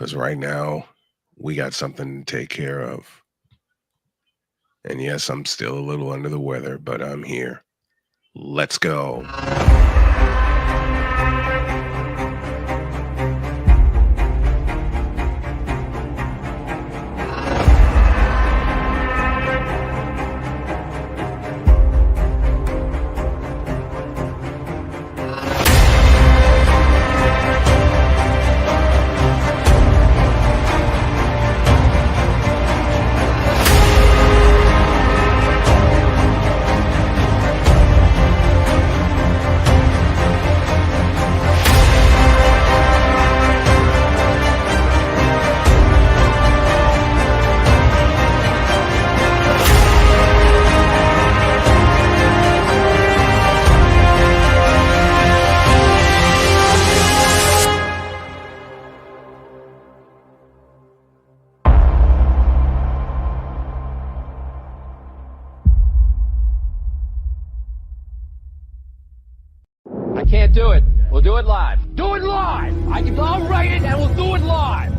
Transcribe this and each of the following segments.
because right now we got something to take care of. And yes, I'm still a little under the weather, but I'm here. Let's go. Can't do it. We'll do it live. Do it live! I'll write it and we'll do it live!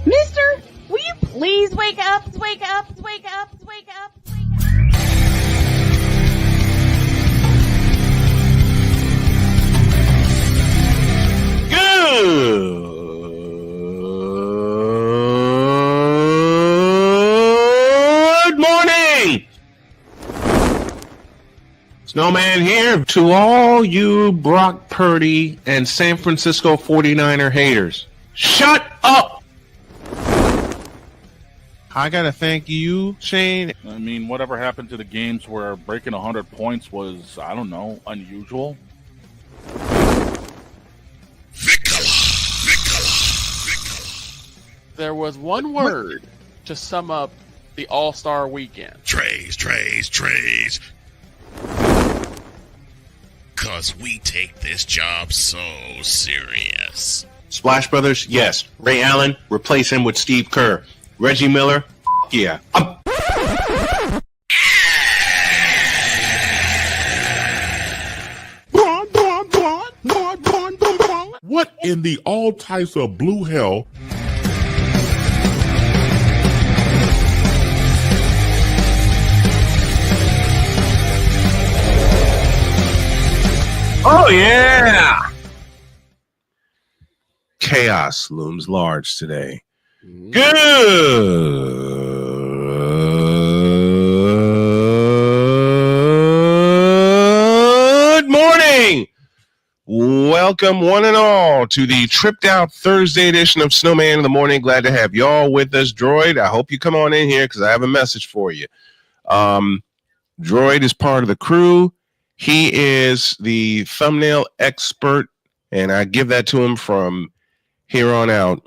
Mister, will you please wake up, wake up, wake up, wake up, wake up? Good morning! Snowman here to all you Brock Purdy and San Francisco 49er haters. Shut up! I gotta thank you, Shane. I mean, whatever happened to the games where breaking 100 points was, I don't know, unusual? There was one word to sum up the All-Star weekend. Trays. Cause we take this job so serious. Splash Brothers, yes. Ray Allen, replace him with Steve Kerr. Reggie Miller, yeah. What in the all types of blue hell? Oh, yeah! Chaos looms large today. Good morning! Welcome, one and all, to the tripped out Thursday edition of Snowman in the Morning. Glad to have y'all with us. Droid, I hope you come on in here because I have a message for you. Droid is part of the crew. He is the thumbnail expert, and I give that to him from here on out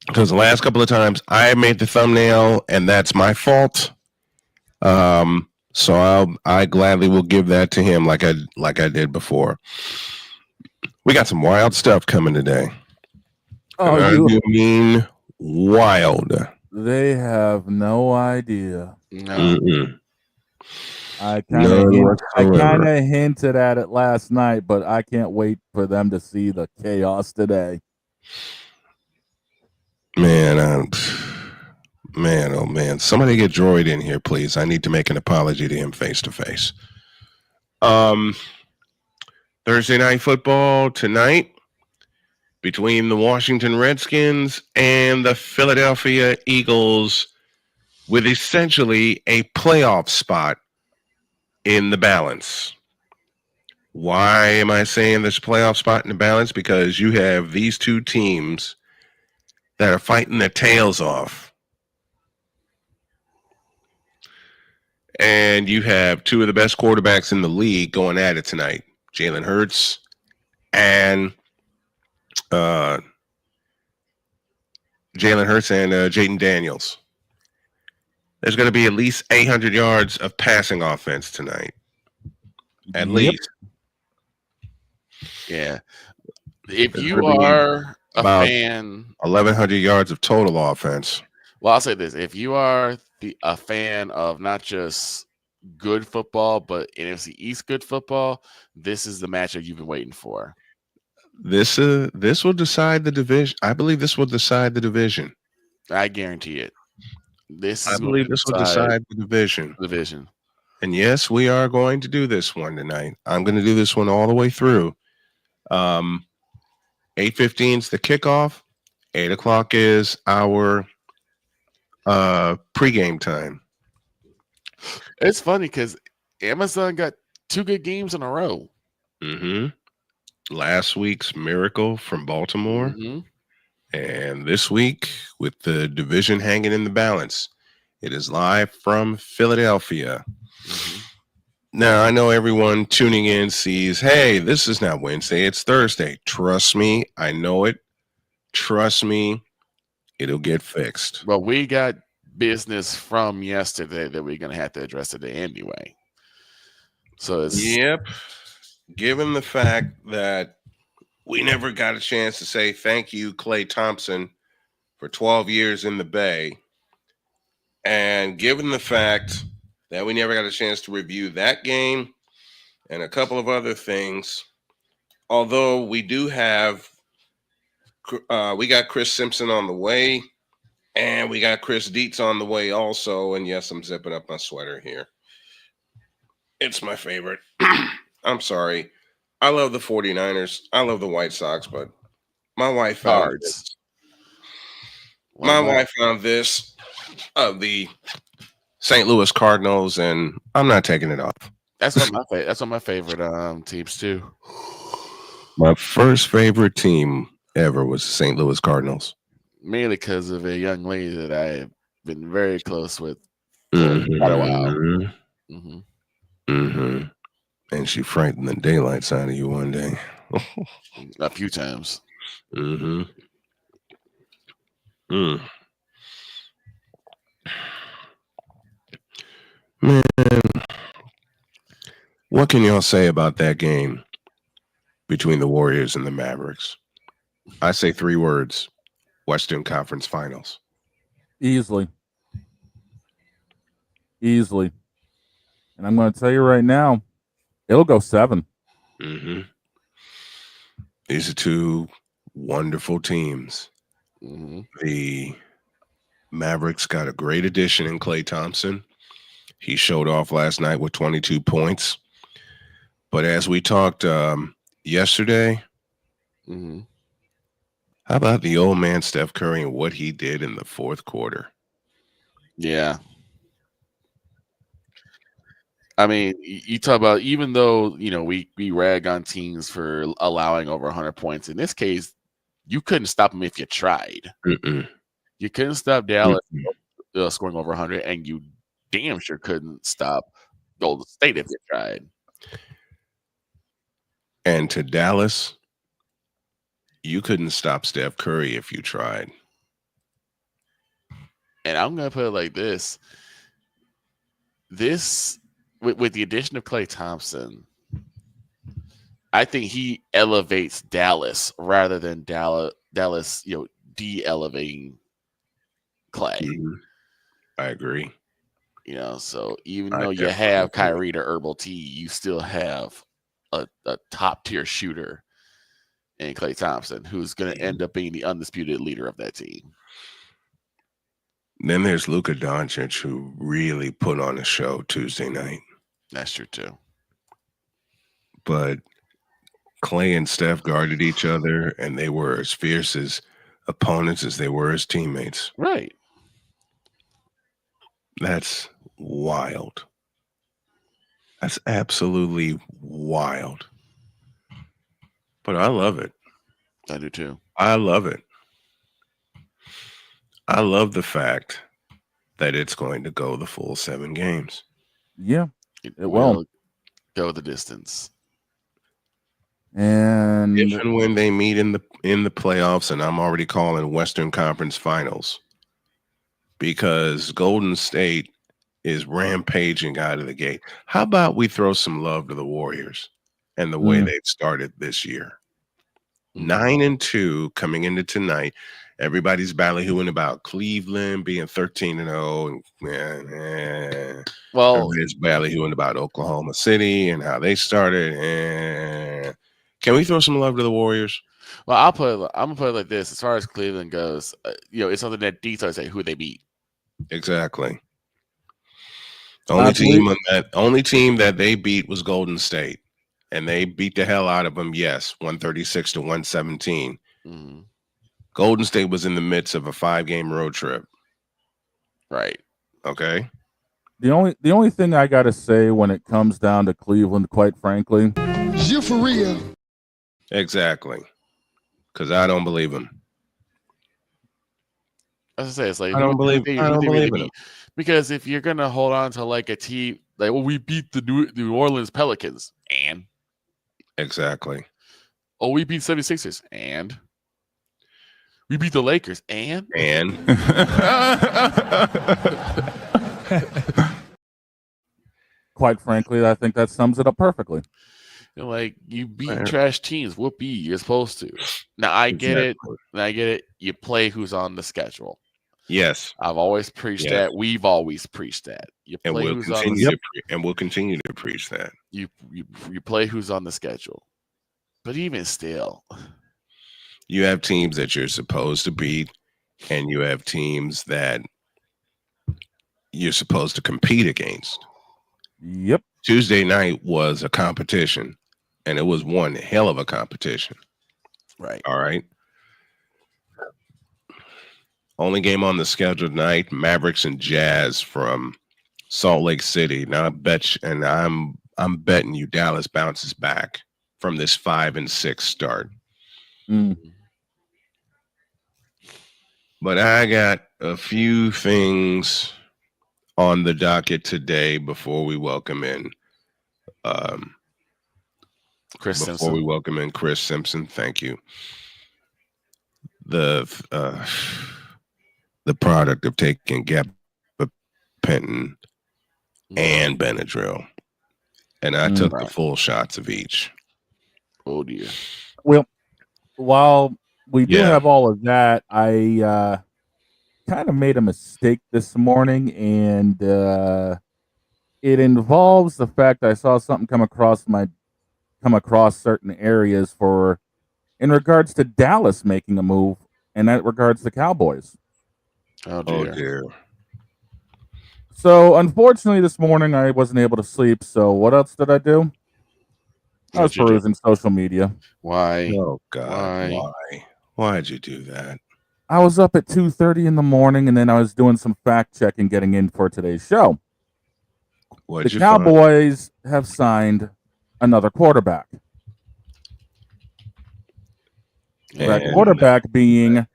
because the last couple of times I made the thumbnail, and that's my fault. So I gladly will give that to him like I did before. We got some wild stuff coming today. Oh, you mean wild? They have no idea. No. Mm-mm. I kind of hinted at it last night, but I can't wait for them to see the chaos today. Man, oh man! Somebody get Droid in here, please. I need to make an apology to him face to face. Thursday night football tonight between the Washington Redskins and the Philadelphia Eagles, with essentially a playoff spot in the balance. Why am I saying there's a playoff spot in the balance? Because you have these two teams that are fighting their tails off. And you have two of the best quarterbacks in the league going at it tonight. Jalen Hurts and Jaden Daniels. There's going to be at least 800 yards of passing offense tonight. At least. Yeah. If you are a fan, 1,100 yards of total offense. Well, I'll say this: if you are a fan of not just good football, but NFC East good football, this is the matchup you've been waiting for. This will decide the division. I believe this will decide the division. I guarantee it. This I is going believe to this will decide decide the division. the division. And yes, we are going to do this one tonight. I'm going to do this one all the way through. 8:15 is the kickoff. 8 o'clock is our pregame time. It's funny because Amazon got 2 good games in a row. Last week's Miracle from Baltimore. And this week, with the division hanging in the balance, it is live from Philadelphia. Now, I know everyone tuning in sees, hey, this is not Wednesday, it's Thursday. Trust me, I know it. Trust me, it'll get fixed. But we got business from yesterday that we're going to have to address today anyway. So it's... Yep. Given the fact that we never got a chance to say thank you, Klay Thompson, for 12 years in the Bay, and given the fact that we never got a chance to review that game and a couple of other things, although we do have we got Chris Simpson on the way, and we got Chris Dietz on the way also. And yes, I'm zipping up my sweater here. It's my favorite. I'm sorry. I love the 49ers. I love the White Sox, but my wife found this. My wife found this of the St. Louis Cardinals, and I'm not taking it off. That's one of my favorite teams too. My first favorite team ever was the St. Louis Cardinals. Mainly because of a young lady that I have been very close with for quite a while. And she frightened the daylights out of you one day. A few times. Man, what can y'all say about that game between the Warriors and the Mavericks? I say 3 words: Western Conference Finals. Easily. And I'm going to tell you right now, it'll go 7. These are 2 wonderful teams. The Mavericks got a great addition in Klay Thompson. He showed off last night with 22 points. But as we talked yesterday, how about the old man Steph Curry and what he did in the 4th quarter? Yeah. I mean, you talk about, even though, we rag on teams for allowing over 100 points. In this case, you couldn't stop them if you tried. You couldn't stop Dallas scoring over 100, and you damn sure couldn't stop Golden State if you tried. And to Dallas, you couldn't stop Steph Curry if you tried. And I'm going to put it like this. With the addition of Klay Thompson, I think he elevates Dallas rather than Dallas, de-elevating Klay. I agree. So even though you have Kyrie to Herbal T, you still have a top tier shooter in Klay Thompson, who's going to end up being the undisputed leader of that team. Then there's Luka Doncic, who really put on a show Tuesday night. That's true too. But Klay and Steph guarded each other, and they were as fierce as opponents as they were as teammates. Right. That's wild. That's absolutely wild. But I love it. I do too. I love it. I love the fact that it's going to go the full 7 games. Yeah, it will go the distance. And if and when they meet in the playoffs, and I'm already calling Western Conference Finals, because Golden State is rampaging out of the gate. How about we throw some love to the Warriors and the way they've started this year? 9-2 coming into tonight. Everybody's ballyhooing about Cleveland being 13-0, and everybody's ballyhooing about Oklahoma City and how they started. And can we throw some love to the Warriors? Well, I'm gonna put it like this: as far as Cleveland goes, it's something that details say who they beat. Exactly. Only team that they beat was Golden State, and they beat the hell out of them. Yes, 136 to 117. Mm-hmm. Golden State was in the midst of a 5-game road trip. Right. Okay. The only thing I gotta say when it comes down to Cleveland, quite frankly, you for real? Exactly. Because I don't believe him. As I say, it's like I don't believe in him. Because if you're gonna hold on to like a team, like, well, we beat the New Orleans Pelicans, and exactly. Oh, we beat 76ers, and we beat the Lakers, and quite frankly, I think that sums it up perfectly. Like, you beat trash teams. Whoopee, you're supposed to. Now I get it. You play who's on the schedule. Yes, I've always preached that. We've always preached that. You play who's on the and we'll continue to preach that. You play who's on the schedule. But even still, you have teams that you're supposed to beat, and you have teams that you're supposed to compete against. Yep. Tuesday night was a competition, and it was one hell of a competition. Right. All right. Only game on the schedule tonight: Mavericks and Jazz from Salt Lake City. Now I'm betting you Dallas bounces back from this 5-6 start. But I got a few things on the docket today before we welcome in Chris Simpson. We welcome in Chris Simpson. Thank you. The product of taking gabapentin and Benadryl, and I took the full shots of each. Oh dear. Well, while we do have all of that, I kind of made a mistake this morning, and it involves the fact I saw something come across certain areas in regards to Dallas making a move, and that regards the Cowboys. Oh dear. So unfortunately this morning I wasn't able to sleep, so what else did I do? I was perusing social media. Why? Oh God, why? Why'd you do that? I was up at 2:30 in the morning, and then I was doing some fact checking getting in for today's show. The Cowboys have signed another quarterback. That quarterback being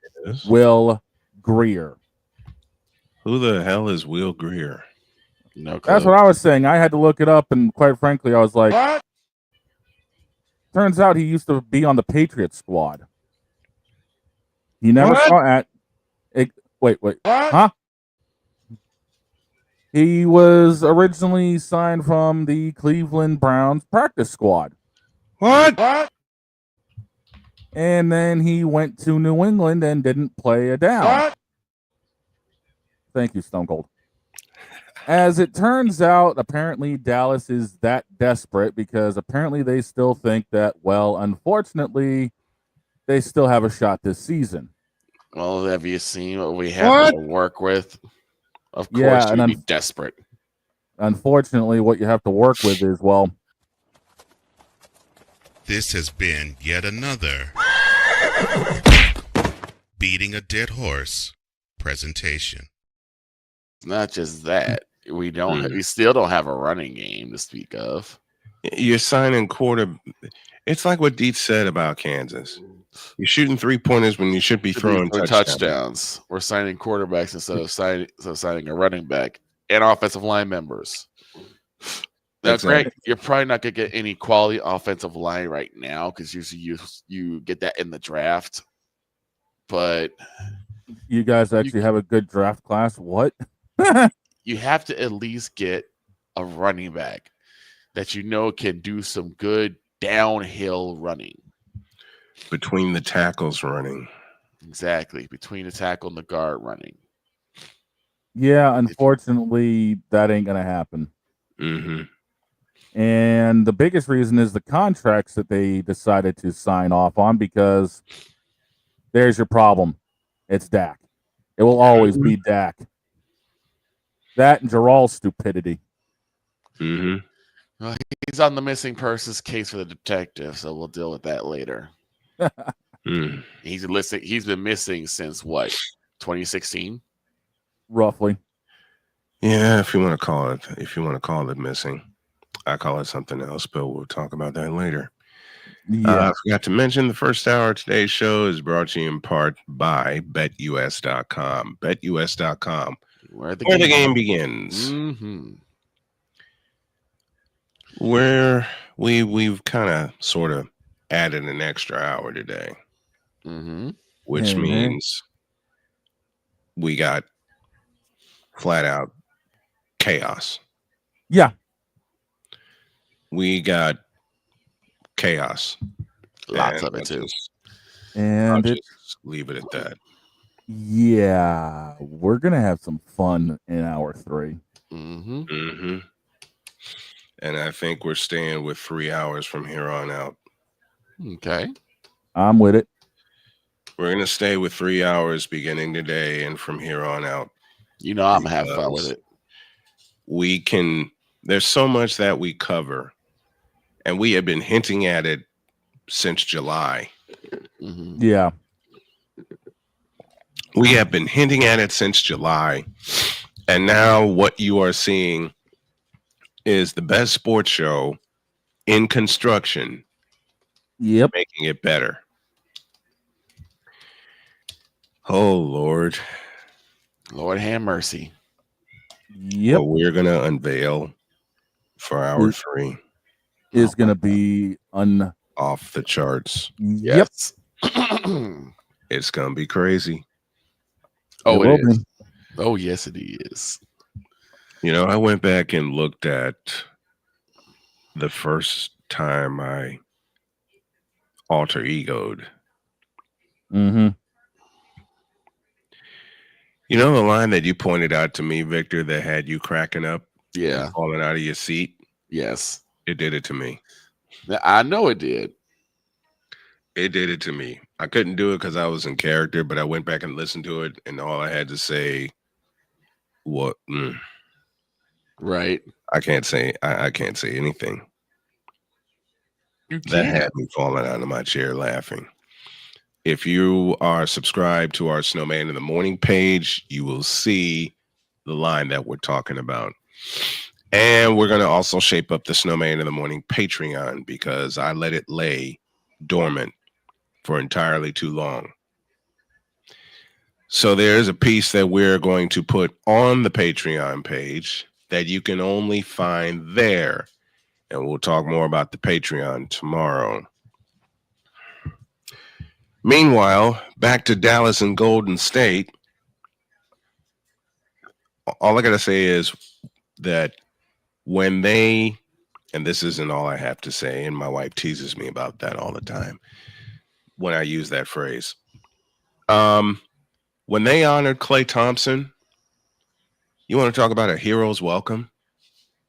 Will Grier. Who the hell is Will Grier? No clue. That's what I was saying. I had to look it up, and quite frankly, I was like, what? Turns out he used to be on the Patriots squad. He never saw at it. Wait. What? Huh? He was originally signed from the Cleveland Browns practice squad. What? And then he went to New England and didn't play a down. What? Thank you, Stone Cold. As it turns out, apparently Dallas is that desperate because apparently they still think that, well, unfortunately, they still have a shot this season. Well, have you seen what we have to work with? Of course, you'd be desperate. Unfortunately, what you have to work with is, well... This has been yet another Beating a Dead Horse presentation. It's not just that. We still don't have a running game to speak of. You're signing It's like what Dietz said about Kansas. You're shooting 3-pointers when you should be throwing touchdowns. We're signing quarterbacks instead of signing a running back and offensive line members. Now, Greg, you're probably not going to get any quality offensive line right now because usually you get that in the draft. But you guys actually have a good draft class. What? You have to at least get a running back that you know can do some good downhill running. Between the tackles running. Exactly. Between the tackle and the guard running. Yeah, unfortunately, that ain't going to happen. Mm-hmm. And the biggest reason is the contracts that they decided to sign off on, because there's your problem. It's Dak. It will always be Dak. That and Jarrell's stupidity. Mm-hmm. Well, he's on the missing persons case for the detective, so we'll deal with that later. He's been missing since what? 2016? Roughly. Yeah, if you want to call it missing. I call it something else, but we'll talk about that later. Yeah. I forgot to mention the first hour of today's show is brought to you in part by BetUS.com. BetUS.com, where the game begins. Mm-hmm. Where we've kind of sort of added an extra hour today, which means we got flat out chaos. Yeah. We got chaos. Lots of it, too. And I'll just leave it at that. Yeah. We're going to have some fun in hour 3. And I think we're staying with 3 hours from here on out. Okay. I'm with it. We're going to stay with 3 hours beginning today and from here on out. You know I'm going to have fun with it. There's so much that we cover, and we have been hinting at it since July. Yeah. We have been hinting at it since July, and now what you are seeing is the best sports show in construction. Yep. Making it better. Oh, Lord. Lord have mercy. Yep. What we're going to unveil for hour 3 is going to be off the charts. Yep. It's going to be crazy. Oh, it is. Oh, yes, it is. You know, I went back and looked at the first time I alter egoed. You know the line that you pointed out to me, Victor, that had you cracking up? Yeah. Falling out of your seat? Yes. It did it to me. I know it did. It did it to me. I couldn't do it because I was in character, but I went back and listened to it, and all I had to say, what? Right. I can't say anything. That had me falling out of my chair laughing. If you are subscribed to our Snowman in the Morning page, you will see the line that we're talking about. And we're going to also shape up the Snowman in the Morning Patreon because I let it lay dormant for entirely too long. So there's a piece that we're going to put on the Patreon page that you can only find there. And we'll talk more about the Patreon tomorrow. Meanwhile, back to Dallas and Golden State. All I got to say is that when they, and this isn't all I have to say, and my wife teases me about that all the time when I use that phrase. When they honored Klay Thompson, you want to talk about a hero's welcome?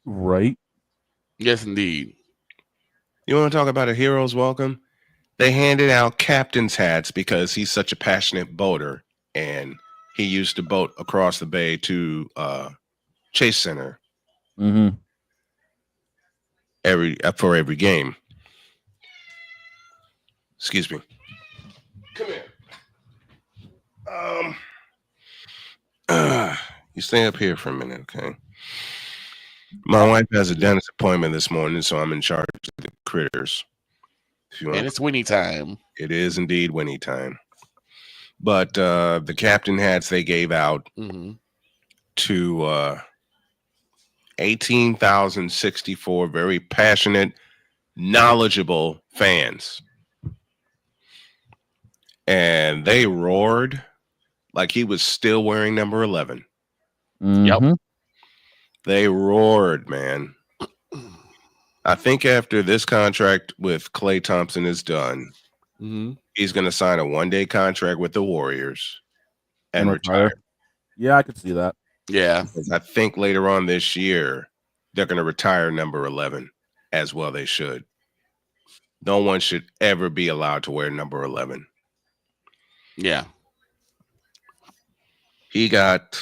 Right. Yes, indeed. You want to talk about a hero's welcome? They handed out captain's hats because he's such a passionate boater, and he used to boat across the bay to Chase Center for every game. Excuse me. Come here. You stay up here for a minute, okay? My wife has a dentist appointment this morning, so I'm in charge of the critters. And it's Winnie time. It is indeed Winnie time. But the captain hats they gave out to 18,064 very passionate, knowledgeable fans. And they roared like he was still wearing number 11. Yep. They roared, man. I think after this contract with Klay Thompson is done, he's going to sign a 1-day contract with the Warriors and retire. Yeah, I could see that. Yeah. Because I think later on this year, they're going to retire number 11. as well they should. No one should ever be allowed to wear number 11. Yeah. He got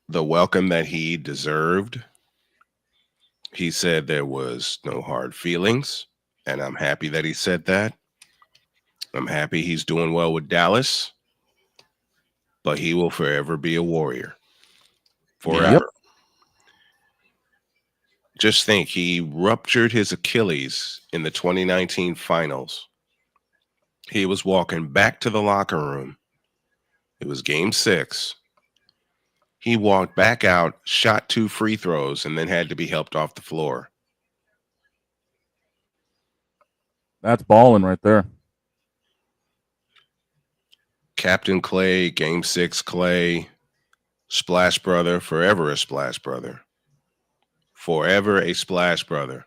the welcome that he deserved. He said there was no hard feelings, and I'm happy that he said that. I'm happy he's doing well with Dallas, but he will forever be a Warrior. Forever. Yep. Just think, he ruptured his Achilles in the 2019 finals. He was walking back to the locker room. It was game 6. He walked back out, shot 2 free throws, and then had to be helped off the floor. That's balling right there. Captain Clay, game 6 Clay, Splash Brother, forever a Splash Brother. Forever a Splash Brother.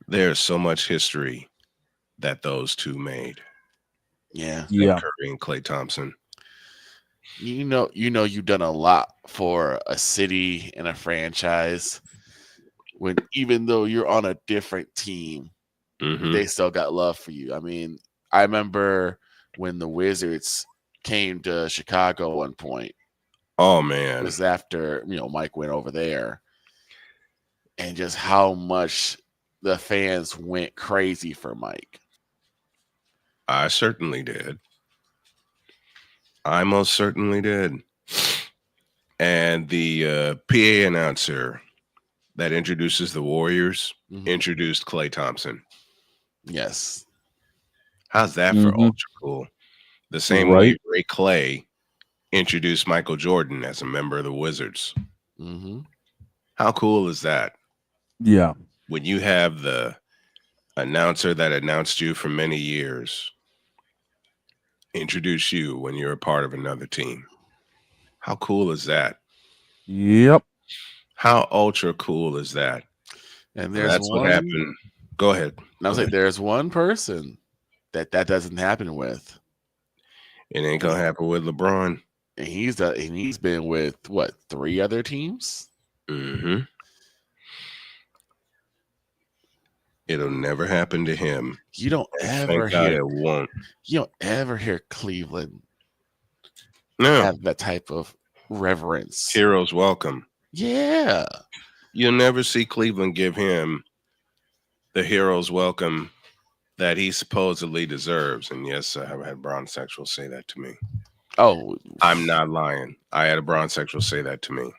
There's so much history that those two made. Yeah. Yeah. Curry and Klay Thompson. You know, you've done a lot for a city and a franchise. When even though you're on a different team, they still got love for you. I mean, I remember when the Wizards came to Chicago at one point. Oh man. It was after, Mike went over there. And just how much the fans went crazy for Mike. I certainly did. I most certainly did. And the PA announcer that introduces the Warriors introduced Klay Thompson. Yes. How's that for ultra cool? The same way Ray Clay introduced Michael Jordan as a member of the Wizards. How cool is that? Yeah. When you have the announcer that announced you for many years introduce you when you're a part of another team. How cool is that? Yep. How ultra cool is that? And that's what happened. Go ahead. And I was like, there's one person that doesn't happen with. It ain't gonna happen with LeBron. And he's been with what, 3 other teams? It'll never happen to him. You don't ever hear it won't. You don't ever hear Cleveland have that type of reverence. Heroes welcome. Yeah. You'll never see Cleveland give him the heroes welcome that he supposedly deserves. And yes, I have had a bronzexual say that to me. Oh, I'm not lying. I had a bronzexual say that to me,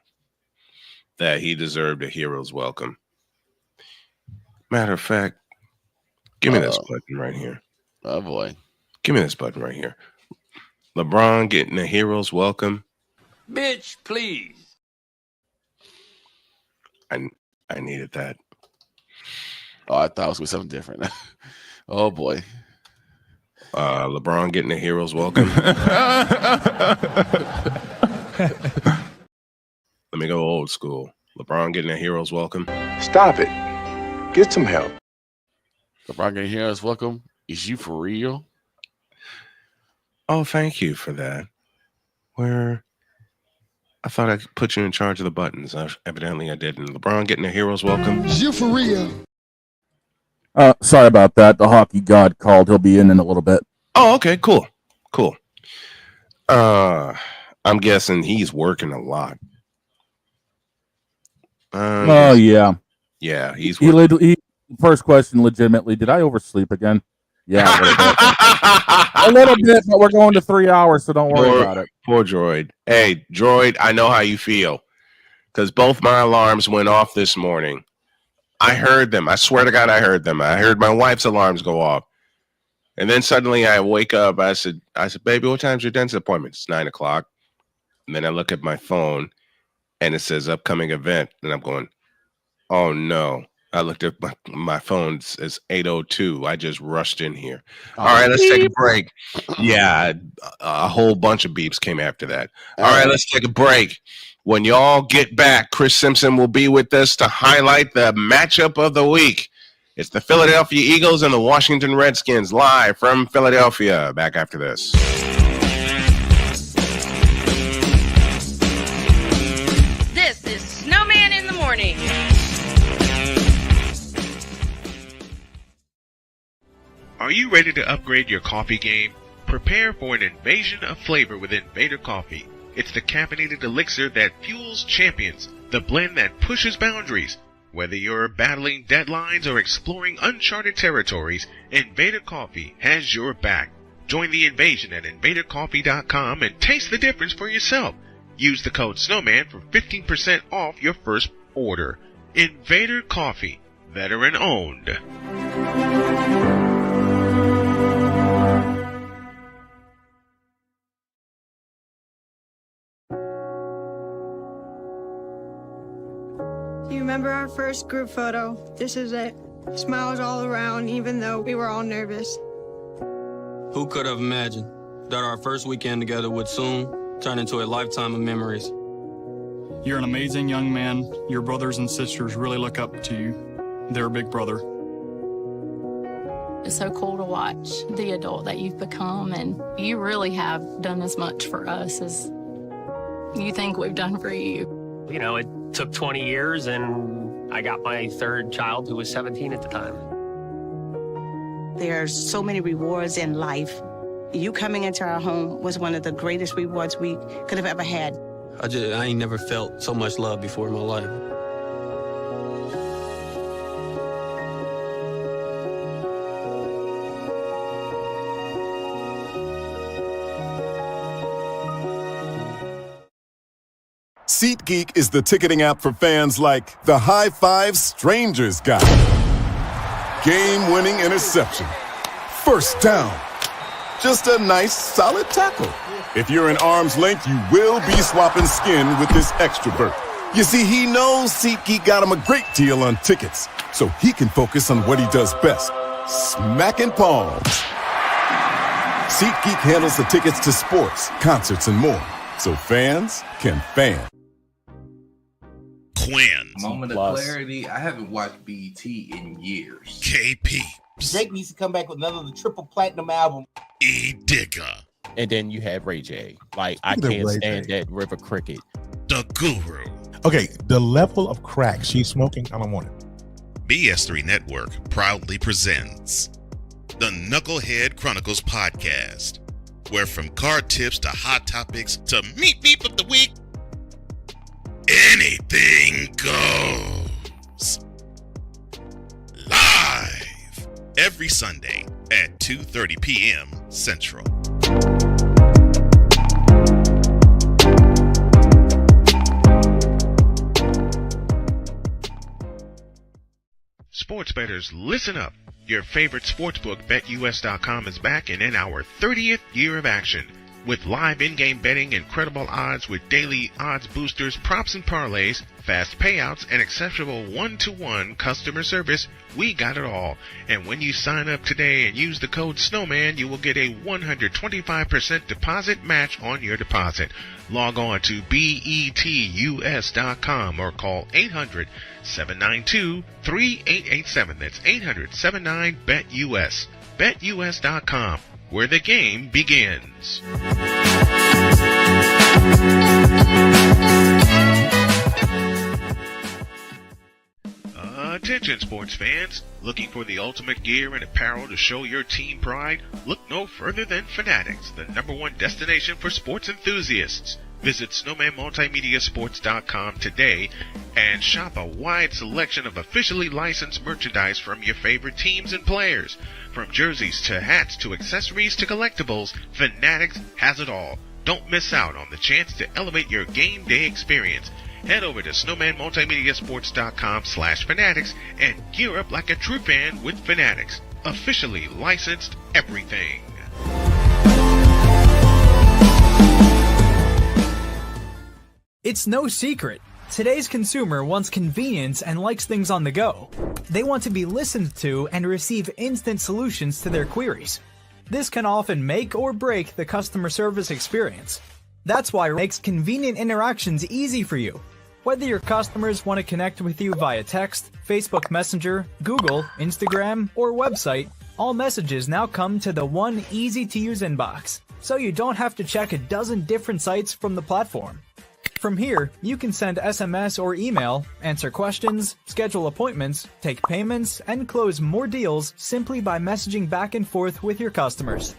that he deserved a hero's welcome. Matter of fact, give me this button right here. Oh boy. Give me this button right here. LeBron getting a hero's welcome. Bitch, please. I needed that. Oh, I thought it was going to be something different. Oh boy. LeBron getting a hero's welcome. Let me go old school. LeBron getting a hero's welcome. Stop it. Get some help. LeBron getting a hero's welcome. Is you for real? Oh, thank you for that. Where I thought I could put you in charge of the buttons. Evidently I didn't. LeBron getting a hero's welcome. Is you for real? Sorry about that. The hockey god called. He'll be in a little bit. Oh, okay, cool. I'm guessing he's working a lot. Yeah. Yeah, he first question, legitimately, did I oversleep again? Yeah, a little bit, but we're going to 3 hours, so don't worry about it. Poor Droid. Hey, Droid, I know how you feel, because both my alarms went off this morning. I heard them. I swear to God, I heard them. I heard my wife's alarms go off. And then suddenly I wake up. I said, baby, what time's your dentist appointment? It's 9 o'clock. And then I look at my phone and it says upcoming event. And I'm going, oh no. I looked at my phone. It's 8:02. I just rushed in here. All right, let's take a break. Yeah, a whole bunch of beeps came after that. All right, let's take a break. When y'all get back, Chris Simpson will be with us to highlight the matchup of the week. It's the Philadelphia Eagles and the Washington Redskins, live from Philadelphia. Back after this. This is Snowman Are you ready to upgrade your coffee game? Prepare for an invasion of flavor with Invader Coffee. It's the caffeinated elixir that fuels champions, the blend that pushes boundaries. Whether you're battling deadlines or exploring uncharted territories, Invader Coffee has your back. Join the invasion at invadercoffee.com and taste the difference for yourself. Use the code Snowman for 15% off your first order. Invader Coffee, veteran owned. Do you remember our first group photo? This is it. Smiles all around, even though we were all nervous. Who could have imagined that our first weekend together would soon turn into a lifetime of memories? You're an amazing young man. Your brothers and sisters really look up to you. They're a big brother. It's so cool to watch the adult that you've become, and you really have done as much for us as you think we've done for you. You know, it took 20 years, and I got my third child, who was 17 at the time. There are so many rewards in life. You coming into our home was one of the greatest rewards we could have ever had. I ain't never felt so much love before in my life. SeatGeek is the ticketing app for fans like the High Five Strangers guy. Game-winning interception. First down. Just a nice, solid tackle. If you're in arm's length, you will be swapping skin with this extrovert. You see, he knows SeatGeek got him a great deal on tickets, so he can focus on what he does best, smacking palms. SeatGeek handles the tickets to sports, concerts, and more, so fans can fan. Quinn. Moment of clarity. I haven't watched BT in years. KP. Drake needs to come back with another triple platinum album. E Digga. And then you have Ray J. Like, I can't stand that River Cricket. The Guru. Okay, the level of crack she's smoking, I don't want it. BS3 Network proudly presents the Knucklehead Chronicles podcast, where from card tips to hot topics to meat beef of the week, anything goes. Live every Sunday at 2:30 p.m. Central. Sports bettors, listen up. Your favorite sportsbook, BetUS.com, is back and in our 30th year of action. With live in-game betting, incredible odds with daily odds boosters, props and parlays, fast payouts, and exceptional one-to-one customer service, we got it all. And when you sign up today and use the code Snowman, you will get a 125% deposit match on your deposit. Log on to BETUS.com or call 800-792-3887. That's 800-79-BET-US. BetUS.com, where the game begins. Attention sports fans, looking for the ultimate gear and apparel to show your team pride? Look no further than Fanatics, the #1 destination for sports enthusiasts. Visit snowmanmultimediasports.com today and shop a wide selection of officially licensed merchandise from your favorite teams and players. From jerseys to hats to accessories to collectibles, Fanatics has it all. Don't miss out on the chance to elevate your game day experience. Head over to snowmanmultimediasports.com/fanatics and gear up like a true fan with Fanatics. Officially licensed everything. It's no secret. Today's consumer wants convenience and likes things on the go. They want to be listened to and receive instant solutions to their queries. This can often make or break the customer service experience. That's why it makes convenient interactions easy for you. Whether your customers want to connect with you via text, Facebook Messenger, Google, Instagram, or website, all messages now come to the one easy-to-use inbox, so you don't have to check a dozen different sites from the platform. From here, you can send SMS or email, answer questions, schedule appointments, take payments, and close more deals simply by messaging back and forth with your customers.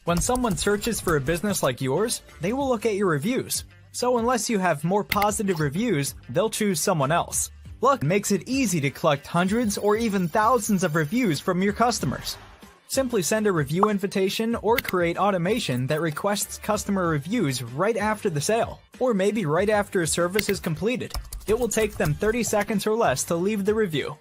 When someone searches for a business like yours, they will look at your reviews. So unless you have more positive reviews, they'll choose someone else. Luck makes it easy to collect hundreds or even thousands of reviews from your customers. Simply send a review invitation or create automation that requests customer reviews right after the sale, or maybe right after a service is completed. It will take them 30 seconds or less to leave the review.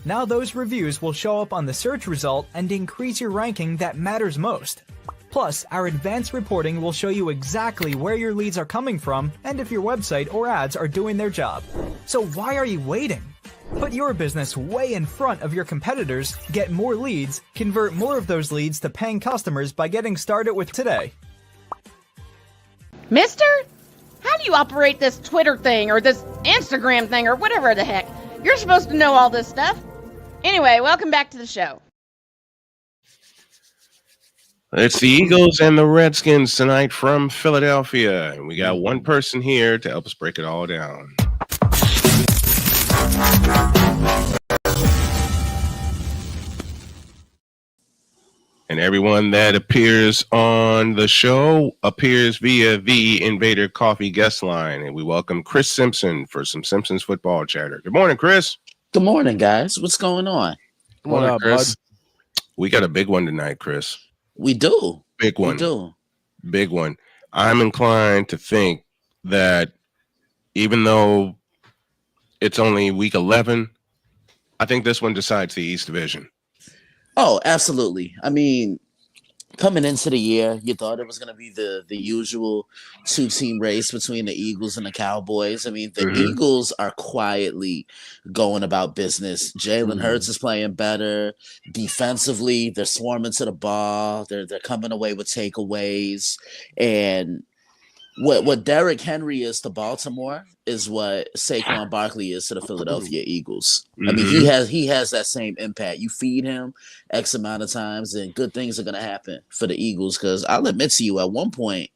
Now those reviews will show up on the search result and increase your ranking that matters most. Plus, our advanced reporting will show you exactly where your leads are coming from and if your website or ads are doing their job. So why are you waiting? Put your business way in front of your competitors, get more leads, convert more of those leads to paying customers by getting started with today. Mister, how do you operate this Twitter thing or this Instagram thing or whatever the heck? You're supposed to know all this stuff. Anyway, welcome back to the show. It's the Eagles and the Redskins tonight from Philadelphia. And we got one person here to help us break it all down. And everyone that appears on the show appears via the Invader Coffee guest line. And we welcome Chris Simpson for some Simpsons football chatter. Good morning, Chris. Good morning, guys. What's going on? Good morning, Chris. We got a big one tonight, Chris. We do. Big one. We do. Big one. I'm inclined to think that even though it's only week 11, I think this one decides the East Division. Oh, absolutely. I mean, coming into the year, you thought it was going to be the usual two-team race between the Eagles and the Cowboys. I mean, the Eagles are quietly going about business. Jalen Hurts is playing better. Defensively, they're swarming to the ball. They're coming away with takeaways. And what Derrick Henry is to Baltimore is what Saquon Barkley is to the Philadelphia Eagles. I mean, he has that same impact. You feed him X amount of times, and good things are going to happen for the Eagles. Because I'll admit to you, at one point,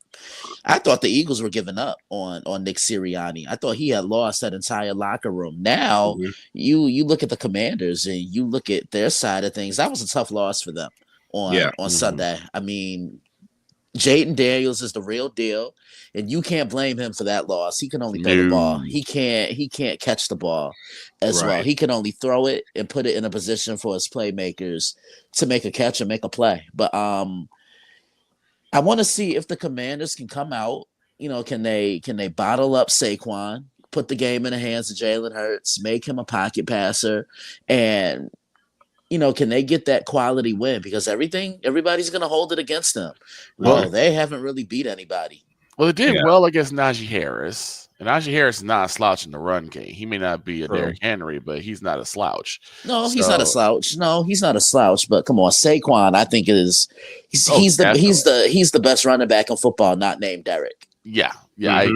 I thought the Eagles were giving up on Nick Sirianni. I thought he had lost that entire locker room. Now, you look at the Commanders and you look at their side of things. That was a tough loss for them on Sunday. I mean, Jaden Daniels is the real deal, and you can't blame him for that loss. He can only throw the ball. He can't catch the ball as well. He can only throw it and put it in a position for his playmakers to make a catch and make a play. But I want to see if the Commanders can come out. You know, can they bottle up Saquon, put the game in the hands of Jalen Hurts, make him a pocket passer, and you know, can they get that quality win? Because everybody's going to hold it against them. Well, they haven't really beat anybody. Well, they did well against Najee Harris. And Najee Harris is not a slouch in the run game. He may not be a Derrick Henry, but he's not a slouch. No, he's not a slouch. No, he's not a slouch. But come on, Saquon, I think he's the best running back in football, not named Derrick. Yeah, I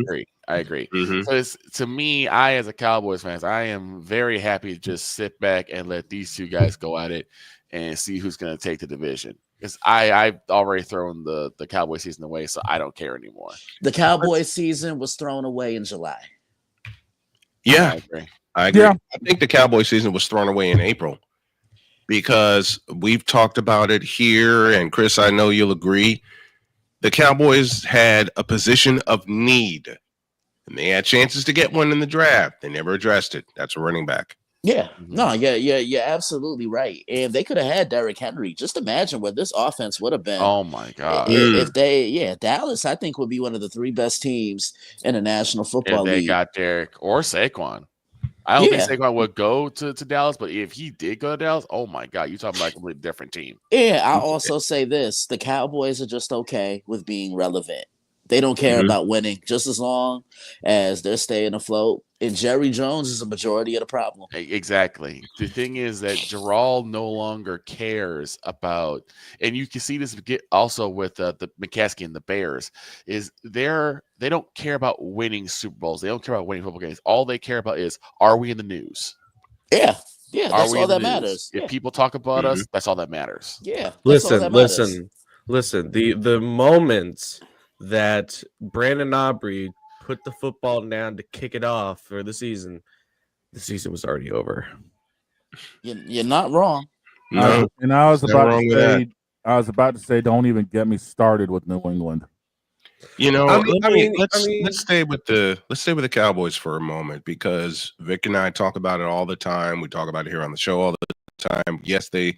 agree. So to me, as a Cowboys fan, I am very happy to just sit back and let these two guys go at it and see who's going to take the division. Because I've already thrown the Cowboy season away, so I don't care anymore. The Cowboy season was thrown away in July. Yeah, I agree. Yeah. I think the Cowboy season was thrown away in April because we've talked about it here, and Chris, I know you'll agree. The Cowboys had a position of need. And they had chances to get one in the draft. They never addressed it. That's a running back. Yeah. No, you're absolutely right. And they could have had Derrick Henry. Just imagine where this offense would have been. Oh, my God. If Dallas, I think, would be one of the three best teams in the National Football League. If they got Derrick or Saquon. I don't think Saquon would go to Dallas, but if he did go to Dallas, oh, my God, you're talking about a completely different team. Yeah, I'll also say this. The Cowboys are just okay with being relevant. They don't care about winning just as long as they're staying afloat. And Jerry Jones is a majority of the problem. Exactly. The thing is that Gerald no longer cares about, and you can see this also with the McCaskey and the Bears, is they don't care about winning Super Bowls. They don't care about winning football games. All they care about is, are we in the news? Yeah. Yeah, that's all that matters. If people talk about us, that's all that matters. Yeah. Listen. The moments that Brandon Aubrey put the football down to kick it off for the season was already over. You're not wrong. No, I was nothing about wrong to with that. say, don't even get me started with New England. You know, let's mean- stay with the Cowboys for a moment, because Vic and I talk about it all the time. We talk about it here on the show all the time. Yes, they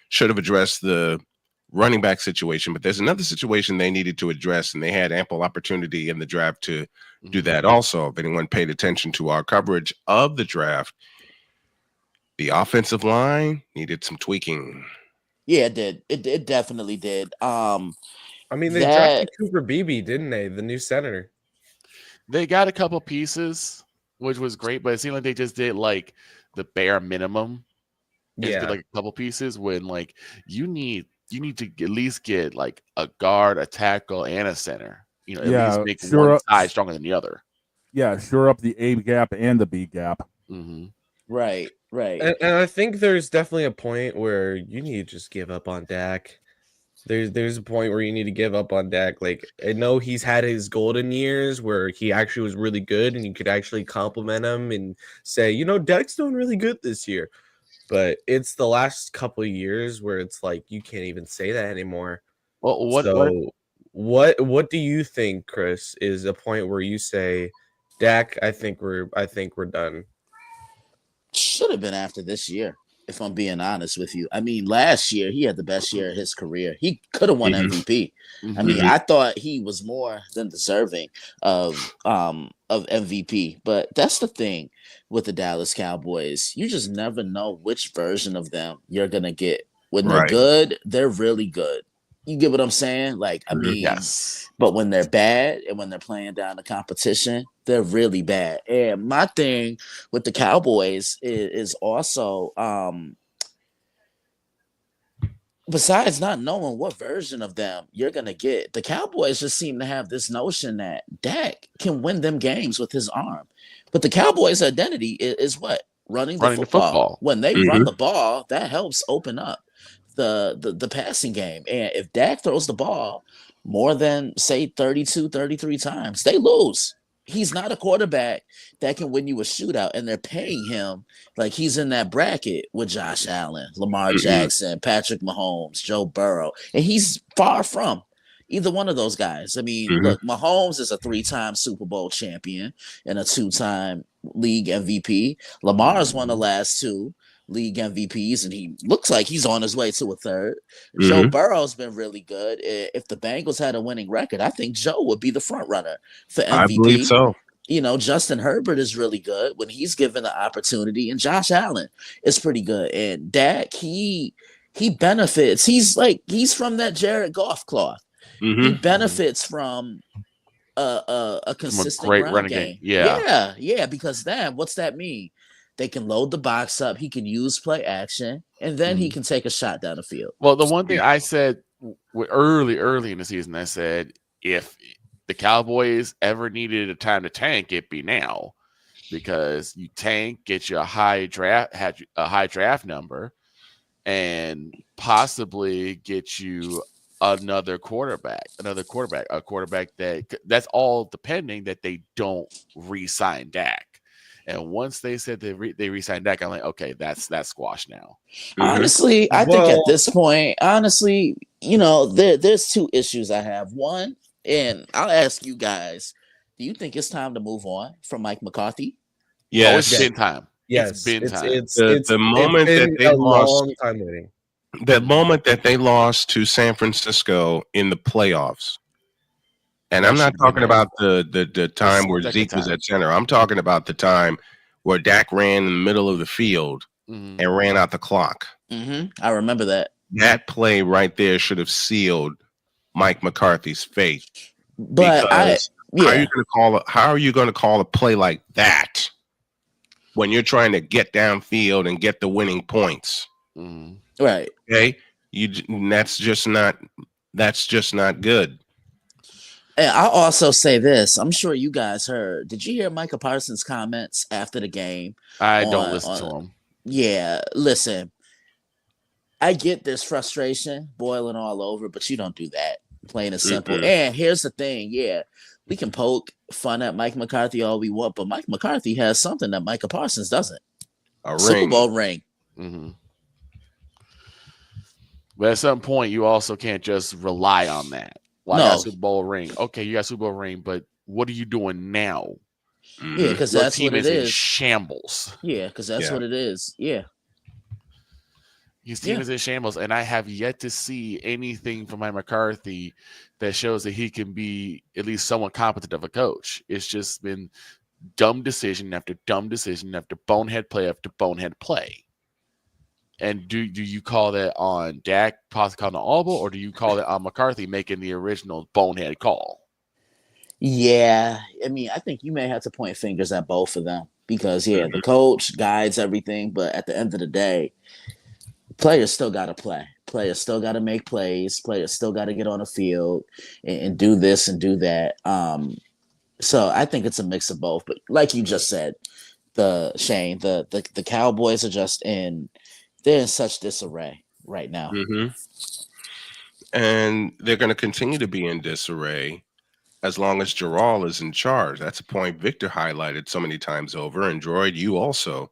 should have addressed the running back situation, but there's another situation they needed to address, and they had ample opportunity in the draft to do that also. If anyone paid attention to our coverage of the draft, the offensive line needed some tweaking. Yeah, it did. It definitely did. I mean, they drafted Cooper Beebe, didn't they? The new center. They got a couple pieces, which was great, but it seemed like they just did like the bare minimum. Just did like a couple pieces when like you need to at least get like a guard, a tackle, and a center. You know, at least make one side stronger than the other. Yeah, shore up the A gap and the B gap. Mm-hmm. Right. And I think there's definitely a point where you need to just give up on Dak. There's a point where you need to give up on Dak. Like, I know he's had his golden years where he actually was really good and you could actually compliment him and say, you know, Dak's doing really good this year. But it's the last couple of years where it's like you can't even say that anymore. Well, what do you think, Chris, is a point where you say, Dak, I think we're done? Should have been after this year, if I'm being honest with you. I mean, last year he had the best year of his career. He could have won MVP. I mean, I thought he was more than deserving of MVP. But that's the thing with the Dallas Cowboys. You just never know which version of them you're gonna get. When they're good, they're really good. You get what I'm saying? Like, I mean, yes. But when they're bad and when they're playing down the competition, they're really bad. And my thing with the Cowboys is also, besides not knowing what version of them you're going to get, the Cowboys just seem to have this notion that Dak can win them games with his arm. But the Cowboys' identity is what? Running the football. When they run the ball, that helps open up the passing game. And if Dak throws the ball more than, say, 32, 33 times, they lose. He's not a quarterback that can win you a shootout, and they're paying him like he's in that bracket with Josh Allen, Lamar Jackson, Patrick Mahomes, Joe Burrow, and he's far from either one of those guys. I mean, look, Mahomes is a 3-time Super Bowl champion and a 2-time league MVP. Lamar's won the last 2 league MVPs, and he looks like he's on his way to a 3rd. Joe Burrow's been really good. If the Bengals had a winning record, I think Joe would be the front runner for MVP. I believe so. You know, Justin Herbert is really good when he's given the opportunity, and Josh Allen is pretty good. And Dak, he benefits. He's from that Jared Goff cloth. He benefits from a consistent great run running game. Yeah, because then what's that mean? They can load the box up. He can use play action, and then he can take a shot down the field. Well, the one thing I said early in the season, I said if the Cowboys ever needed a time to tank, it'd be now, because you tank, get you a high draft number, and possibly get you another quarterback, that's all depending that they don't re-sign Dak. And once they said they re-signed Dak, I'm like, okay, that's squash now. Honestly, I think at this point, you know, there's 2 issues I have. One, and I'll ask you guys, do you think it's time to move on from Mike McCarthy? Yeah, it's been time. Yes, it's been time. The moment that they lost, long time waiting. The moment that they lost to San Francisco in the playoffs. And I'm not talking about the time where Zeke was at center. I'm talking about the time where Dak ran in the middle of the field and ran out the clock. I remember that. That play right there should have sealed Mike McCarthy's fate. But how are you going to call a play like that when you're trying to get downfield and get the winning points? Right. Okay. That's just not good. And I'll also say this. I'm sure you guys heard. Did you hear Micah Parsons' comments after the game? I don't listen to him. Yeah, listen. I get this frustration boiling all over, but you don't do that. Plain and simple. And here's the thing, we can poke fun at Mike McCarthy all we want, but Mike McCarthy has something that Micah Parsons doesn't. A Super ring. Bowl ring. Mm-hmm. But at some point, you also can't just rely on that. Well, I got a Super Bowl ring. Okay, you got a Super Bowl ring, but what are you doing now? Yeah, because that's what it is. In shambles. Yeah, because that's what it is. Yeah. His team is in shambles, and I have yet to see anything from Mike McCarthy that shows that he can be at least somewhat competent of a coach. It's just been dumb decision after dumb decision after bonehead play after bonehead play. And do you call that on Dak possibly calling the audible, or do you call it on McCarthy making the original bonehead call? Yeah, I mean, I think you may have to point fingers at both of them because, the coach guides everything, but at the end of the day, players still got to play. Players still got to make plays. Players still got to get on the field and do this and do that. So I think it's a mix of both. But like you just said, the Cowboys are just they're in such disarray right now. And they're going to continue to be in disarray as long as Jarrell is in charge. That's a point Victor highlighted so many times over, and Droid, you also.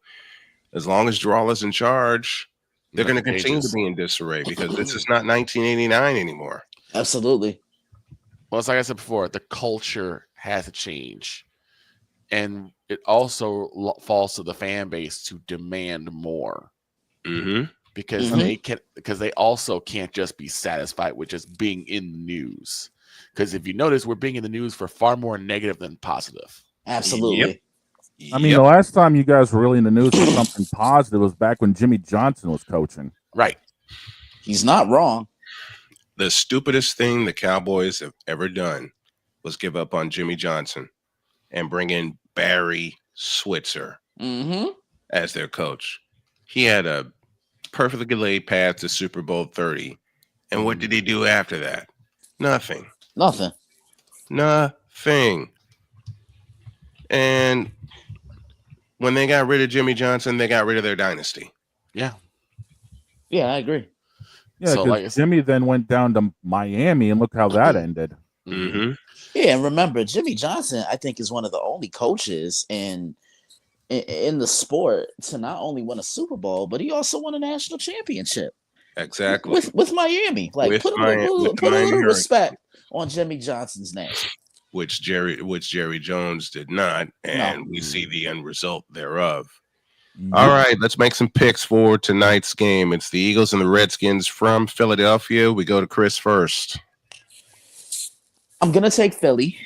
As long as Jarrell is in charge, they're going to continue to be in disarray because this is not 1989 anymore. Absolutely. Well, it's like I said before, the culture has to change. And it also falls to the fan base to demand more. Because they also can't just be satisfied with just being in the news. Because if you notice, we're being in the news for far more negative than positive. Absolutely. I mean, the last time you guys were really in the news for something positive was back when Jimmy Johnson was coaching. Right. He's not wrong. The stupidest thing the Cowboys have ever done was give up on Jimmy Johnson and bring in Barry Switzer as their coach. He had a perfectly laid path to Super Bowl 30. And what did he do after that? Nothing. And when they got rid of Jimmy Johnson, they got rid of their dynasty. Yeah. Yeah, I agree. Yeah, because Jimmy then went down to Miami, and look how that ended. Yeah, and remember, Jimmy Johnson, I think, is one of the only coaches in the sport to not only win a Super Bowl, but he also won a national championship. Exactly. With Miami. Like, put a little respect on Jimmy Johnson's name. Which Jerry Jones did not, and we see the end result thereof. All right, let's make some picks for tonight's game. It's the Eagles and the Redskins from Philadelphia. We go to Chris first. I'm going to take Philly.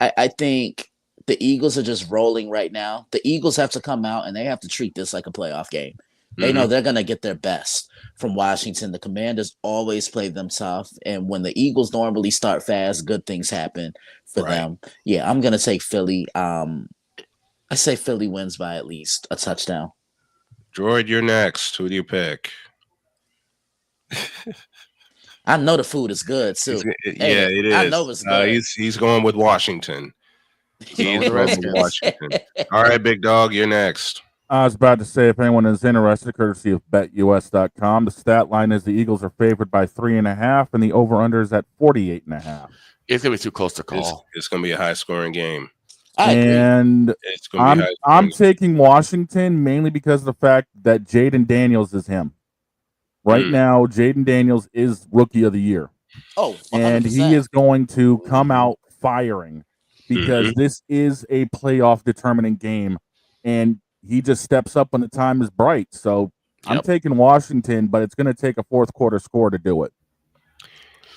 I think the Eagles are just rolling right now. The Eagles have to come out, and they have to treat this like a playoff game. They know they're going to get their best from Washington. The Commanders always play them tough, and when the Eagles normally start fast, good things happen for them. Yeah, I'm going to take Philly. I say Philly wins by at least a touchdown. Droid, you're next. Who do you pick? I know the food is good too. It is. I know it's good. He's going with Washington. He's going with Washington. All right, big dog, you're next. I was about to say, if anyone is interested, courtesy of BetUS.com, the stat line is the Eagles are favored by 3.5, and the over/under is at 48.5. It's gonna be too close to call. It's gonna be a high-scoring game. And I'm taking Washington mainly because of the fact that Jaden Daniels is him. Right now, Jaden Daniels is Rookie of the Year. Oh, 100%. And he is going to come out firing because this is a playoff determining game, and he just steps up when the time is bright. So I'm taking Washington, but it's going to take a fourth quarter score to do it.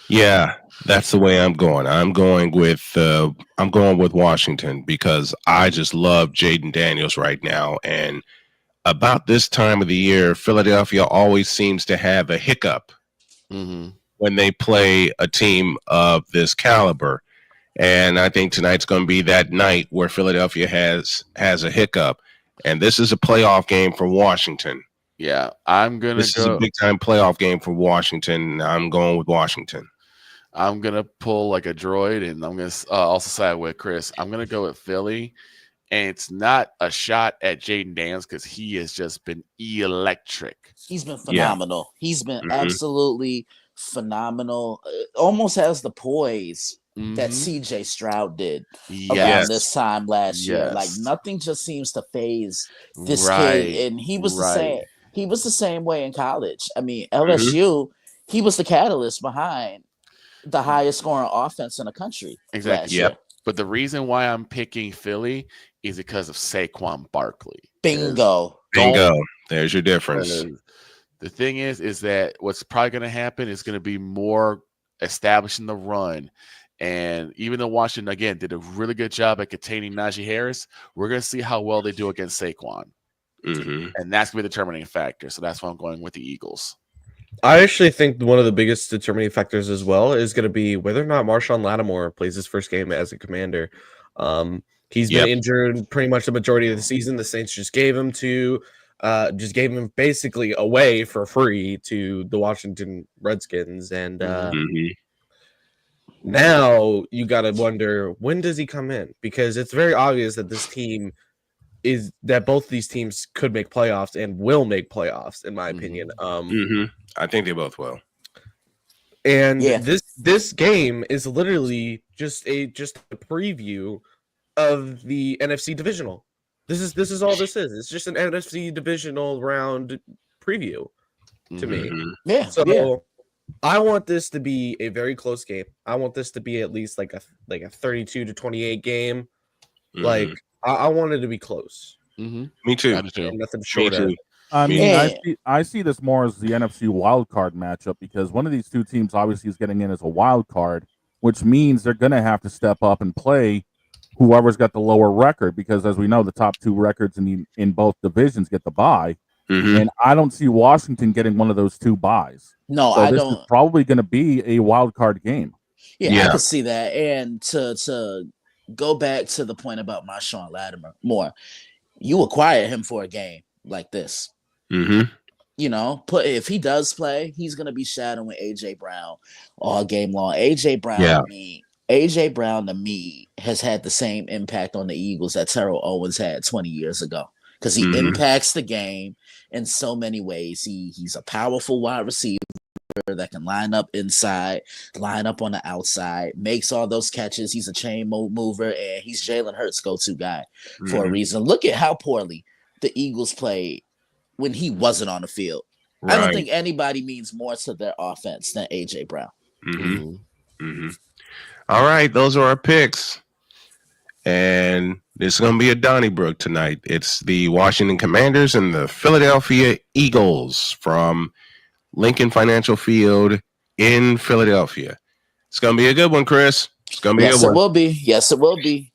Yeah, that's the way I'm going. I'm going with Washington because I just love Jaden Daniels right now. And about this time of the year, Philadelphia always seems to have a hiccup when they play a team of this caliber. And I think tonight's going to be that night where Philadelphia has a hiccup. And this is a playoff game for Washington. Yeah, This is a big-time playoff game for Washington. I'm going with Washington. I'm going to pull like a droid, and I'm going to also side with Chris. I'm going to go with Philly, and it's not a shot at Jaden Daniels because he has just been electric. He's been phenomenal. He's been absolutely phenomenal. Almost has the poise that CJ Stroud did around this time last year. Like nothing just seems to phase this kid. And he was the same. He was the same way in college. I mean, LSU, he was the catalyst behind the highest scoring offense in the country. Exactly. Last year. But the reason why I'm picking Philly is because of Saquon Barkley. Bingo. There's your difference. The thing is that what's probably going to happen is going to be more establishing the run. And even though Washington, again, did a really good job at containing Najee Harris, we're going to see how well they do against Saquon. And that's going to be the determining factor. So that's why I'm going with the Eagles. I actually think one of the biggest determining factors as well is going to be whether or not Marshawn Lattimore plays his first game as a Commander. He's been injured pretty much the majority of the season. The Saints just gave him basically away for free to the Washington Redskins. And now you got to wonder, when does he come in? Because it's very obvious that both these teams could make playoffs and will make playoffs, in my opinion. I think they both will. And this game is literally just a preview of the NFC divisional. This is all this is. It's just an NFC divisional round preview to me. So I want this to be a very close game. I want this to be at least like a 32-28 game. Like I want it to be close. Me too. Nothing short of. I mean, I see this more as the NFC wild card matchup because one of these two teams obviously is getting in as a wild card, which means they're going to have to step up and play whoever's got the lower record because, as we know, the top two records in both divisions get the bye. And I don't see Washington getting one of those two buys. No, so I this don't. is probably going to be a wild card game. Yeah, I can see that. And to go back to the point about Marshawn Lattimore, you acquire him for a game like this. You know, if he does play, he's going to be shadowing AJ Brown all game long. AJ Brown to me has had the same impact on the Eagles that Terrell Owens had 20 years ago because he impacts the game in so many ways. He's a powerful wide receiver that can line up inside, line up on the outside, makes all those catches. He's a chain mover, and he's Jalen Hurts' go-to guy for a reason. Look at how poorly the Eagles played when he wasn't on the field. I don't think anybody means more to their offense than AJ Brown. All right, those are our picks. And it's going to be a Donnybrook tonight. It's the Washington Commanders and the Philadelphia Eagles from Lincoln Financial Field in Philadelphia. It's going to be a good one, Chris. It's going to be a good one. Yes, it will be. Yes, it will be.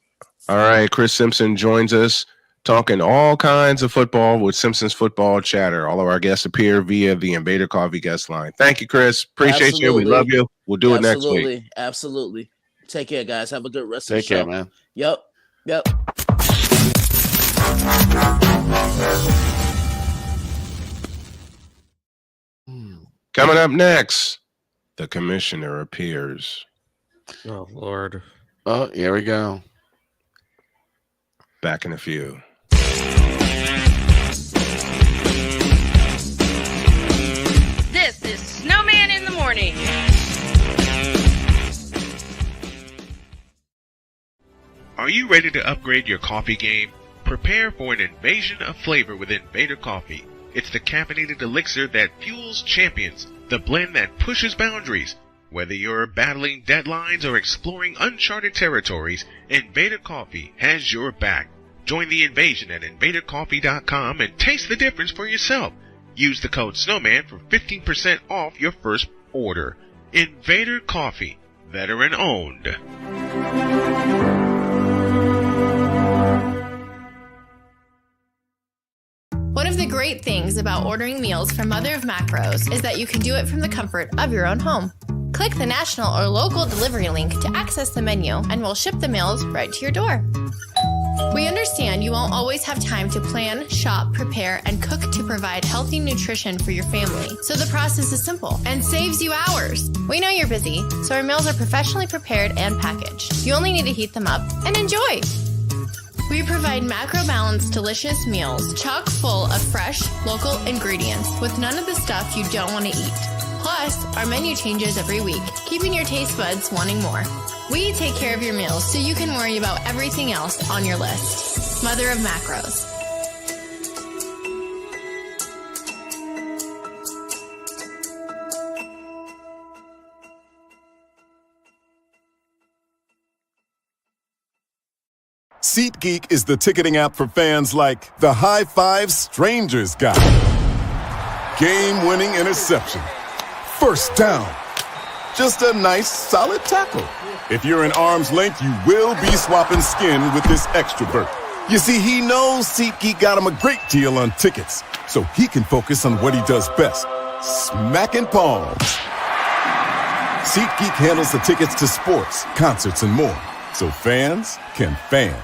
All right, Chris Simpson joins us talking all kinds of football with Simpson's Football Chatter. All of our guests appear via the Invader Coffee guest line. Thank you, Chris. Appreciate you. We love you. We'll do it next week. Absolutely. Take care, guys. Have a good rest of the show. Take care, man. Yep. Coming up next, the commissioner appears. Oh, Lord. Oh, here we go. Back in a few. This is Snowman in the morning. Are you ready to upgrade your coffee game? Prepare for an invasion of flavor with Invader Coffee. It's the caffeinated elixir that fuels champions, the blend that pushes boundaries. Whether you're battling deadlines or exploring uncharted territories, Invader Coffee has your back. Join the invasion at invadercoffee.com and taste the difference for yourself. Use the code Snowman for 15% off your first order. Invader Coffee, veteran owned. One of the great things about ordering meals from Mother of Macros is that you can do it from the comfort of your own home. Click the national or local delivery link to access the menu, and we'll ship the meals right to your door. We understand you won't always have time to plan, shop, prepare, and cook to provide healthy nutrition for your family, so the process is simple and saves you hours. We know you're busy, so our meals are professionally prepared and packaged. You only need to heat them up and enjoy. We provide macro-balanced, delicious meals chock full of fresh, local ingredients with none of the stuff you don't want to eat. Plus, our menu changes every week, keeping your taste buds wanting more. We take care of your meals so you can worry about everything else on your list. Mother of Macros. SeatGeek is the ticketing app for fans like the high five strangers got. Game-winning interception. First down. Just a nice, solid tackle. If you're in arm's length, you will be swapping skin with this extrovert. You see, he knows SeatGeek got him a great deal on tickets, so he can focus on what he does best, smacking palms. SeatGeek handles the tickets to sports, concerts, and more, so fans can fan.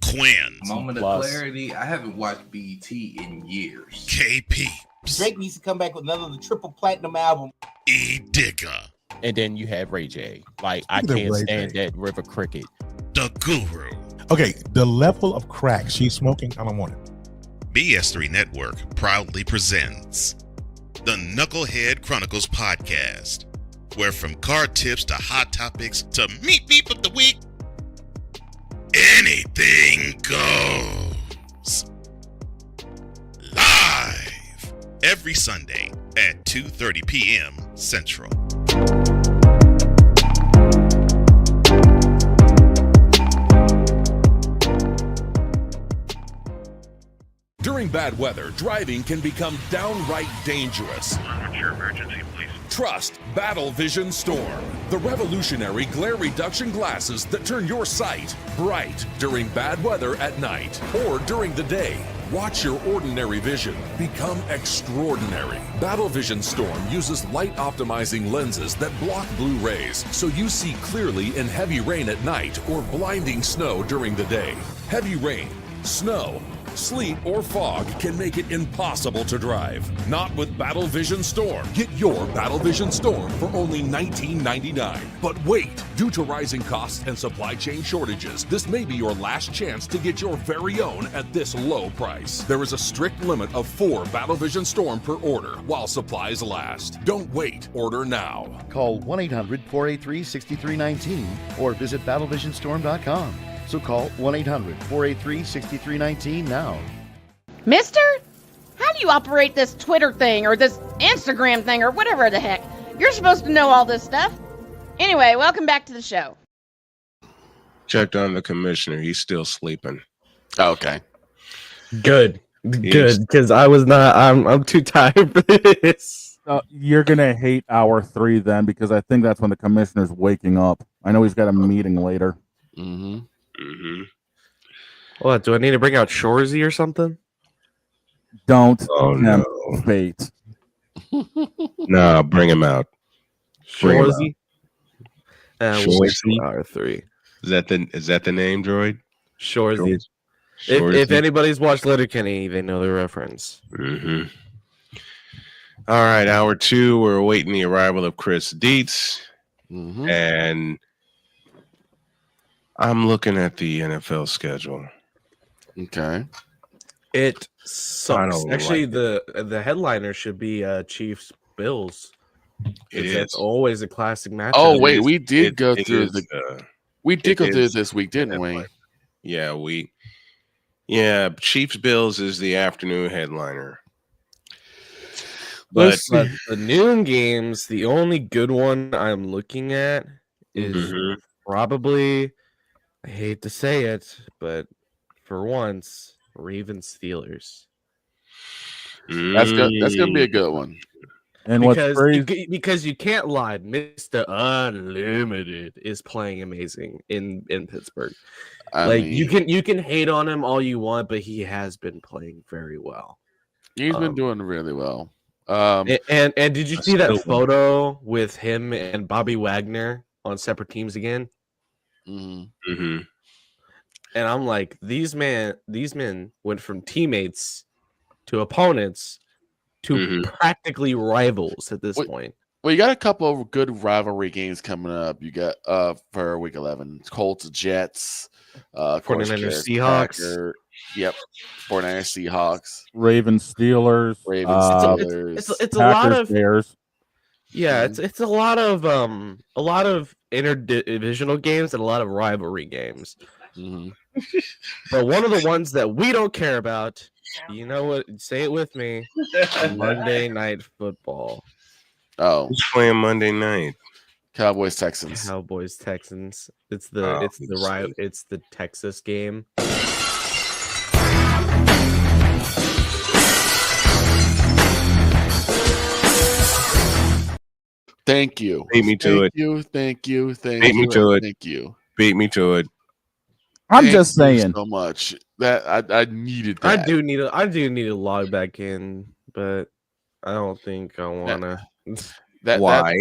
Quinn. Moment of clarity. I haven't watched BET in years. KP. Drake needs to come back with another triple platinum album. E Digger. And then you have Ray J. Like, I can't stand that River Cricket. The Guru. Okay, the level of crack she's smoking, I don't want it. BS3 Network proudly presents the Knucklehead Chronicles podcast, where from card tips to hot topics to meat of the week, anything goes. Live every Sunday at 2:30 p.m. Central. During bad weather, driving can become downright dangerous. What's your emergency, please? Trust Battle Vision Storm, the revolutionary glare reduction glasses that turn your sight bright during bad weather at night or during the day. Watch your ordinary vision become extraordinary. Battle Vision Storm uses light optimizing lenses that block blue rays, so you see clearly in heavy rain at night or blinding snow during the day. Heavy rain, snow, sleet, or fog can make it impossible to drive. Not with Battle Vision Storm. Get your Battle Vision Storm for only $19.99. But wait, due to rising costs and supply chain shortages, this may be your last chance to get your very own at this low price. There is a strict limit of 4 Battle Vision Storm per order while supplies last. Don't wait, order now. Call 1-800-483-6319 or visit battlevisionstorm.com. So call 1-800-483-6319 now. Mister? How do you operate this Twitter thing or this Instagram thing or whatever the heck? You're supposed to know all this stuff. Anyway, welcome back to the show. Checked on the commissioner. He's still sleeping. Okay. Good, because I'm too tired for this. You're gonna hate hour 3 then, because I think that's when the commissioner's waking up. I know he's got a meeting later. Mm-hmm. Mm-hmm. What, do I need to bring out Shorzy or something? Don't no. fate. Nah, bring him out. Shorzy? We'll Shorzy? R3. Is that the name, Droid? Shorzy. If anybody's watched Letterkenny, they know the reference. Mm-hmm. All right, hour 2. We're awaiting the arrival of Chris Dietz. Mm-hmm. And I'm looking at the NFL schedule. Okay. It sucks. don't Actually, like the headliner should be Chiefs Bills. It is. It's always a classic matchup. Oh wait, we did go through is, we did go through is this week, didn't we? Yeah, Chiefs Bills is the afternoon headliner. But the noon games, the only good one I'm looking at is probably, I hate to say it, but for once, Ravens Steelers. That's gonna be a good one. And because you can't lie, Mr. Unlimited is playing amazing in Pittsburgh. I mean, you can hate on him all you want, but he has been playing very well. He's been doing really well. And did you see that photo with him and Bobby Wagner on separate teams again? Mm-hmm. And I'm like, these men went from teammates to opponents to practically rivals at this point. Well, you got a couple of good rivalry games coming up. You got for week 11, Colts, Jets, 49ers, Seahawks. Yep. 49ers, Seahawks, Ravens, Steelers, It's a lot Packers, of Bears. Yeah, it's a lot of interdivisional games and a lot of rivalry games. But one of the ones that we don't care about, you know what? Say it with me. Monday Night Football. Oh, who's playing Monday night? Cowboys, Texans. Cowboys, Texans. It's Oh, it's the Texas game. Thank you. Beat me to it. Thank you. Beat me to it. Thank you. Beat me to it. I'm Thank just you saying. so much that I needed that. I do need to log back in, but I don't think I wanna. Why?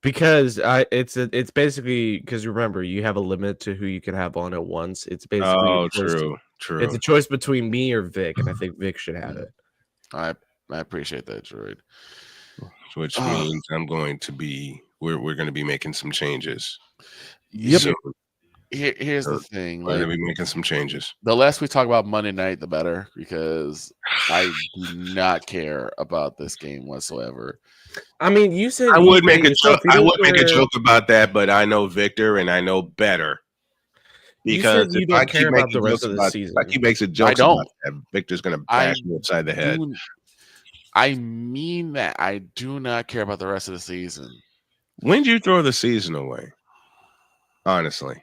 Because it's basically because remember you have a limit to who you can have on at once. It's basically true. It's a choice between me or Vic, and I think Vic should have it. I appreciate that, Droid. Which means we're going to be making some changes. Yep. So, Here's the thing. We're going to be making some changes. The less we talk about Monday night, the better, because I do not care about this game whatsoever. I mean, you said I would make a joke. I would make a joke about that, but I know Victor and I know better. Because you if I don't keep care about making the rest jokes of the about, season. like he makes a joke about that, Victor's going to bash me upside the head. I mean that I do not care about the rest of the season. When did you throw the season away? Honestly,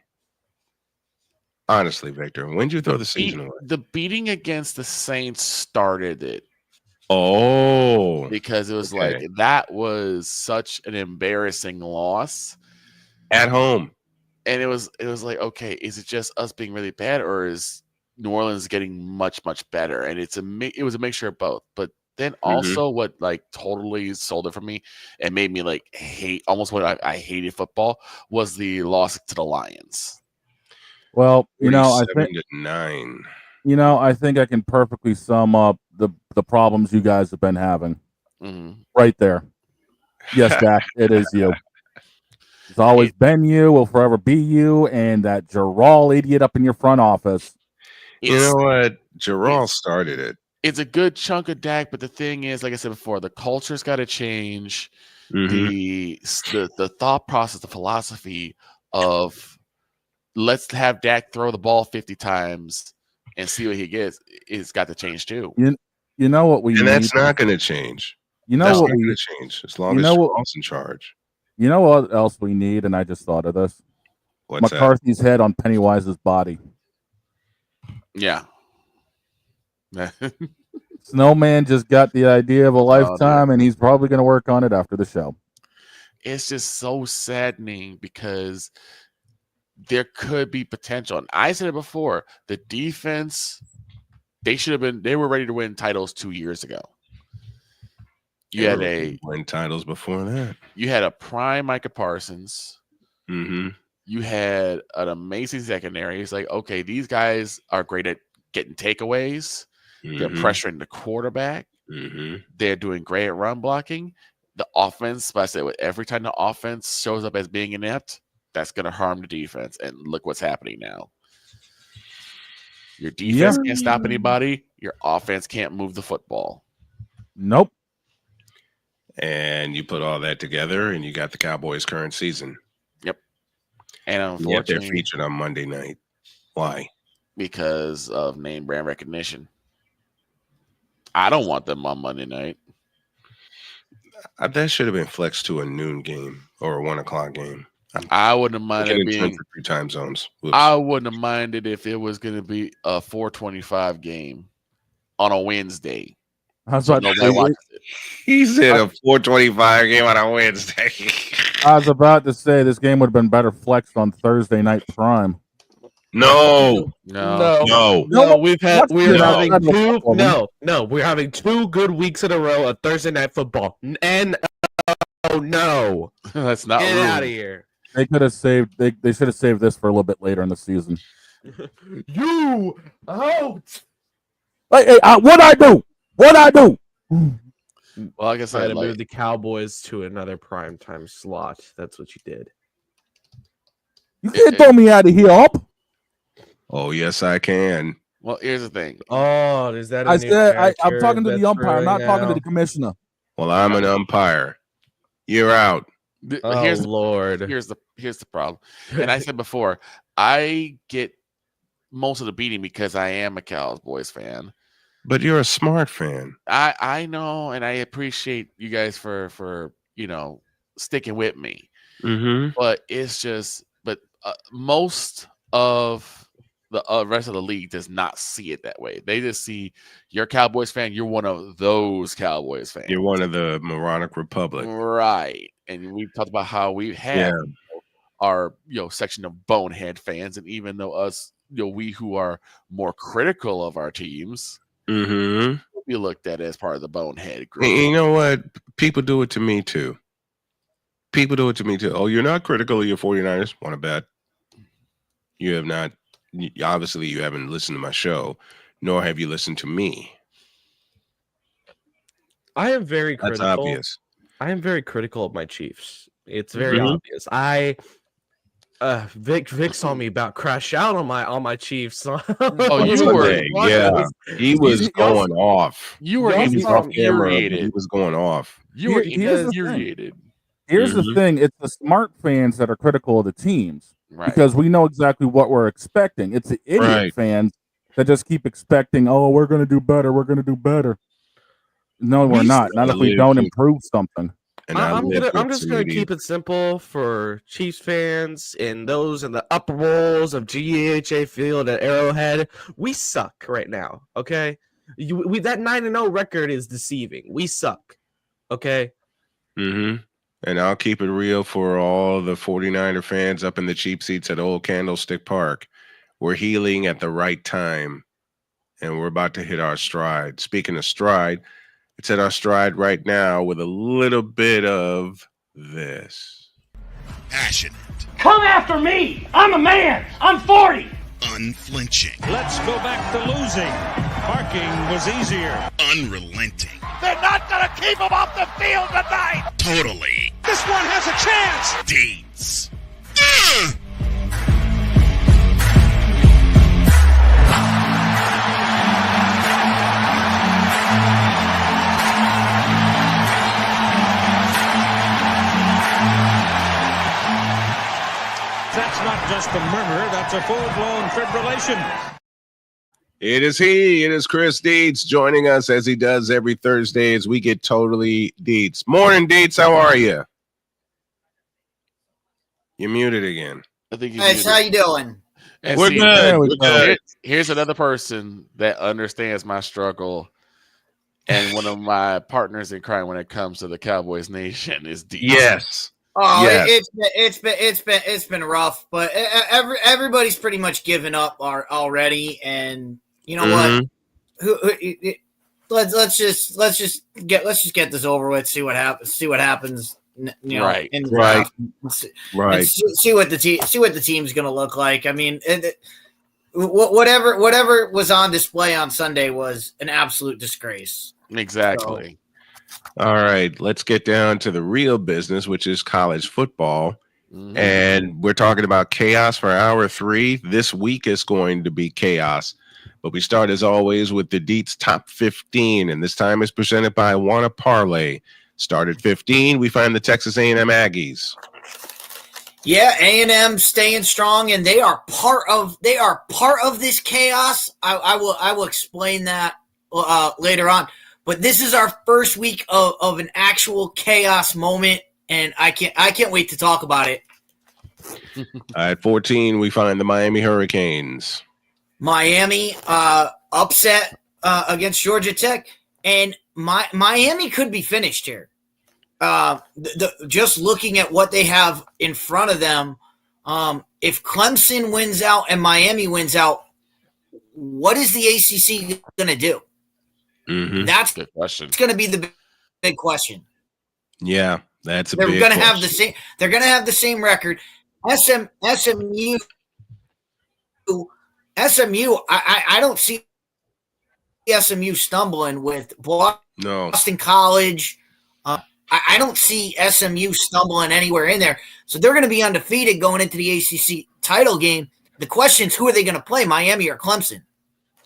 Victor, when did you throw the season away? The beating against the Saints started it. Oh, because it was like that was such an embarrassing loss at home, and it was like, okay, is it just us being really bad, or is New Orleans getting much better? And it was a mixture of both. But then also what like totally sold it for me and made me like hate almost what I hated football was the loss to the Lions. Well, I think 47-9. I think I can perfectly sum up the problems you guys have been having right there. Yes, Dak, it is you. It's always been you, will forever be you, and that Gerald idiot up in your front office. You know what? Gerald started it. It's a good chunk of Dak, but the thing is, like I said before, the culture's got to change. The thought process, the philosophy of let's have Dak throw the ball 50 times and see what he gets is got to change too. You know what we and need? That's not going to change. You know that's what not we going to change as long as Gerald's in charge. You know what else we need? And I just thought of this. What's McCarthy's head on Pennywise's body. Yeah. Snowman just got the idea of a lifetime, and he's probably going to work on it after the show. It's just so saddening because there could be potential. And I said it before, the defense, they were ready to win titles 2 years ago. You had win titles before that. You had a prime Micah Parsons. Mm-hmm. You had an amazing secondary. It's like, okay, these guys are great at getting takeaways. They're pressuring the quarterback. They're doing great at run blocking. The offense, but I said, every time the offense shows up as being inept, that's going to harm the defense. And look what's happening now. Your defense can't stop anybody. Your offense can't move the football. Nope. And you put all that together, and you got the Cowboys' current season. Yep. And unfortunately, yet they're featured on Monday night. Why? Because of name brand recognition. I don't want them on Monday night. That should have been flexed to a noon game or a 1 o'clock game. I wouldn't have minded it being 3 time zones. Whoops. I wouldn't have minded if it was going to be a 4:25 game on a Wednesday. I was about to say, he said a 4:25 game on a Wednesday. I was about to say this game would have been better flexed on Thursday night prime. No. We're having 2 good weeks in a row of Thursday night football. And no, that's not get out of here. They could have saved. They should have saved this for a little bit later in the season. You out. Hey, what'd I do? Well, like I said, move the Cowboys to another primetime slot. That's what you did. You can't throw me out of here, up. Oh, yes, I can. Well, here's the thing. Oh, is that? I said I'm talking to the umpire. I'm not talking to the commissioner. Well, I'm an umpire. You're out. Lord. Here's the problem. And I said before, I get most of the beating because I am a Cowboys fan. But you're a smart fan. I know, and I appreciate you guys for sticking with me. Mm-hmm. But it's just, most of the rest of the league does not see it that way. They just see you're a Cowboys fan. You're one of those Cowboys fans. You're one of the moronic republic, right? And we talked about how we have our section of bonehead fans, and even though us, we who are more critical of our teams. Mm-hmm. Be looked at as part of the bonehead group. And you know what? People do it to me too. Oh, you're not critical of your 49ers. Want to bet? You have not. Obviously, you haven't listened to my show, nor have you listened to me. I am very That's critical. obvious. I am very critical of my Chiefs. It's very obvious. Vic saw me about crash out on my Chiefs. Oh, you were, he was going off. You were infuriated. He was going off. You were infuriated. Here's the thing: it's the smart fans that are critical of the teams because we know exactly what we're expecting. It's the idiot fans that just keep expecting, "Oh, we're going to do better. We're going to do better." No, we're not. Not if we don't improve something. And I'm just gonna keep it simple for Chiefs fans and those in the upper bowls of GEHA Field at Arrowhead. We suck right now. Okay, that 9-0 record is deceiving. We suck. Okay. Mm-hmm. And I'll keep it real for all the 49er fans up in the cheap seats at Old Candlestick Park. We're healing at the right time, and we're about to hit our stride. Speaking of stride, it's at our stride right now with a little bit of this. Passionate. Come after me! I'm a man! I'm 40! Unflinching. Let's go back to losing. Parking was easier. Unrelenting. They're not gonna keep him off the field tonight! Totally. This one has a chance! Deeds. That's not just a murmur, that's a full-blown fibrillation. It is he. It is Chris Dietz joining us as he does every Thursday as we get totally Dietz. Morning, Dietz. How are you? You're muted again. I think hey, how you doing? And We're good. We're good. Here's another person that understands my struggle, and one of my partners in crime when it comes to the Cowboys Nation is Dietz. Yes. Oh, yes. It's been rough, but everybody's pretty much given up already, and you know what? Let's just get this over with. See what happens. See what happens. You know, right. In the Right. draft. And see what the team's going to look like. I mean, whatever was on display on Sunday was an absolute disgrace. Exactly. So, all right, let's get down to the real business, which is college football. Mm-hmm. And we're talking about chaos for hour 3. This week is going to be chaos. But we start, as always, with the Dietz Top 15. And this time is presented by Wanna Parlay. Start at 15. We find the Texas A&M Aggies. Yeah, A&M staying strong, and they are part of this chaos. I will explain that later on. But this is our first week of an actual chaos moment, and I can't wait to talk about it. At 14, we find the Miami Hurricanes. Miami upset against Georgia Tech, and Miami could be finished here. Just looking at what they have in front of them, if Clemson wins out and Miami wins out, what is the ACC going to do? Mm-hmm. That's good question. It's going to be the big question. Yeah, that's a They're big going to question. have the same. They're going to have the same record. SMU. I don't see SMU stumbling with Boston College. I don't see SMU stumbling anywhere in there. So they're going to be undefeated going into the ACC title game. The question is, who are they going to play, Miami or Clemson?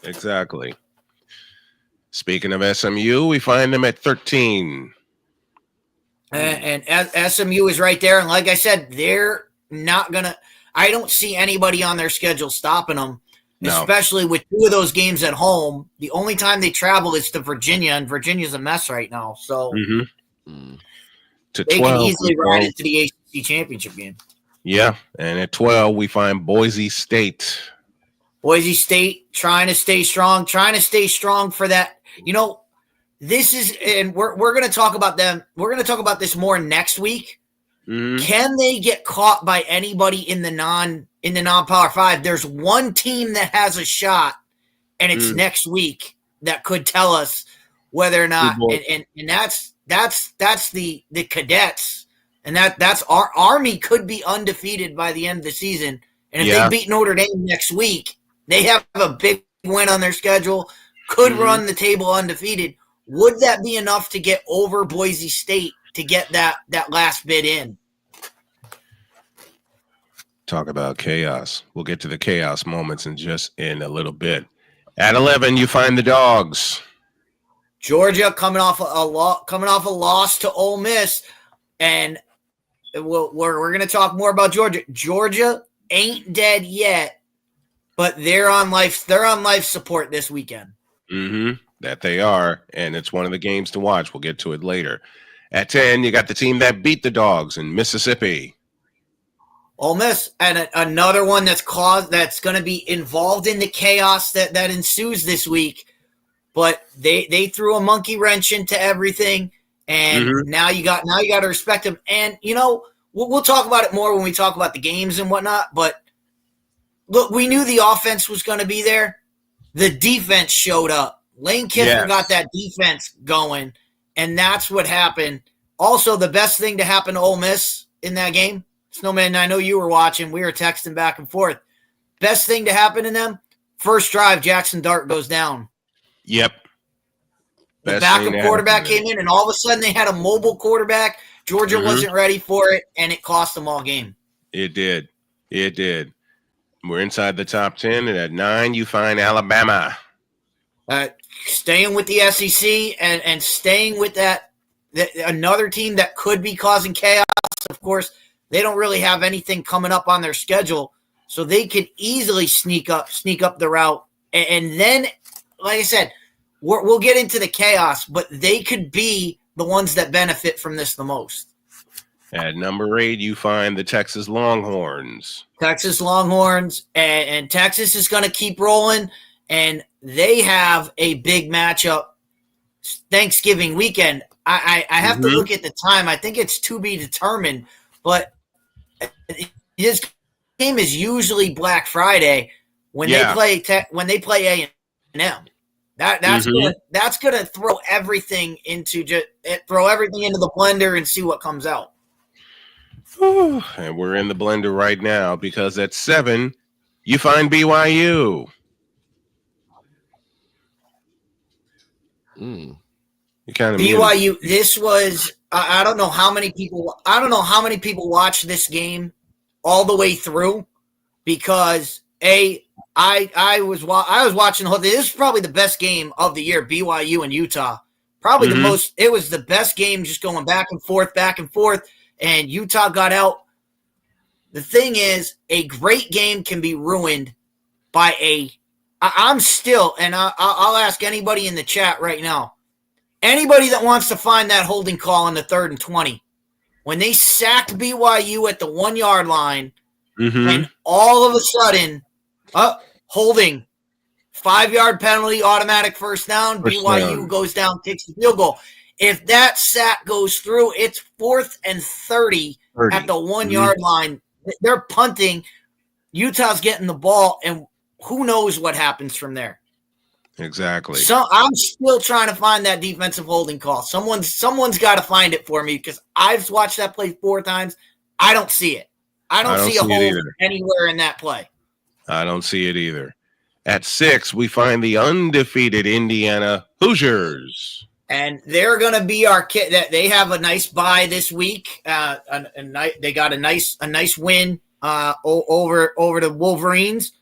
Exactly. Speaking of SMU, we find them at 13. And SMU is right there. And like I said, they're not going to – I don't see anybody on their schedule stopping them, especially with 2 of those games at home. The only time they travel is to Virginia, and Virginia's a mess right now. So To they 12, can easily we ride go- into the ACC championship game. Yeah, and at 12, we find Boise State. Boise State trying to stay strong for that. You know, this is, and we're going to talk about them. We're going to talk about this more next week. Can they get caught by anybody in the non-Power 5? There's one team that has a shot, and it's next week that could tell us whether or not. And that's the Cadets, and that's our Army could be undefeated by the end of the season. And if they beat Notre Dame next week, they have a big win on their schedule, could run the table undefeated. Would that be enough to get over Boise State to get that last bid in? Talk about chaos. We'll get to the chaos moments in a little bit. At 11, you find the Dogs. Georgia coming off a loss to Ole Miss, and we're going to talk more about Georgia. Georgia ain't dead yet, but they're on life support this weekend. That they are, and it's one of the games to watch. We'll get to it later. At 10, you got the team that beat the Dogs in Mississippi. Ole Miss, and another one that's going to be involved in the chaos that ensues this week. But they threw a monkey wrench into everything, and now you got to respect them. And you know, we'll talk about it more when we talk about the games and whatnot. But look, we knew the offense was going to be there. The defense showed up. Lane Kiffin got that defense going, and that's what happened. Also, the best thing to happen to Ole Miss in that game, Snowman, I know you were watching. We were texting back and forth. Best thing to happen to them, first drive, Jackson Dart goes down. Yep. The backup quarterback came in, and all of a sudden they had a mobile quarterback. Georgia wasn't ready for it, and it cost them all game. It did. We're inside the top 10, and at 9, you find Alabama. Staying with the SEC and staying with that another team that could be causing chaos. Of course, they don't really have anything coming up on their schedule, so they could easily sneak up the route. And then, like I said, we'll get into the chaos, but they could be the ones that benefit from this the most. At number 8, you find the Texas Longhorns. And Texas is going to keep rolling, and they have a big matchup Thanksgiving weekend. I have to look at the time. I think it's to be determined, but this game is usually Black Friday when they play A&M. That's gonna throw everything into the blender and see what comes out. And we're in the blender right now because at 7, you find BYU. You kind of BYU. This was I don't know how many people watched this game all the way through because I was watching the whole thing. This is probably the best game of the year. BYU and Utah, probably the most. It was the best game, just going back and forth, and Utah got out. The thing is, a great game can be ruined by I'm still, and I'll ask anybody in the chat right now, anybody that wants to find that holding call on the 3rd and 20, when they sacked BYU at the 1-yard line, and all of a sudden, holding, 5-yard penalty, automatic first down, BYU goes down, kicks the field goal. If that sack goes through, it's 4th and 30 at the 1-yard line. They're punting. Utah's getting the ball, and who knows what happens from there. Exactly. So I'm still trying to find that defensive holding call. Someone's got to find it for me because I've watched that play 4 times. I don't see it. I don't see a hold anywhere in that play. I don't see it either. At 6, we find the undefeated Indiana Hoosiers. And they're going to be our kid. That they have a nice bye this week. They got a nice win over the Wolverines.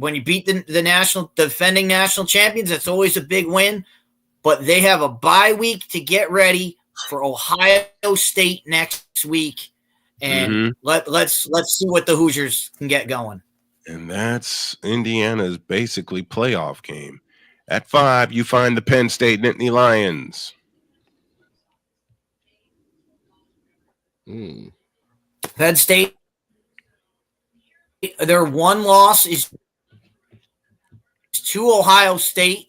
when you beat the defending national champions, that's always a big win. But they have a bye week to get ready for Ohio State next week, and let's see what the Hoosiers can get going. And that's Indiana's basically playoff game. At 5, you find the Penn State Nittany Lions. Penn State, their one loss is to Ohio State.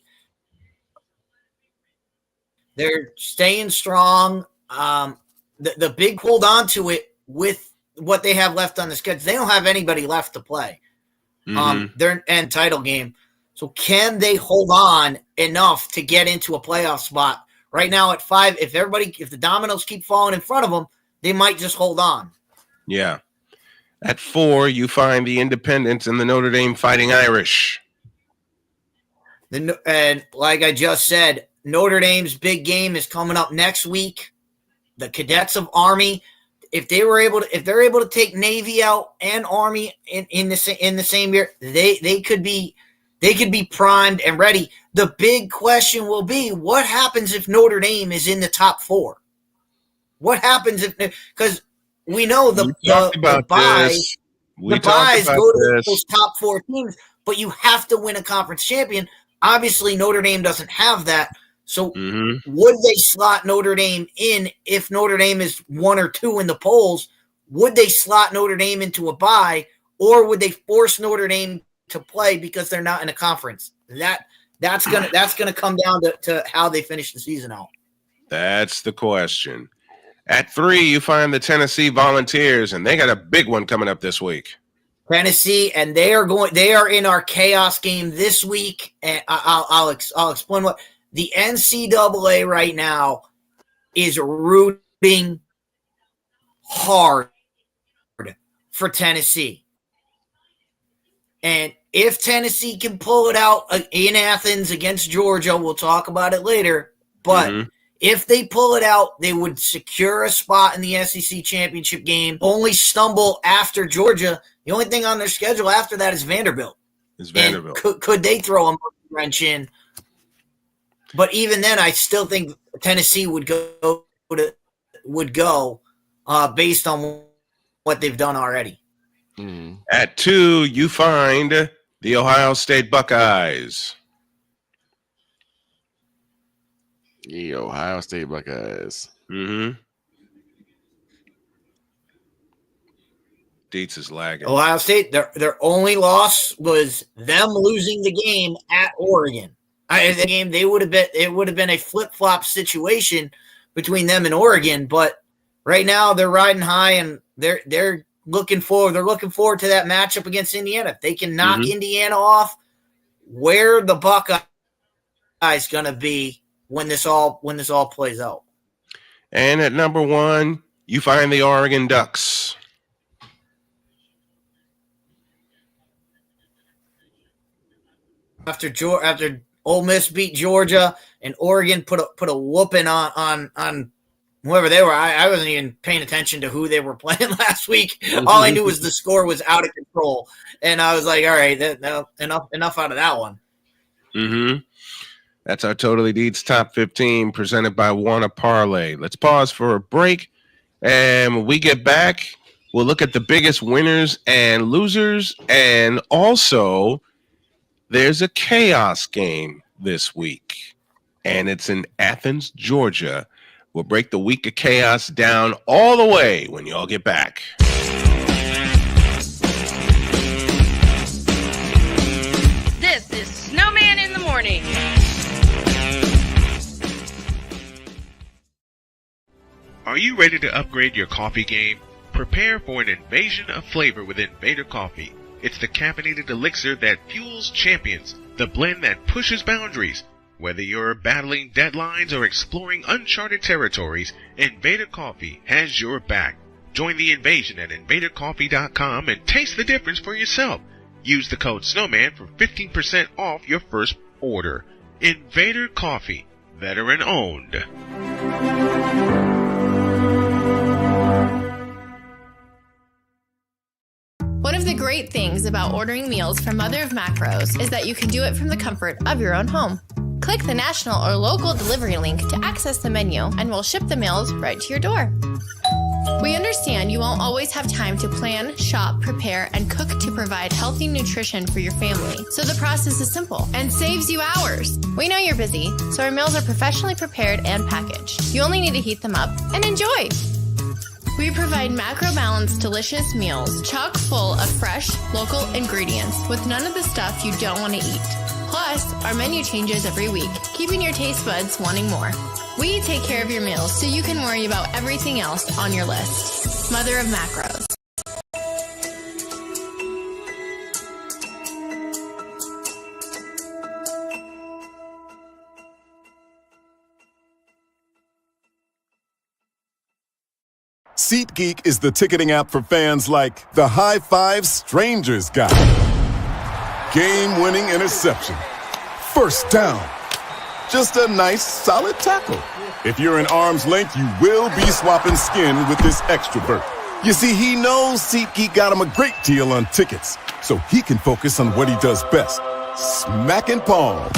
They're staying strong. The big hold on to it with what they have left on the schedule. They don't have anybody left to play. They're in title game. So can they hold on enough to get into a playoff spot? Right now at 5, if the dominoes keep falling in front of them, they might just hold on. Yeah. At 4, you find the Independents and the Notre Dame Fighting Irish. And like I just said, Notre Dame's big game is coming up next week. The Cadets of Army, if they're able to take Navy out and Army in the same year, they could be primed and ready. The big question will be, what happens if Notre Dame is in the top 4? What happens because we know the buys go to those top 4 teams, but you have to win a conference champion. Obviously, Notre Dame doesn't have that. So would they slot Notre Dame in if Notre Dame is 1 or 2 in the polls? Would they slot Notre Dame into a bye, or would they force Notre Dame to play because they're not in a conference? That's gonna come down to how they finish the season out. That's the question. At 3, you find the Tennessee Volunteers, and they got a big one coming up this week. Tennessee, and they are in our chaos game this week, and I'll explain what the NCAA right now is rooting hard for Tennessee. And if Tennessee can pull it out in Athens against Georgia, we'll talk about it later, but if they pull it out, they would secure a spot in the SEC championship game, only stumble after Georgia. The only thing on their schedule after that is Vanderbilt. Could they throw a wrench in? But even then, I still think Tennessee would go based on what they've done already. At 2, you find the Ohio State Buckeyes. The Ohio State Buckeyes. Dietz is lagging. Ohio State, their only loss was them losing the game at Oregon. The game it would have been a flip-flop situation between them and Oregon, but right now they're riding high and they're looking forward to that matchup against Indiana. If they can knock Indiana off, where the Buckeyes gonna be when this all plays out. And at number 1, you find the Oregon Ducks. After Ole Miss beat Georgia and Oregon put a whooping on whoever they were. I wasn't even paying attention to who they were playing last week. All I knew was the score was out of control, and I was like, all right, enough out of that one. That's our Totally Deeds Top 15 presented by Wanna Parlay. Let's pause for a break. And when we get back, we'll look at the biggest winners and losers. And also, there's a chaos game this week. And it's in Athens, Georgia. We'll break the week of chaos down all the way when y'all get back. This is Snowman in the Morning. Are you ready to upgrade your coffee game? Prepare for an invasion of flavor with Invader Coffee. It's the caffeinated elixir that fuels champions, the blend that pushes boundaries. Whether you're battling deadlines or exploring uncharted territories, Invader Coffee has your back. Join the invasion at invadercoffee.com and taste the difference for yourself. Use the code Snowman for 15% off your first order. Invader Coffee, veteran owned. What of the great things about ordering meals from Mother of Macros is that you can do it from the comfort of your own home. Click the national or local delivery link to access the menu, and we'll ship the meals right to your door. We understand you won't always have time to plan, shop, prepare, and cook to provide healthy nutrition for your family, so the process is simple and saves you hours. We know you're busy, so our meals are professionally prepared and packaged. You only need to heat them up and enjoy. We provide macro-balanced, delicious meals chock full of fresh, local ingredients with none of the stuff you don't want to eat. Plus, our menu changes every week, keeping your taste buds wanting more. We take care of your meals so you can worry about everything else on your list. Mother of Macros. SeatGeek is the ticketing app for fans like the High Five Strangers guy. Game-winning interception. First down. Just a nice, solid tackle. If you're in arm's length, you will be swapping skin with this extrovert. You see, he knows SeatGeek got him a great deal on tickets, so he can focus on what he does best, smacking palms.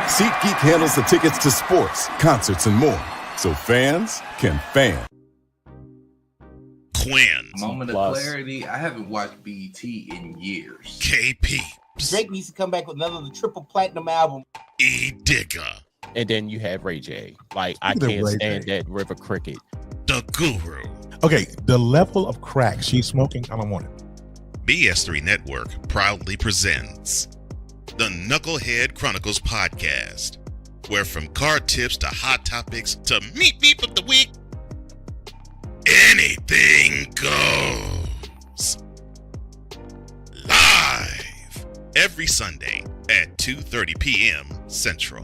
SeatGeek handles the tickets to sports, concerts, and more, so fans can fan. Quinn. Moment of clarity. I haven't watched BT in years. KP. Drake needs to come back with another triple platinum album. E. Digger. And then you have Ray J. Like, I can't stand that River Cricket. The Guru. Okay, the level of crack she's smoking, I don't want it. BS3 Network proudly presents the Knucklehead Chronicles podcast, where from card tips to hot topics to meat of the week, anything goes. Live every Sunday at 2:30 p.m. Central.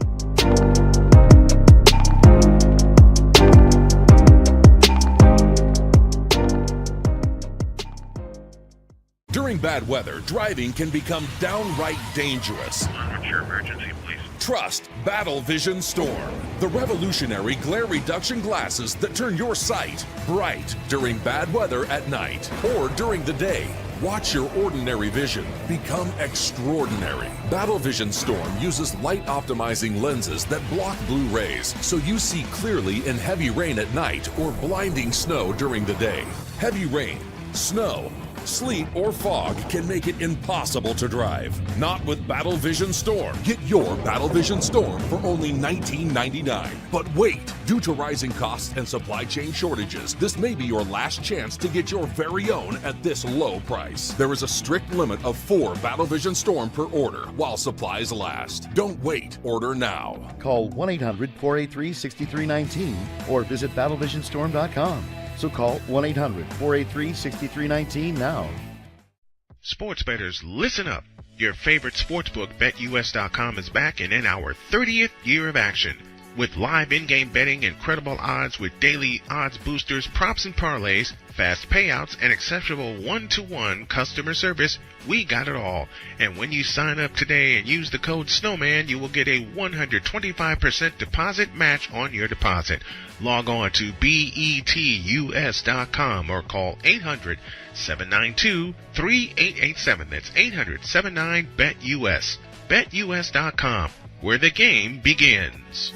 During bad weather, driving can become downright dangerous. What's your emergency, please? Trust Battle Vision Storm, the revolutionary glare reduction glasses that turn your sight bright during bad weather at night or during the day. Watch your ordinary vision become extraordinary. Battle Vision Storm uses light-optimizing lenses that block blue rays, so you see clearly in heavy rain at night or blinding snow during the day. Heavy rain, snow, sleet, or fog can make it impossible to drive. Not with Battle Vision Storm. Get your Battle Vision Storm for only $19.99. But wait, due to rising costs and supply chain shortages, this may be your last chance to get your very own at this low price. There is a strict limit of 4 Battle Vision Storm per order while supplies last. Don't wait, order now. Call 1-800-483-6319 or visit battlevisionstorm.com. So call 1-800-483-6319 now. Sports bettors, listen up. Your favorite sportsbook, BetUS.com, is back and in our 30th year of action. With live in-game betting, incredible odds with daily odds boosters, props and parlays, fast payouts, and exceptional one-to-one customer service, we got it all. And when you sign up today and use the code Snowman, you will get a 125% deposit match on your deposit. Log on to BETUS.com or call 800-792-3887. That's 800-79-BET-US. BetUS.com, where the game begins.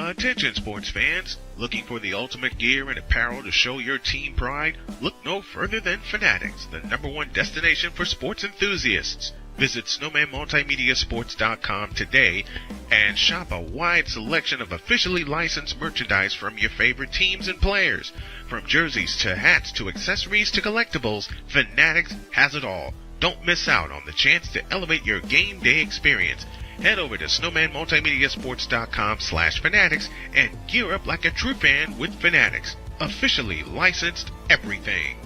Attention sports fans, looking for the ultimate gear and apparel to show your team pride? Look no further than Fanatics, the #1 destination for sports enthusiasts. Visit SnowmanMultimediaSports.com today and shop a wide selection of officially licensed merchandise from your favorite teams and players. From jerseys to hats to accessories to collectibles, Fanatics has it all. Don't miss out on the chance to elevate your game day experience. Head over to SnowmanMultimediaSports.com/Fanatics and gear up like a true fan with Fanatics. Officially licensed everything.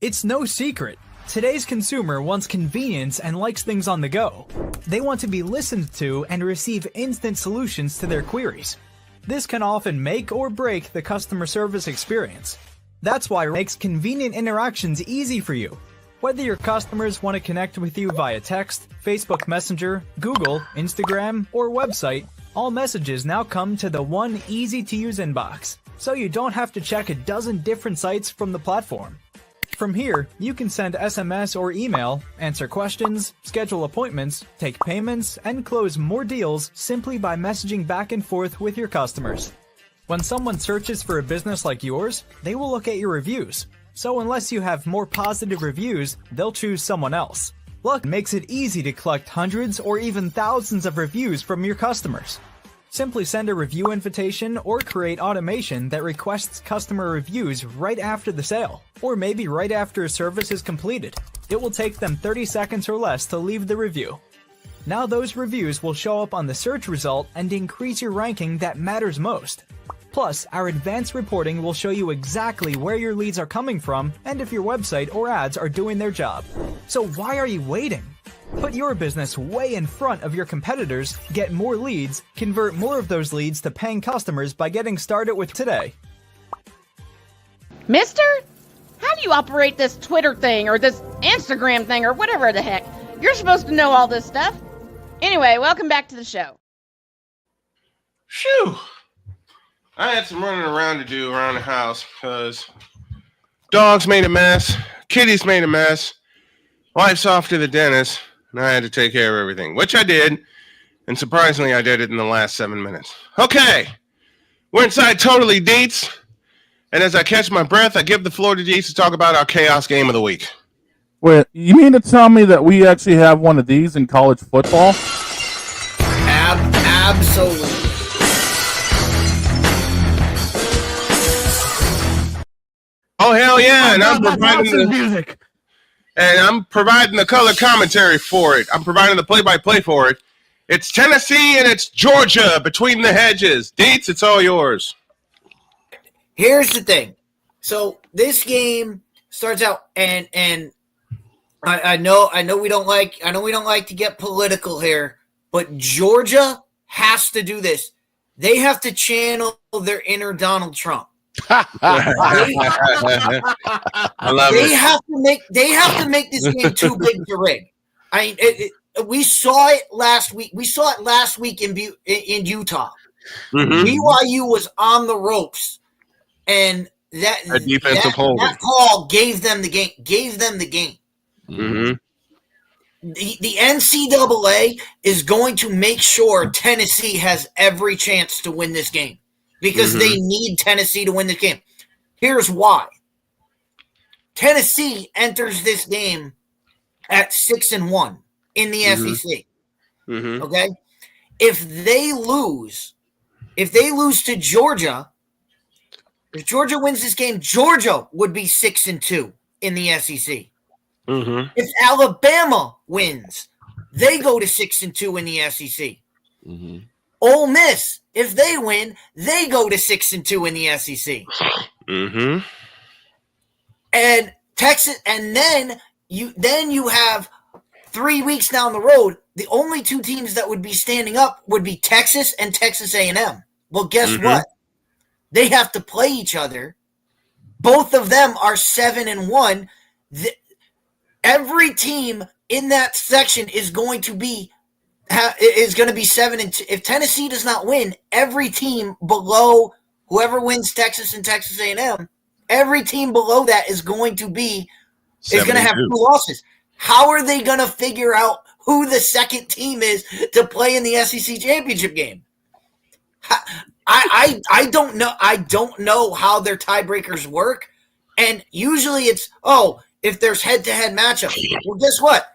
It's no secret. Today's consumer wants convenience and likes things on the go. They want to be listened to and receive instant solutions to their queries. This can often make or break the customer service experience. That's why it makes convenient interactions easy for you. Whether your customers want to connect with you via text, Facebook Messenger, Google, Instagram, or website, all messages now come to the one easy-to-use inbox, so you don't have to check a dozen different sites from the platform. From here, you can send SMS or email, answer questions, schedule appointments, take payments, and close more deals simply by messaging back and forth with your customers. When someone searches for a business like yours, they will look at your reviews. So unless you have more positive reviews, they'll choose someone else. Luck makes it easy to collect hundreds or even thousands of reviews from your customers. Simply send a review invitation or create automation that requests customer reviews right after the sale, or maybe right after a service is completed. It will take them 30 seconds or less to leave the review. Now those reviews will show up on the search result and increase your ranking that matters most. Plus, our advanced reporting will show you exactly where your leads are coming from and if your website or ads are doing their job. So why are you waiting? Put your business way in front of your competitors, get more leads, convert more of those leads to paying customers by getting started with today. Mister? How do you operate this Twitter thing or this Instagram thing or whatever the heck? You're supposed to know all this stuff. Anyway, welcome back to the show. Phew. I had some running around to do around the house because dogs made a mess, kitties made a mess, wife's off to the dentist, and I had to take care of everything, which I did, and surprisingly, I did it in the last 7 minutes. Okay, we're inside Totally Deets, and as I catch my breath, I give the floor to Deets to talk about our Chaos Game of the Week. Wait, you mean to tell me that we actually have one of these in college football? Absolutely. Oh hell yeah! And I'm providing the music, and I'm providing the color commentary for it. I'm providing the play-by-play for it. It's Tennessee and it's Georgia between the hedges. Deets, it's all yours. Here's the thing. So this game starts out, and I know we don't like to get political here, but Georgia has to do this. They have to channel their inner Donald Trump. I love They it. have to make this game too big to rig. I mean, we saw it last week. We saw it last week in Utah. Mhm. BYU was on the ropes, and that call gave them the game. Mm-hmm. The NCAA is going to make sure Tennessee has every chance to win this game because they need Tennessee to win this game. Here's why. Tennessee enters this game at 6-1 in the SEC. Mm-hmm. Okay? If they lose to Georgia, if Georgia wins this game, Georgia would be 6-2 in the SEC. Mm-hmm. If Alabama wins, they go to 6-2 in the SEC. Mm-hmm. Ole Miss, if they win, they go to 6-2 in the SEC. Mm-hmm. And Texas, and then you have 3 weeks down the road. The only two teams that would be standing up would be Texas and Texas A&M. Well, guess what? They have to play each other. Both of them are 7-1. Every team in that section is going to be 7-2. If Tennessee does not win, every team below whoever wins Texas and Texas A&M, every team below that is going to have 2 losses. How are they going to figure out who the second team is to play in the SEC championship game? I don't know. I don't know how their tiebreakers work. And usually it's, if there's head-to-head matchup. Well, guess what?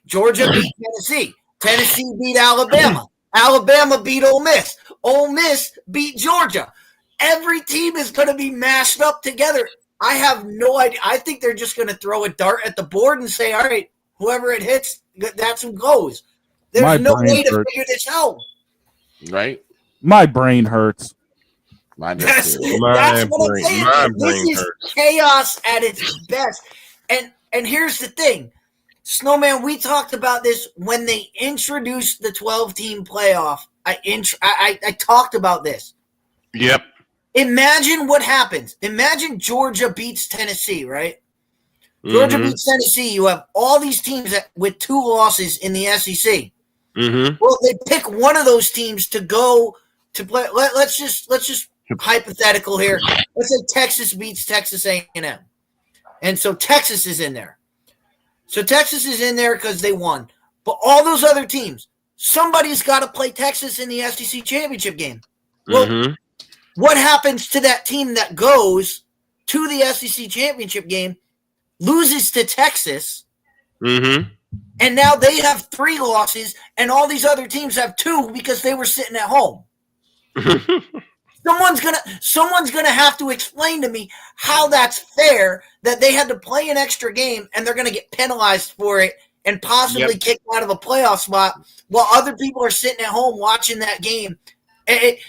Georgia beat Tennessee. Tennessee beat Alabama. Alabama beat Ole Miss. Ole Miss beat Georgia. Every team is going to be mashed up together. I have no idea. I think they're just going to throw a dart at the board and say, all right, whoever it hits, that's who goes. There's no way to figure this out. Right? My brain hurts. Mine That's too. what I'm saying. This is chaos at its best. And here's the thing. Snowman, we talked about this when they introduced the 12-team playoff. I talked about this. Yep. Imagine what happens. Imagine Georgia beats Tennessee, right? Georgia beats Tennessee. You have all these teams with 2 losses in the SEC. Well, they pick one of those teams to go to play. Let's just hypothetical here. Let's say Texas beats Texas A&M, and so Texas is in there. So Texas is in there because they won. But all those other teams, somebody's got to play Texas in the SEC championship game. Well, what happens to that team that goes to the SEC championship game, loses to Texas, and now they have 3 losses, and all these other teams have 2 because they were sitting at home? Someone's gonna have to explain to me how that's fair that they had to play an extra game and they're gonna get penalized for it and possibly kicked out of a playoff spot while other people are sitting at home watching that game. They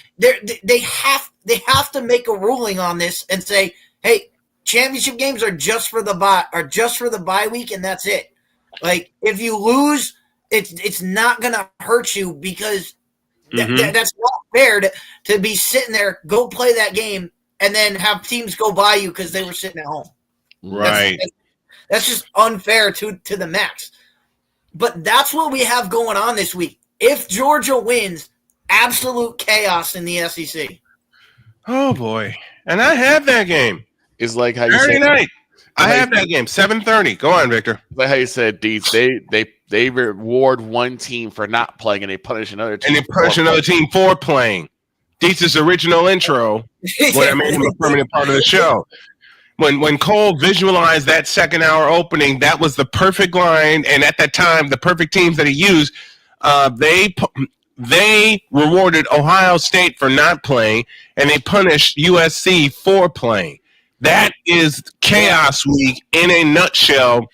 have to make a ruling on this and say, hey, championship games are just for the bye week, and that's it. Like, if you lose, it's not gonna hurt you because that's not fair to be sitting there, go play that game, and then have teams go by you because they were sitting at home. Right. That's just unfair to the max. But that's what we have going on this week. If Georgia wins, absolute chaos in the SEC. Oh, boy. And I have that game. It's like how you Saturday said night. I have that game, 7:30. Go on, Victor. Like how you said, Deets, they reward one team for not playing and they punish another team. And they punish another team for playing. Deets' original intro, when I made him a permanent part of the show. When Cole visualized that second hour opening, that was the perfect line. And at that time, the perfect teams that he used, they rewarded Ohio State for not playing, and they punished USC for playing. That is Chaos Week in a nutshell.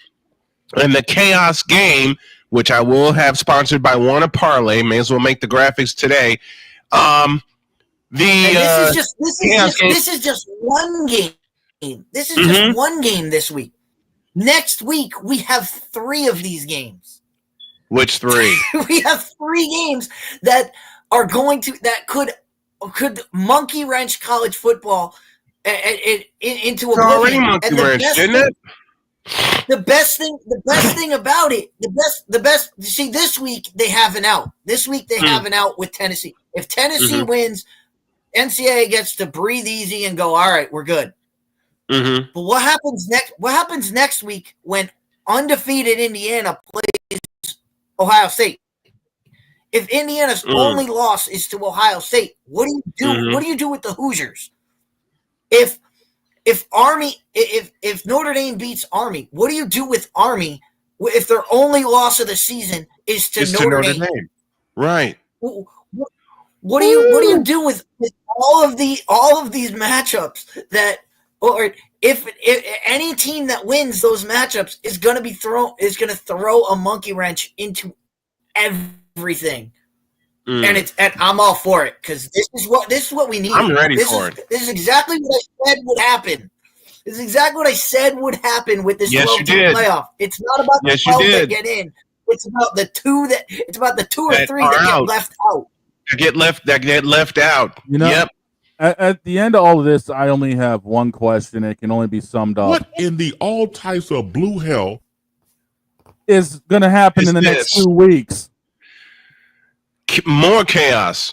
And the Chaos game, which I will have sponsored by Wanna Parlay, may as well make the graphics today. This is just one game. This is just one game this week. Next week we have 3 of these games. Which 3? We have 3 games that are could monkey wrench college football into a already monkey wrench, isn't it? The best thing about it, the best. You see, this week they have an out. This week they have an out with Tennessee. If Tennessee wins, NCAA gets to breathe easy and go, all right, we're good. But what happens next? What happens next week when undefeated Indiana plays Ohio State? If Indiana's only loss is to Ohio State, what do you do? What do you do with the Hoosiers? If Notre Dame beats Army, what do you do with Army if their only loss of the season is to Notre Dame? Right. What do you do with all of these matchups that, or if any team that wins those matchups is going to throw a monkey wrench into everything. And I'm all for it because this is what we need. I'm ready for it. This is exactly what I said would happen. This is exactly what I said would happen with this 12-team playoff. It's not about the 12 that get in. It's about the 2 that. It's about the 2 or 3 that get left out. That get left out. You know, at the end of all of this, I only have one question. It can only be summed up. What in the all types of blue hell is going to happen in the next 2 weeks? More chaos.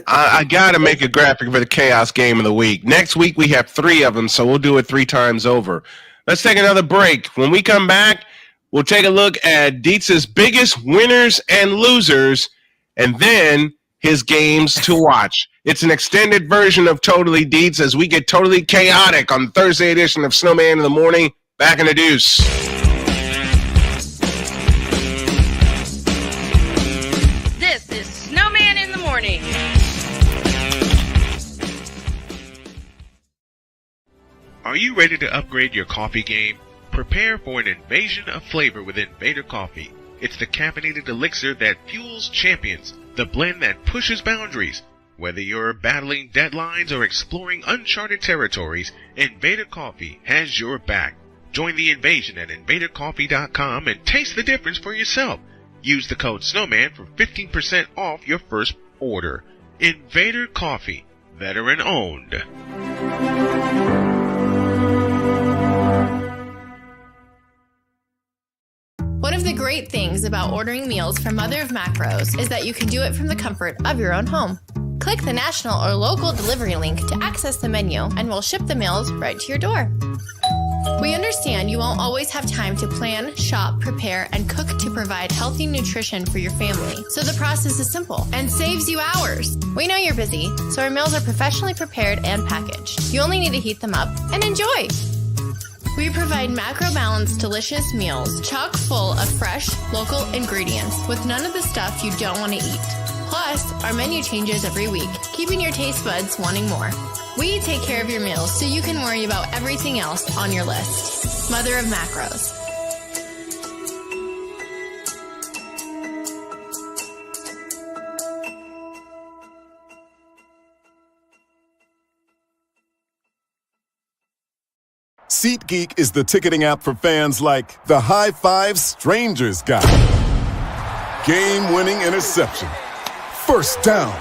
I got to make a graphic for the chaos game of the week. Next week, we have 3 of them, so we'll do it 3 times over. Let's take another break. When we come back, we'll take a look at Dietz's biggest winners and losers, and then his games to watch. It's an extended version of Totally Dietz as we get totally chaotic on Thursday edition of Snowman in the Morning. Back in the deuce. This is Snowman in the Morning. Are you ready to upgrade your coffee game? Prepare for an invasion of flavor with Invader Coffee. It's the caffeinated elixir that fuels champions, the blend that pushes boundaries. Whether you're battling deadlines or exploring uncharted territories, Invader Coffee has your back. Join the invasion at invadercoffee.com and taste the difference for yourself. Use the code SNOWMAN for 15% off your first order. Invader Coffee, veteran owned. great things about ordering meals from Mother of Macros is that you can do it from the comfort of your own home. Click the national or local delivery link to access the menu, and we'll ship the meals right to your door. We understand you won't always have time to plan, shop, prepare, and cook to provide healthy nutrition for your family, so the process is simple and saves you hours. We know you're busy, so our meals are professionally prepared and packaged. You only need to heat them up and enjoy. We provide macro-balanced, delicious meals chock full of fresh, local ingredients with none of the stuff you don't want to eat. Plus, our menu changes every week, keeping your taste buds wanting more. We take care of your meals so you can worry about everything else on your list. Mother of Macros. SeatGeek is the ticketing app for fans like the High Five Strangers guy. Game-winning interception. First down.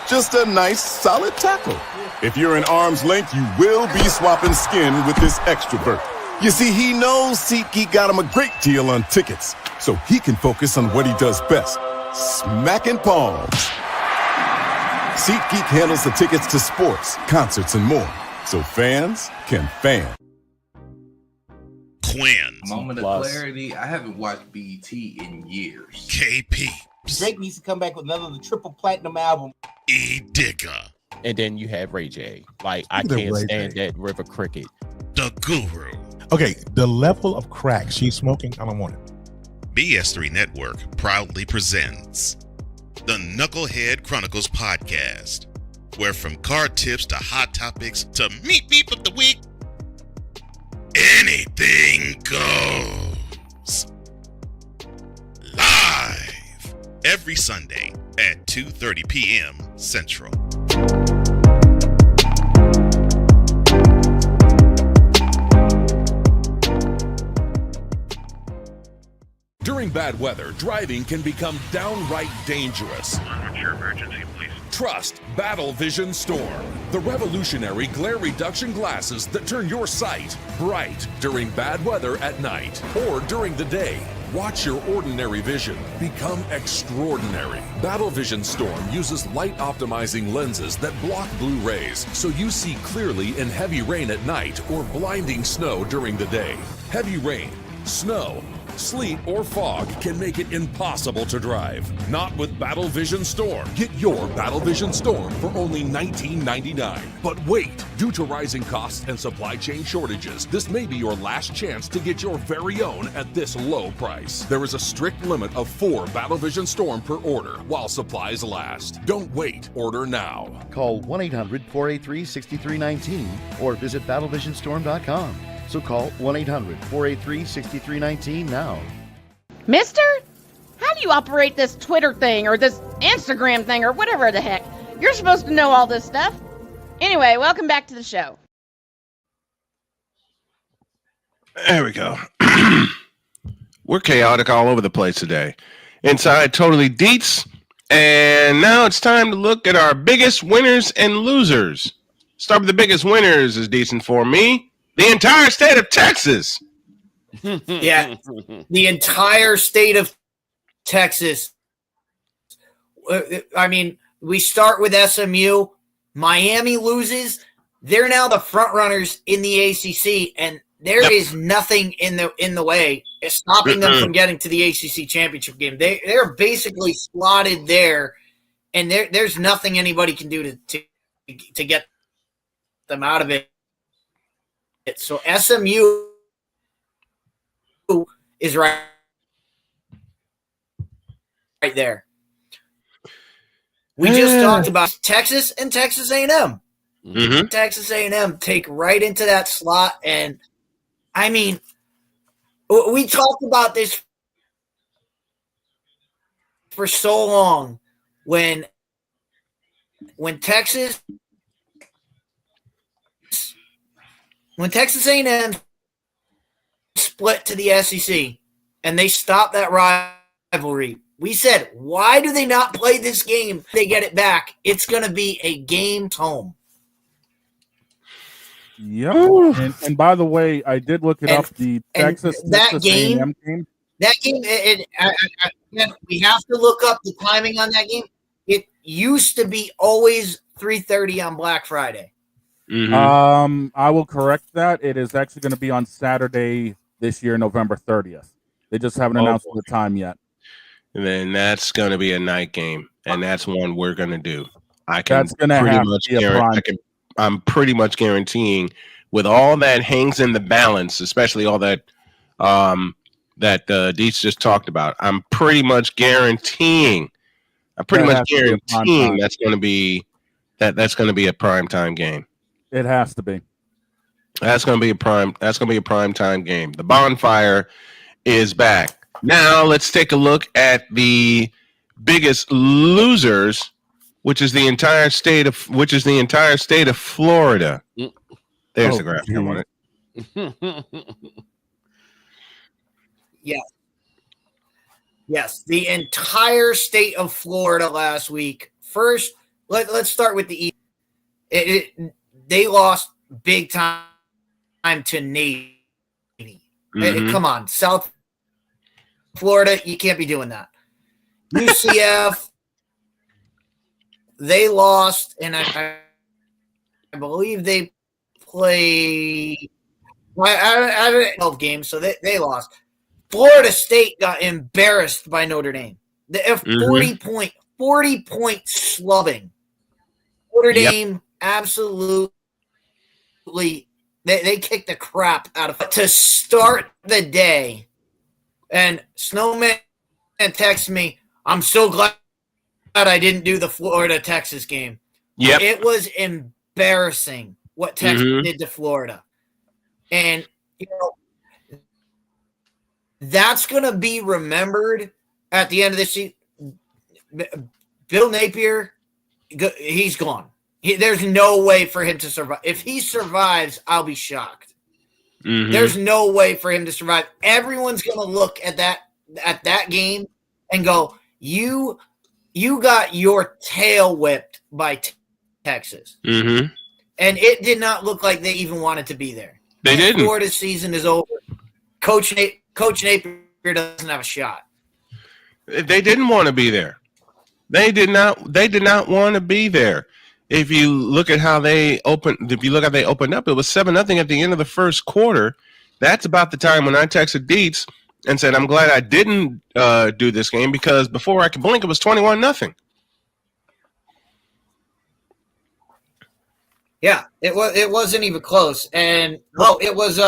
Just a nice, solid tackle. If you're in arm's length, you will be swapping skin with this extrovert. You see, he knows SeatGeek got him a great deal on tickets, so he can focus on what he does best, smacking palms. SeatGeek handles the tickets to sports, concerts, and more, so fans can fan. Quinn. Moment of clarity. I haven't watched BT in years. KP. Drake needs to come back with another triple platinum album. E. Digger. And then you have Ray J. Like, I can't stand that River Cricket. The Guru. Okay, the level of crack she's smoking, I don't want it. BS3 Network proudly presents the Knucklehead Chronicles podcast, where from card tips to hot topics to meat beef of the week, anything goes. Live every Sunday at 2:30 p.m. Central. During bad weather, driving can become downright dangerous. What's your emergency, please? Trust Battle Vision Storm, the revolutionary glare reduction glasses that turn your sight bright during bad weather at night or during the day. Watch your ordinary vision become extraordinary. Battle Vision Storm uses light optimizing lenses that block blue rays so you see clearly in heavy rain at night or blinding snow during the day. Heavy rain, snow, sleet, or fog can make it impossible to drive. Not with Battle Vision Storm. Get your Battle Vision Storm for only $19.99. But wait, due to rising costs and supply chain shortages, this may be your last chance to get your very own at this low price. There is a strict limit of 4 Battle Vision Storm per order while supplies last. Don't wait, order now. Call 1-800-483-6319 or visit battlevisionstorm.com. So call 1-800-483-6319 now. Mister? How do you operate this Twitter thing or this Instagram thing or whatever the heck? You're supposed to know all this stuff. Anyway, welcome back to the show. There we go. We're chaotic all over the place today. Inside Totally Deets. And now it's time to look at our biggest winners and losers. Start with the biggest winners is decent for me. The entire state of Texas. Yeah, the entire state of Texas. I mean, we start with SMU. Miami loses. They're now the front runners in the ACC, and there is nothing in the way stopping them from getting to the ACC championship game. They're basically slotted there, and there's nothing anybody can do to get them out of it. So SMU is right there. We just talked about Texas and Texas A&M. Mm-hmm. Texas A&M take right into that slot, and I mean, we talked about this for so long when Texas A&M split to the SEC and they stopped that rivalry, we said, why do they not play this game? They get it back. It's going to be a game home. Yep. And by the way, I did look it up. The Texas game A&M game. That game, we have to look up the timing on that game. It used to be always 3:30 on Black Friday. Mm-hmm. I will correct that. It is actually going to be on Saturday this year, November 30th. They just haven't announced the time yet. And then that's going to be a night game, and that's one we're going to do. I'm pretty much guaranteeing, with all that hangs in the balance, especially all that that Deets just talked about. I'm pretty much guaranteeing that's going to be that's going to be a primetime game. It has to be. That's going to be a primetime game. The bonfire is back. Now let's take a look at the biggest losers, which is the entire state of Florida. There's the graphic I wanted. Yes, the entire state of Florida last week. First, let's start with the East. They lost big time to Navy. Mm-hmm. Come on, South Florida, you can't be doing that. UCF, they lost, and I believe they played I don't know games, so they lost. Florida State got embarrassed by Notre Dame. The 40-point slubbing. Notre Dame absolutely they kicked the crap out of it to start the day. And Snowman texted me, I'm so glad I didn't do the Florida-Texas game. Yep. It was embarrassing what Texas did to Florida. And, that's going to be remembered at the end of this season. Bill Napier, he's gone. There's no way for him to survive. If he survives, I'll be shocked. Mm-hmm. There's no way for him to survive. Everyone's going to look at that game and go, you got your tail whipped by Texas. Mm-hmm. And it did not look like they even wanted to be there. They didn't. Florida's season is over. Coach Napier doesn't have a shot. They didn't want to be there. They did not want to be there. If you look at how they opened up, it was 7-0 at the end of the first quarter. That's about the time when I texted Deets and said, I'm glad I didn't do this game, because before I could blink, it was 21-0. Yeah, it wasn't even close. And it was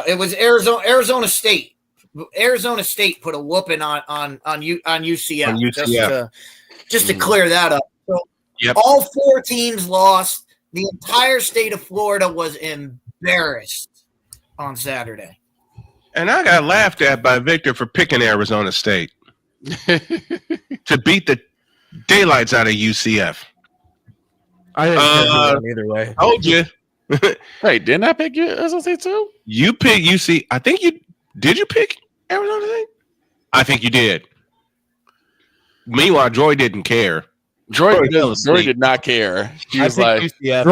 it was Arizona State. Arizona State put a whooping on UCF. Just to clear that up. So all four teams lost. The entire state of Florida was embarrassed on Saturday. And I got laughed at by Victor for picking Arizona State to beat the daylights out of UCF. I didn't care either way. Told you. Wait, didn't I pick you Arizona State too? You picked UC. I think you did. You pick Arizona State? I think you did. Meanwhile, Joy didn't care. Joy did not care. He was like, UCF,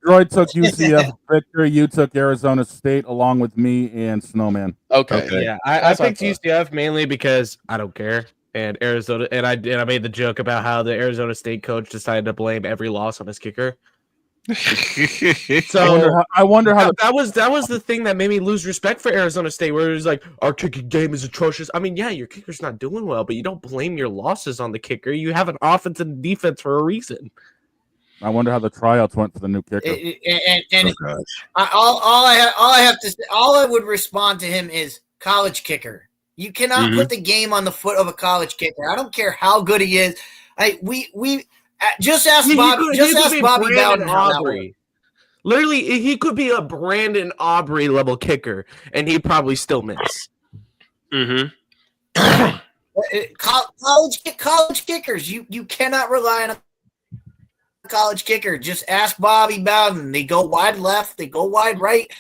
Droid took UCF. Victor, you took Arizona State along with me and Snowman. Okay. Yeah, I picked UCF mainly because I don't care. And Arizona, and I made the joke about how the Arizona State coach decided to blame every loss on his kicker. So I wonder how that was the thing that made me lose respect for Arizona State, where it was like, our kicking game is atrocious. I mean, yeah, your kicker's not doing well, but you don't blame your losses on the kicker. You have an offense and defense for a reason. I wonder how the tryouts went for the new kicker. All I would respond to him is college kicker. You cannot put the game on the foot of a college kicker. I don't care how good he is. Just ask Bobby. Bobby Bowden. Aubrey. Literally, he could be a Brandon Aubrey level kicker, and he'd probably still miss. College kickers, you cannot rely on a college kicker. Just ask Bobby Bowden. They go wide left, they go wide right.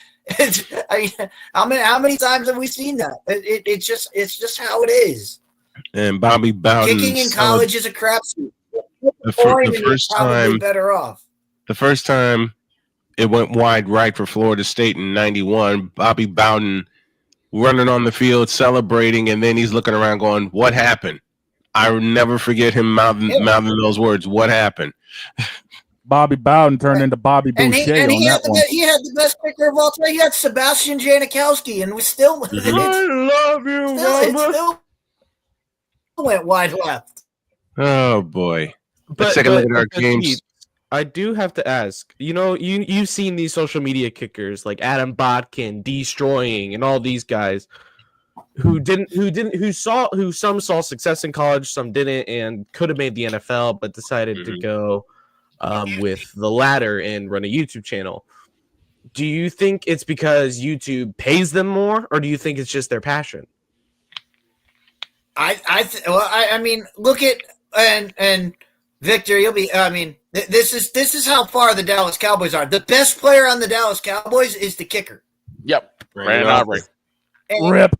How many times have we seen that? It's just how it is. And Bobby Bowden kicking in college is a crapshoot. The first time, better off. The first time it went wide right for Florida State in 91. Bobby Bowden running on the field, celebrating, and then he's looking around going, what happened? I will never forget him mouthing those words. What happened? Bobby Bowden turned into Bobby Boucher on that one. He had the best kicker of all time. He had Sebastian Janikowski, and was still. I love you, it still went wide left. Oh boy! Let's take a look at our games. I do have to ask. You know, you've seen these social media kickers like Adam Bodkin, Destroying, and all these guys who some saw success in college, some didn't, and could have made the NFL, but decided to go with the latter and run a YouTube channel. Do you think it's because YouTube pays them more, or do you think it's just their passion? I mean, look at and Victor, you'll be. I mean, this is how far the Dallas Cowboys are. The best player on the Dallas Cowboys is the kicker. Yep, Brandon Aubrey. Rip.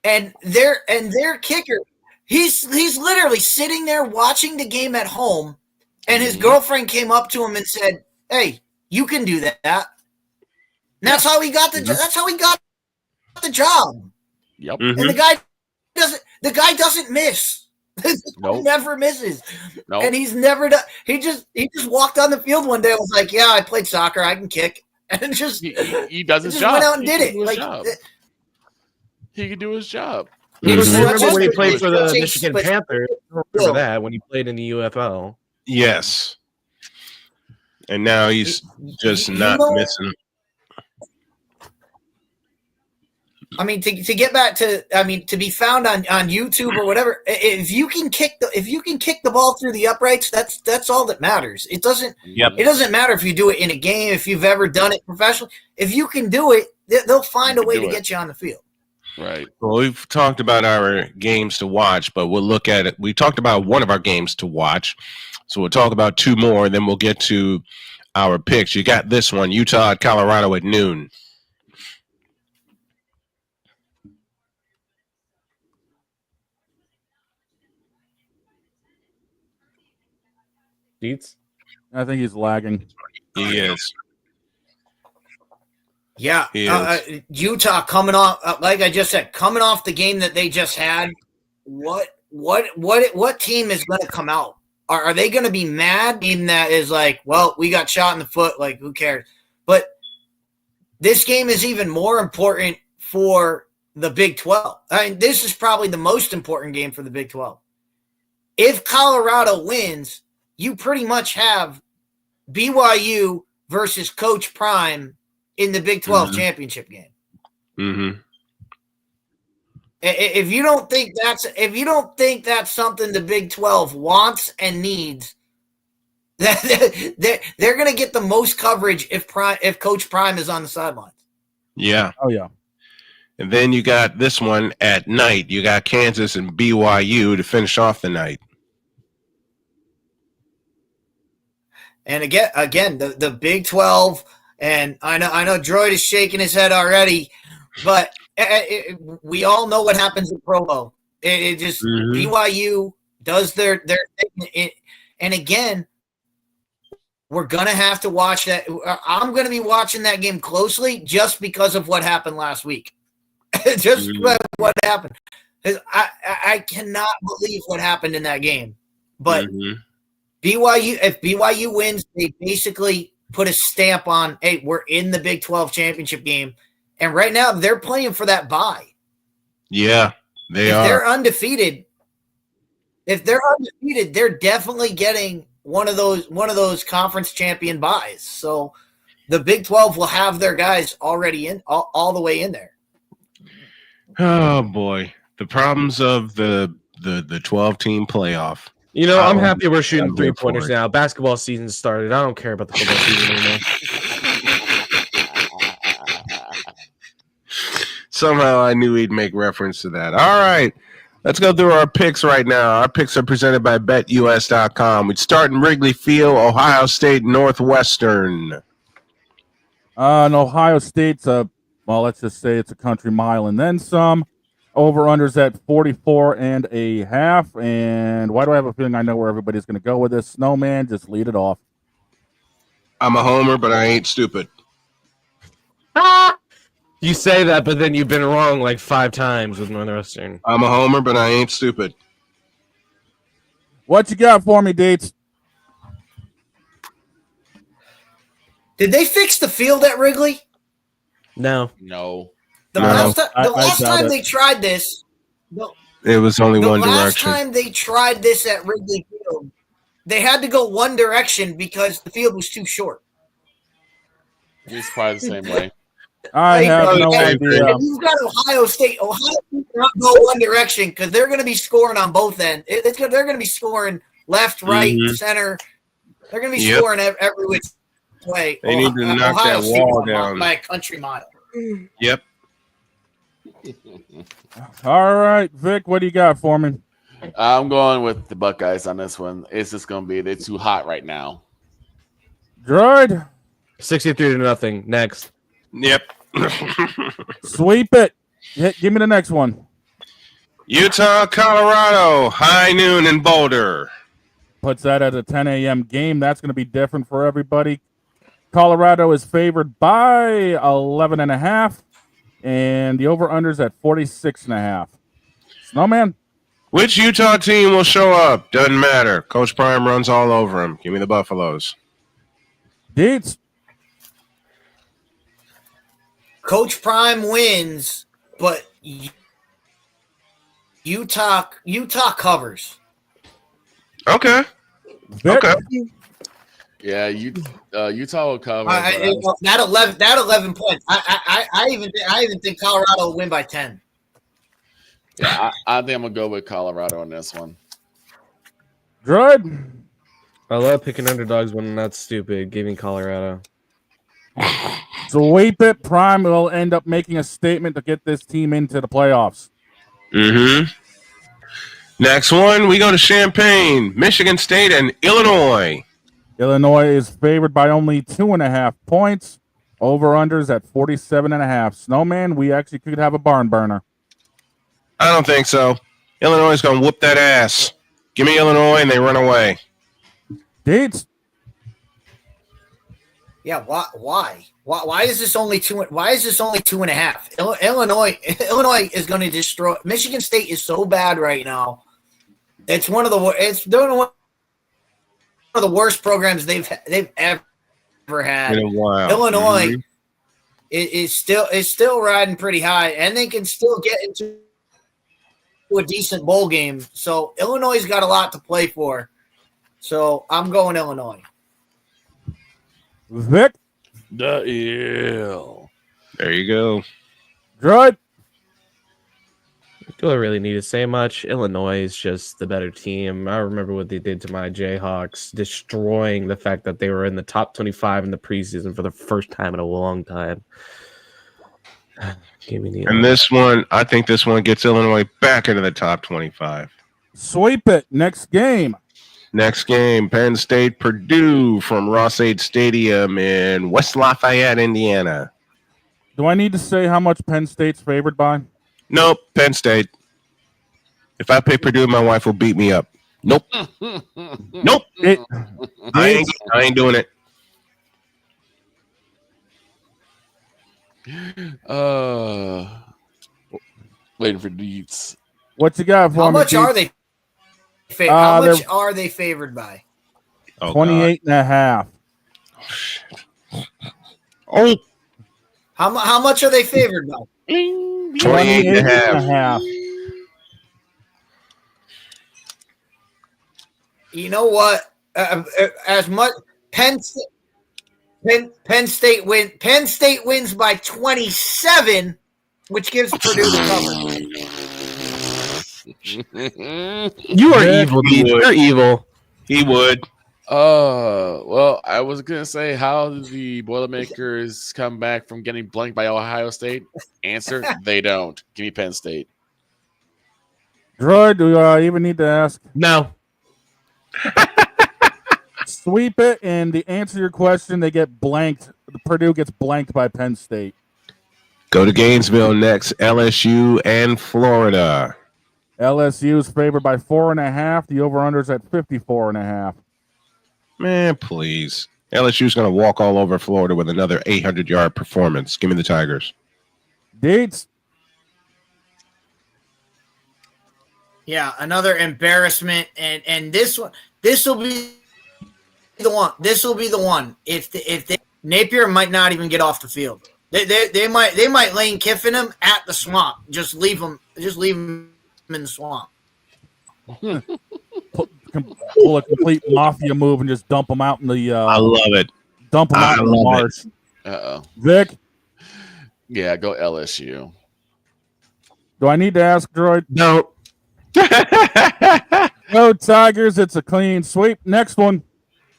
And their kicker, he's literally sitting there watching the game at home, and his girlfriend came up to him and said, "Hey, you can do that." And that's how he got the. That's how he got the job. Yep. And the guy doesn't miss. Nope. Never misses. Nope. And he's never done. He just walked on the field one day and was like, "Yeah, I played soccer. I can kick." And just he does his just job. went out and did it. He can do his job. Remember when he played for the Michigan Panthers? Remember that when he played in the UFL? Yes. And now he's just not missing. I mean, to get back to, to be found on YouTube or whatever, if you can kick the ball through the uprights, that's all that matters. It doesn't matter if you do it in a game, if you've ever done it professionally. If you can do it, they'll find a way to get you on the field. Right. Well, we've talked about our games to watch, but we'll look at it. We talked about one of our games to watch, so we'll talk about two more, and then we'll get to our picks. You got this one, Utah at Colorado at noon. Deets? I think he's lagging. He is. Yeah, Utah coming off, like I just said, coming off the game that they just had. What team is going to come out? Are they going to be mad? Team that is like, well, we got shot in the foot. Like, who cares? But this game is even more important for the Big 12. I mean, this is probably the most important game for the Big 12. If Colorado wins, you pretty much have BYU versus Coach Prime in the Big 12 championship game. Mm-hmm. If you don't think that's something the Big 12 wants and needs, they're going to get the most coverage if Coach Prime is on the sidelines. Yeah. Oh yeah. And then you got this one at night. You got Kansas and BYU to finish off the night. And again, the Big 12. And I know Droid is shaking his head already, but we all know what happens in Provo. It just BYU does their thing. And again, we're going to have to watch that. I'm going to be watching that game closely just because of what happened last week. Just what happened. I cannot believe what happened in that game. But BYU, if BYU wins, they basically put a stamp on, hey, we're in the Big 12 championship game. And right now they're playing for that bye. Yeah, they are. If they're undefeated, they're definitely getting one of those conference champion buys. So the Big 12 will have their guys already in all the way in there. Oh boy. The problems of the 12-team playoff. You know, I'm happy we're shooting 3-pointers now. Basketball season started. I don't care about the football season anymore. Somehow I knew he'd make reference to that. All right. Let's go through our picks right now. Our picks are presented by BetUS.com. We'd start in Wrigley Field, Ohio State, Northwestern. And Ohio State's let's just say it's a country mile and then some. Over-unders at 44.5. And why do I have a feeling I know where everybody's going to go with this? Snowman, just lead it off. I'm a homer, but I ain't stupid. You say that, but then you've been wrong like 5 times with Northwestern. I'm a homer, but I ain't stupid. What you got for me, Dates? Did they fix the field at Wrigley? No. The last time they tried this, it was only one last direction. time they tried this at Wrigley Field, they had to go one direction because the field was too short. It's probably the same way. I have no idea. You've got Ohio State. Ohio State cannot go one direction because they're going to be scoring on both ends. They're going to be scoring left, right, center. They're going to be scoring every which way. They need to knock Ohio that State wall down by a country mile. Yep. All right, Vic, what do you got for me? I'm going with the Buckeyes on this one. It's just going to be they're too hot right now. Droid. 63-0. Next. Yep. Sweep it. Give me the next one. Utah, Colorado, high noon in Boulder. Puts that at a 10 a.m. game. That's going to be different for everybody. Colorado is favored by 11.5, and the over-under's at 46.5. Snowman? Which Utah team will show up? Doesn't matter. Coach Prime runs all over him. Give me the Buffaloes. Deets? Coach Prime wins, but Utah covers. Okay. Okay. Yeah, Utah will cover. That 11 points. I even think Colorado will win by 10. Yeah, I think I'm gonna go with Colorado on this one. Good. I love picking underdogs when I'm not stupid. Give me Colorado. Sweep it. Prime will end up making a statement to get this team into the playoffs. Mm-hmm. Next one, we go to Champaign, Michigan State, and Illinois. Illinois is favored by only 2.5 points. Over-unders at 47.5. Snowman, we actually could have a barn burner. I don't think so. Illinois is going to whoop that ass. Give me Illinois, and they run away. Dates. Yeah, why? Why is this only 2? Why is this only 2.5? Illinois is going to destroy. Michigan State is so bad right now. It's one of the worst programs they've ever had. In a while. Illinois is still riding pretty high, and they can still get into a decent bowl game. So Illinois's got a lot to play for. So I'm going Illinois. Vic. There you go. Droid. Do I really need to say much? Illinois is just the better team. I remember what they did to my Jayhawks, destroying the fact that they were in the top 25 in the preseason for the first time in a long time. Give me the And this one, I think this one gets Illinois back into the top 25. Sweep it. Next game. Next game, Penn State, Purdue from Ross-Ade Stadium in West Lafayette, Indiana. Do I need to say how much Penn State's favored by? Nope, Penn State. If I pick Purdue, my wife will beat me up. Nope. Nope. I ain't doing it. Waiting for Deets. What you got for me? How much are they? How much are they favored by? 28.5. Oh. How much are they favored by? 28.5. You know what? As much Penn State wins by 27, which gives Purdue the cover. You are evil, dude. You're evil. He would. Well, I was gonna say, how did the Boilermakers come back from getting blanked by Ohio State? Answer: they don't. Give me Penn State. Droid, do I even need to ask? No. Sweep it, and to answer your question, they get blanked. Purdue gets blanked by Penn State. Go to Gainesville next. LSU and Florida. LSU is favored by 4.5. The over-under is at 54.5. Man, please. LSU's going to walk all over Florida with another 800-yard performance. Give me the Tigers. Dates. Yeah, another embarrassment, and this will be the one. This will be the one. If Napier might not even get off the field. They might Lane Kiffin him at the swamp. Just leave him in the swamp. Pull a complete mafia move and just dump him out in the. I love it. Dump him out in the marsh. Vic. Yeah, go LSU. Do I need to ask, Droid? No. Go Tigers. It's a clean sweep. Next one.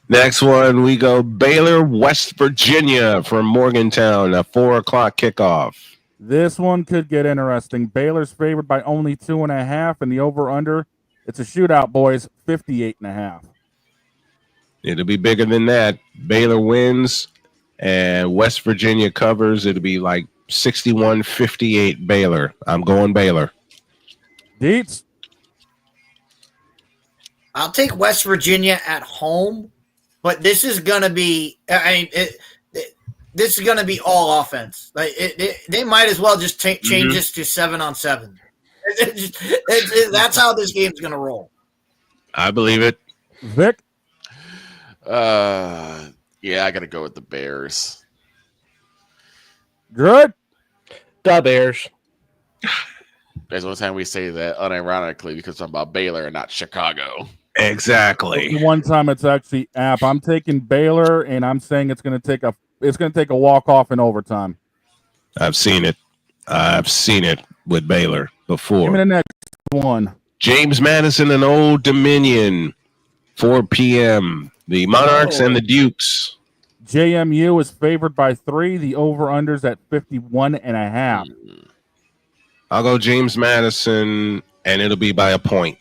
Next one, we go Baylor, West Virginia from Morgantown, a 4:00 kickoff. This one could get interesting. Baylor's favored by only 2.5, and the over/under. It's a shootout, boys. 58.5. It'll be bigger than that. Baylor wins, and West Virginia covers. It'll be like 61-58 Baylor. I'm going Baylor. Deets. I'll take West Virginia at home, but this is gonna be. This is gonna be all offense. Like they might as well just change this to 7-on-7. That's how this game's gonna roll. I believe it. Vic. Yeah, I gotta go with the Bears. Good. The Bears. That's the one time we say that unironically because I'm about Baylor and not Chicago. Exactly. The one time it's actually app. I'm taking Baylor, and I'm saying it's going to take a walk off in overtime. I've seen it. I've seen it with Baylor before. Give me the next one. James Madison and Old Dominion, 4 p.m. The Monarchs and the Dukes. JMU is favored by 3. The over/unders at 51.5. I'll go James Madison, and it'll be by a point.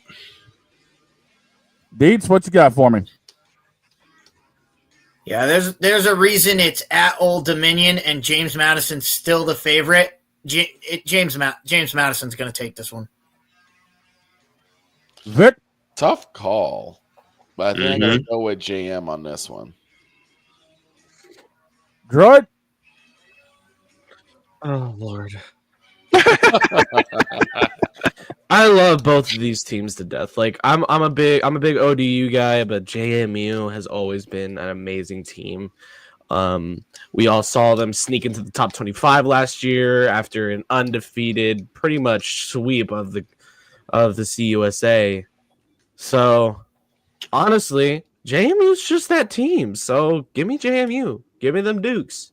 Deets, what you got for me? Yeah, there's a reason it's at Old Dominion and James Madison's still the favorite. James Madison's going to take this one. Vic? Tough call. But I think I'm going to go with JM on this one. Droid? Oh, Lord. I love both of these teams to death. Like I'm a big ODU guy, but JMU has always been an amazing team. We all saw them sneak into the top 25 last year after an undefeated, pretty much sweep of the CUSA. So honestly, JMU's just that team. So give me JMU. Give me them Dukes.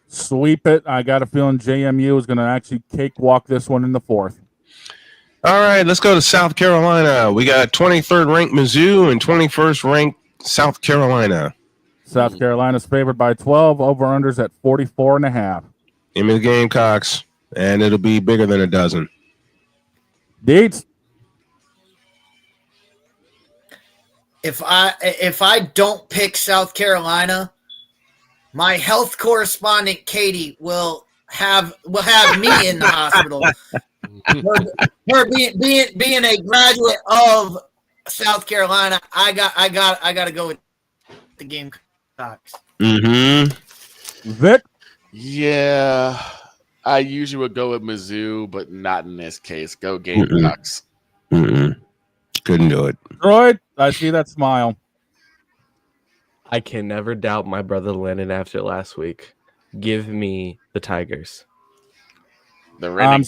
Sweep it. I got a feeling JMU is going to actually cakewalk this one in the 4th. All right, let's go to South Carolina. We got 23rd ranked Mizzou and 21st ranked South Carolina. South Carolina's favored by 12. Over/unders at 44.5. Give me the Gamecocks, and it'll be bigger than a dozen. Deets. If I don't pick South Carolina, my health correspondent Katie will have me in the hospital. Her being a graduate of South Carolina, I got to go with the Gamecocks. Vic? Yeah, I usually would go with Mizzou, but not in this case. Go Gamecocks. Couldn't do it. Droid, I see that smile. I can never doubt my brother Lennon after last week. Give me the Tigers. I'm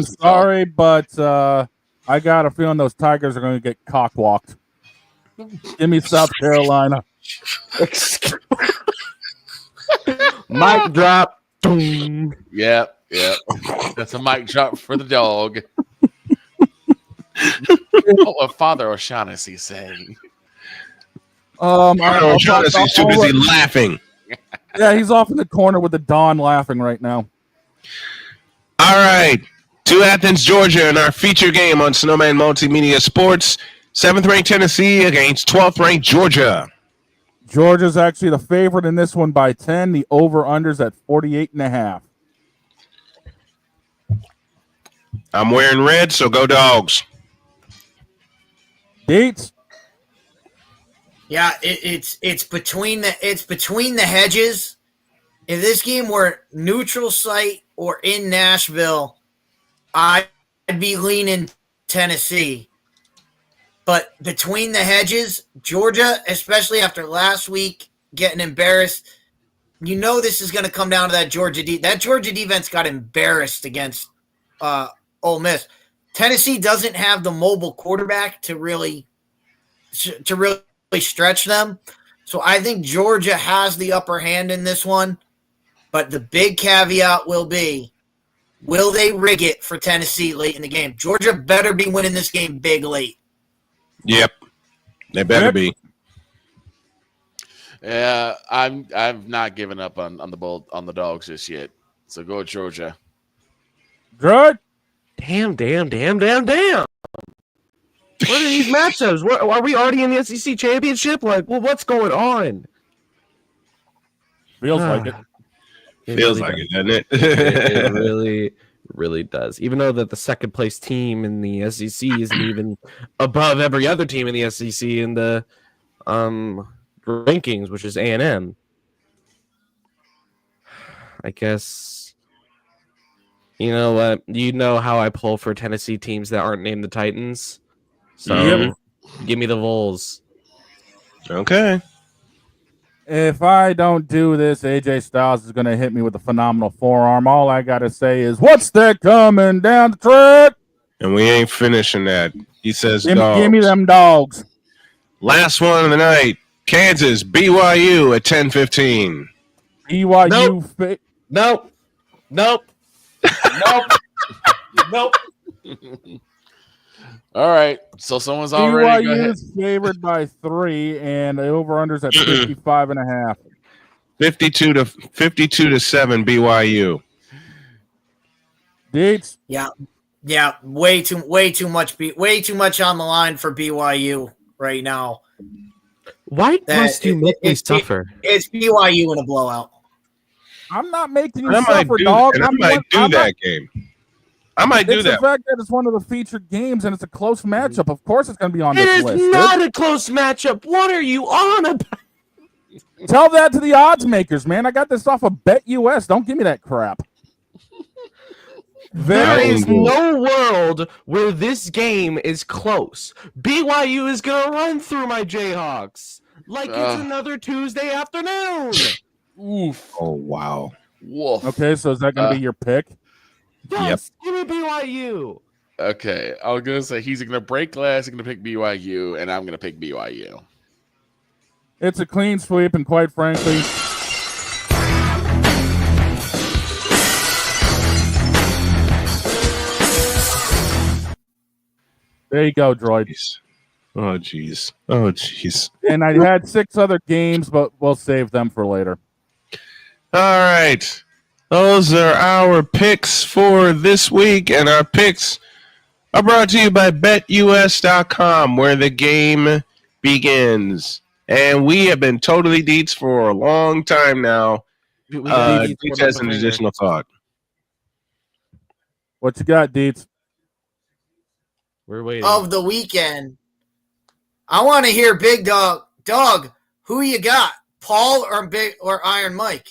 sorry, but I got a feeling those Tigers are going to get cockwalked. Give me South Carolina. Mic drop. Yep. That's a mic drop for the dog. What Father O'Shaughnessy saying? O'Shaughnessy's too busy laughing. Yeah, he's off in the corner with the Don laughing right now. All right, to Athens, Georgia, in our feature game on Snowman Multimedia Sports. 7th-ranked Tennessee against 12th-ranked Georgia. Georgia's actually the favorite in this one by 10. The over/unders at 48.5. I'm wearing red, so go Dogs. Deets. Yeah, it's between the hedges. If this game were neutral site or in Nashville, I'd be leaning Tennessee. But between the hedges, Georgia, especially after last week getting embarrassed, this is going to come down to that Georgia That Georgia defense got embarrassed against Ole Miss. Tennessee doesn't have the mobile quarterback to really stretch them. So I think Georgia has the upper hand in this one. But the big caveat will be, will they rig it for Tennessee late in the game? Georgia better be winning this game big late. Yep. They better be. Yeah, I've not given up on the dogs just yet. So go with Georgia. Good. Damn. What are these matchups? Are we already in the SEC championship? Like, well, what's going on? Feels like it. Feels like it, doesn't it? It really does. Even though that the second place team in the SEC isn't even above every other team in the SEC in the rankings, which is A&M. I guess, you know what? You know how I pull for Tennessee teams that aren't named the Titans. So give me the Vols. Okay. If I don't do this, AJ Styles is going to hit me with a phenomenal forearm. All I got to say is, what's that coming down the track? And we ain't finishing that. He says Give dogs. me them dogs. Last one of the night. Kansas, BYU at 10:15. BYU. Nope. All right. So someone's already BYU is favored by 3, and the over-under's at 55.5. 52 to 7 BYU. Dates? Yeah. Way too much on the line for BYU right now. Why must you make me suffer? It's BYU in a blowout. I'm not making you suffer, dog. I might do that game. I might do that. It's the fact that it's one of the featured games and it's a close matchup. Of course, it's going to be on this list. It is not a close matchup. What are you on about? Tell that to the odds makers, man. I got this off of BetUS. Don't give me that crap. There is no world where this game is close. BYU is going to run through my Jayhawks like it's another Tuesday afternoon. Oof. Oh, wow. Woof. Okay, so is that going to be your pick? Yes, give me BYU. Okay, I was going to say he's going to break glass, he's going to pick BYU, and I'm going to pick BYU. It's a clean sweep, and quite frankly, there you go, Droid. Oh, jeez. And I had 6 other games, but we'll save them for later. All right. Those are our picks for this week, and our picks are brought to you by BetUS.com, where the game begins. And we have been totally Deets for a long time now. Deets has an additional thought. What you got, Deets? We're waiting. Of the weekend, I want to hear Big Dog. Dog, who you got? Paul or Iron Mike?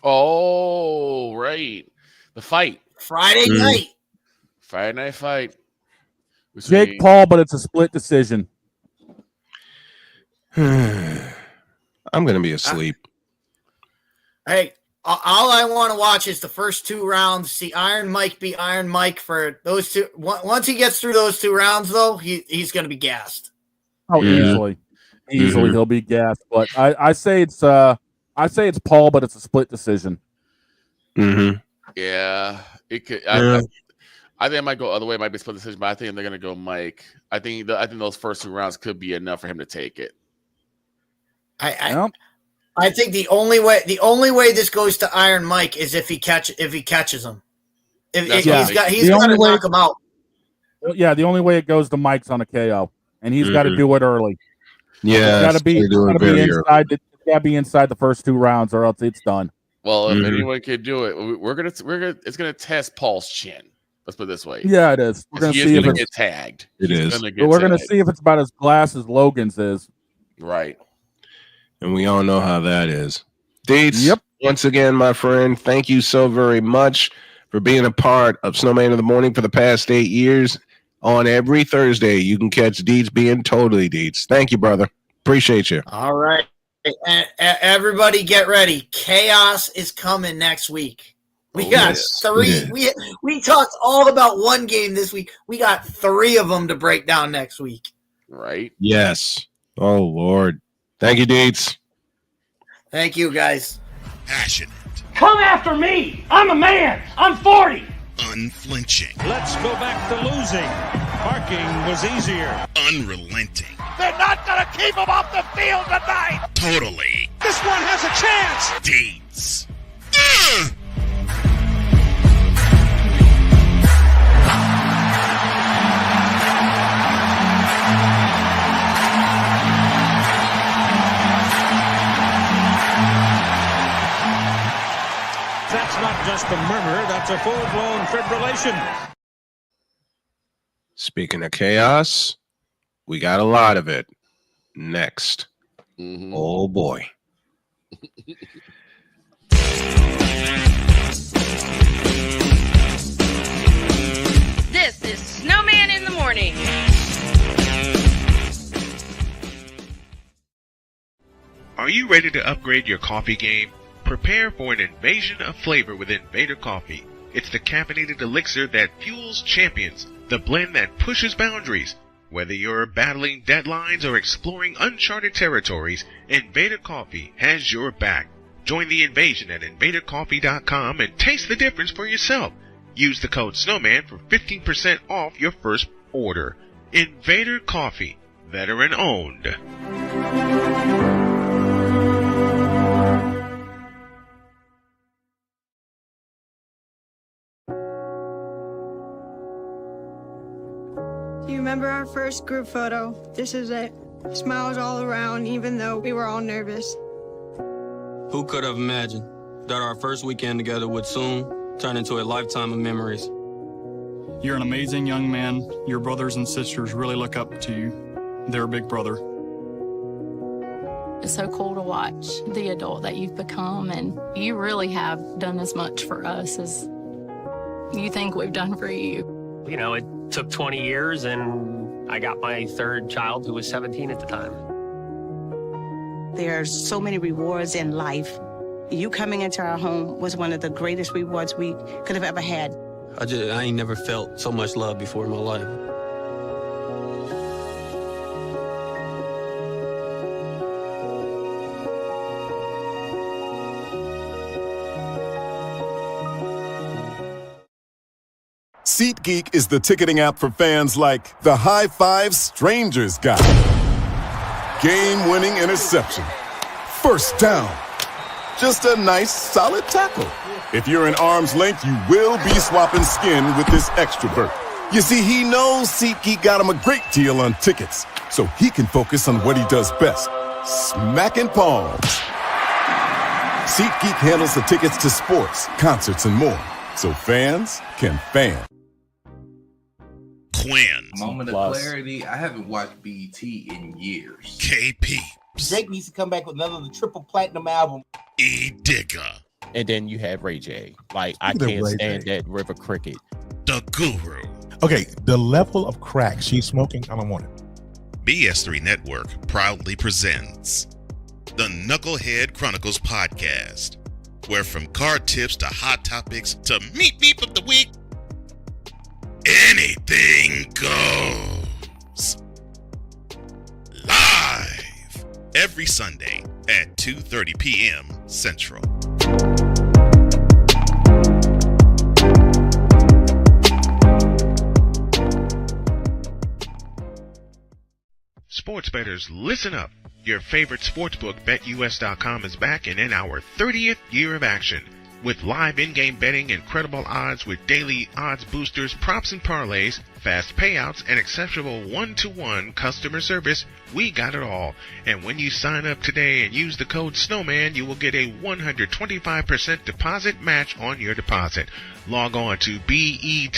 Oh, right. The fight. Friday night. Friday night fight. Jake Paul, but it's a split decision. I'm going to be asleep. Hey, all I want to watch is the first 2 rounds. See Iron Mike be Iron Mike for those 2. Once he gets through those 2 rounds, though, he's going to be gassed. Oh, easily he'll be gassed. But I say it's Paul, but it's a split decision. Yeah, it could. I think it might go other way. It might be a split decision, but I think they're going to go Mike. I think those first 2 rounds could be enough for him to take it. I think the only way this goes to Iron Mike is if he catches him. He's got to knock him out. Yeah, the only way it goes to Mike's on a KO, and he's got to do it early. Yeah, it's got to be inside the first 2 rounds, or else it's done. Well, if anyone can do it, it's gonna test Paul's chin. Let's put it this way. Yeah, it is. We're gonna see if it's get tagged. It is. We're gonna see if it's about as glass as Logan's is. Right. And we all know how that is. Deets, Yep. Once again, my friend, thank you so very much for being a part of Snowman in the Morning for the past 8 years. On every Thursday, you can catch Deets being totally Deets. Thank you, brother. Appreciate you. All right. Everybody get ready. Chaos is coming next week. We got three. We talked all about one game this week. We got 3 of them to break down next week. Right. Yes. Oh, Lord. Thank you, Deets. Thank you, guys. Passionate. Come after me. I'm a man. I'm 40. Unflinching. Let's go back to losing. Parking was easier. Unrelenting. They're not going to keep him off the field tonight. Totally. This one has a chance. Deets. That's not just a murmur. That's a full-blown fibrillation. Speaking of chaos, we got a lot of it next. Mm-hmm. Oh, boy. This is Snowman in the Morning. Are you ready to upgrade your coffee game? Prepare for an invasion of flavor with Invader Coffee. It's the caffeinated elixir that fuels champions, the blend that pushes boundaries. Whether you're battling deadlines or exploring uncharted territories, Invader Coffee has your back. Join the invasion at invadercoffee.com and taste the difference for yourself. Use the code SNOWMAN for 15% off your first order. Invader Coffee, veteran owned. Do you remember our first group photo? This is it. Smiles all around, even though we were all nervous. Who could have imagined that our first weekend together would soon turn into a lifetime of memories? You're an amazing young man. Your brothers and sisters really look up to you. They're a big brother. It's so cool to watch the adult that you've become, and you really have done as much for us as you think we've done for you. You know, it took 20 years, and I got my third child, who was 17 at the time. There are so many rewards in life. You coming into our home was one of the greatest rewards we could have ever had. I ain't never felt so much love before in my life. SeatGeek is the ticketing app for fans like the high five strangers got. Game-winning interception. First down. Just a nice, solid tackle. If you're in arm's length, you will be swapping skin with this extrovert. You see, he knows SeatGeek got him a great deal on tickets, so he can focus on what he does best, smacking palms. SeatGeek handles the tickets to sports, concerts, and more, so fans can fan. Quinn. Moment of clarity. I haven't watched BT in years. KP. Drake needs to come back with another triple platinum album. E. Digger. And then you have Ray J. Like, I can't stand that River Cricket. The Guru. Okay, the level of crack she's smoking, I don't want it. BS3 Network proudly presents the Knucklehead Chronicles podcast, where from card tips to hot topics to meet me of the week, anything goes. Live every Sunday at 2:30 p.m. Central. Sports bettors, listen up. Your favorite sportsbook, BetUS.com, is back and in our 30th year of action. With live in-game betting, incredible odds with daily odds boosters, props and parlays, fast payouts, and exceptional one-to-one customer service, we got it all. And when you sign up today and use the code Snowman, you will get a 125% deposit match on your deposit. Log on to betus.com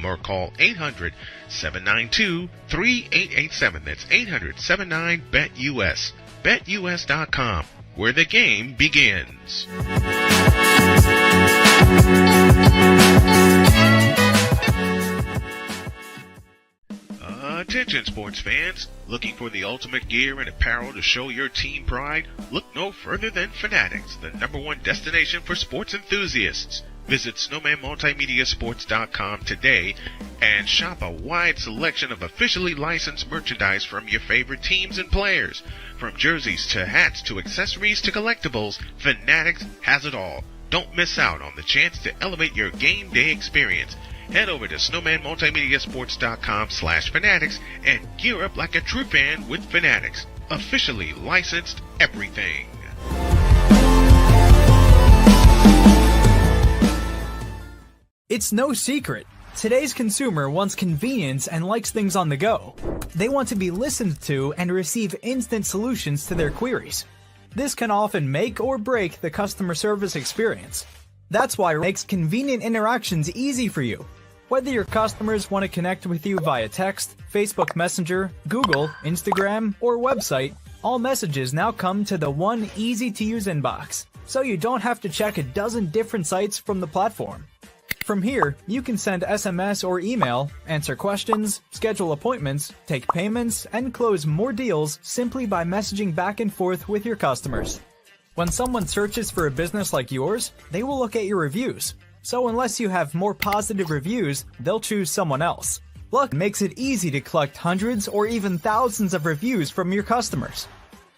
or call 800-792-3887. That's 800-79-BET-US. BetUS.com, where the game begins. Attention sports fans, looking for the ultimate gear and apparel to show your team pride? Look no further than Fanatics, the #1 destination for sports enthusiasts. Visit snowmanmultimediasports.com today and shop a wide selection of officially licensed merchandise from your favorite teams and players. From jerseys to hats to accessories to collectibles, Fanatics has it all. Don't miss out on the chance to elevate your game day experience. Head over to snowmanmultimediasports.com/fanatics and gear up like a true fan with Fanatics. Officially licensed everything. It's no secret. Today's consumer wants convenience and likes things on the go. They want to be listened to and receive instant solutions to their queries. This can often make or break the customer service experience. That's why it makes convenient interactions easy for you. Whether your customers want to connect with you via text, Facebook Messenger, Google, Instagram, or website, all messages now come to the one easy-to-use inbox, so you don't have to check a dozen different sites from the platform. From here, you can send SMS or email, answer questions, schedule appointments, take payments, and close more deals simply by messaging back and forth with your customers. When someone searches for a business like yours, they will look at your reviews. So unless you have more positive reviews, they'll choose someone else. Luck makes it easy to collect hundreds or even thousands of reviews from your customers.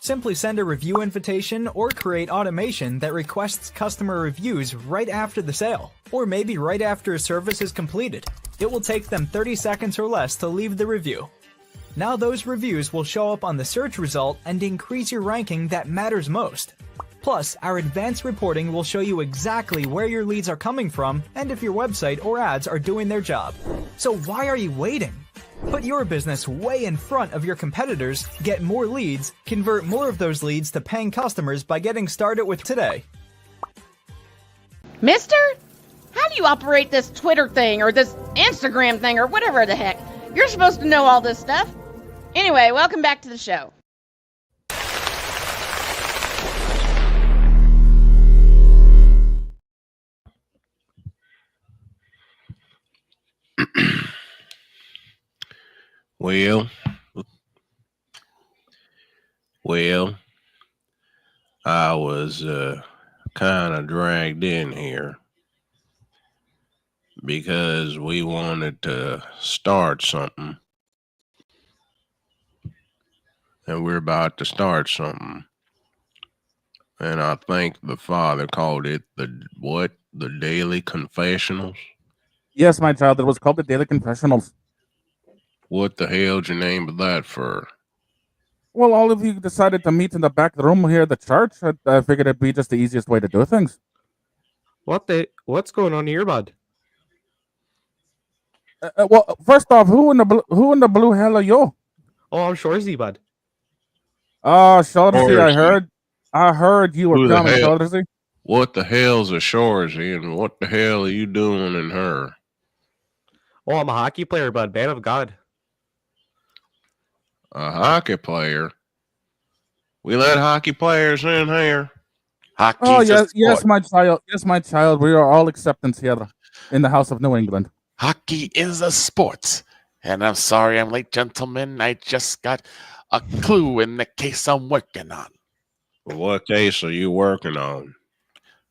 Simply send a review invitation or create automation that requests customer reviews right after the sale, or maybe right after a service is completed. It will take them 30 seconds or less to leave the review. Now those reviews will show up on the search result and increase your ranking that matters most. Plus, our advanced reporting will show you exactly where your leads are coming from and if your website or ads are doing their job. So why are you waiting? Put your business way in front of your competitors, get more leads, convert more of those leads to paying customers by getting started with today. Mister? How do you operate this Twitter thing or this Instagram thing or whatever the heck? You're supposed to know all this stuff. Anyway, welcome back to the show. Well, I was kind of dragged in here because we wanted to start something, and we're about to start something, and I think the father called it the Daily Confessionals. Yes, my child, it was called the Daily Confessionals. What the hell's your name of that for? Well, all of you decided to meet in the back room here at the church. I figured it'd be just the easiest way to do things. What's going on here, bud? Well, first off, who in the blue hell are you? Oh, I'm Shorzy, bud. Oh, Shorzy, I heard you were coming, Shorzy. What the hell's a Shorzy, and what the hell are you doing in her? Oh, I'm a hockey player, bud. Man of God. A hockey player? We let hockey players in here. Yes, my child. Yes, my child. We are all acceptance here in the House of New England. Hockey is a sport. And I'm sorry I'm late, gentlemen. I just got a clue in the case I'm working on. What case are you working on?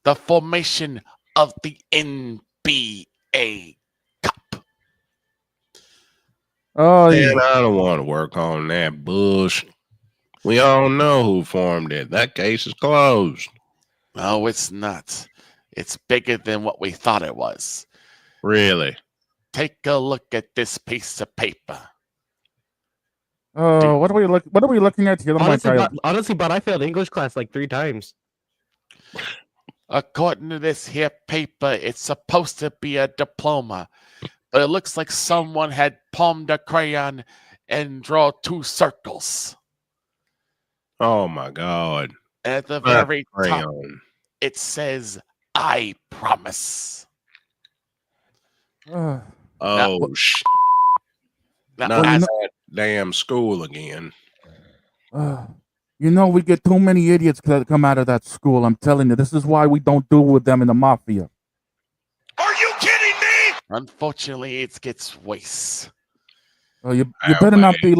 The formation of the NBA Cup. Oh, man, I don't want to work on that bullshit. We all know who formed it. That case is closed. No, it's not. It's bigger than what we thought it was. Really? Take a look at this piece of paper. Oh, what are we looking at here, my child? Honestly, but I failed English class like 3 times. According to this here paper, it's supposed to be a diploma, but it looks like someone had palmed a crayon and draw 2 circles. Oh my God! And at the My very top, crayon. it says, "I promise." Oh Now, Not you know- that damn school again. You know, we get too many idiots that come out of that school. I'm telling you, this is why we don't deal with them in the mafia. unfortunately, it gets worse. Oh, you better not be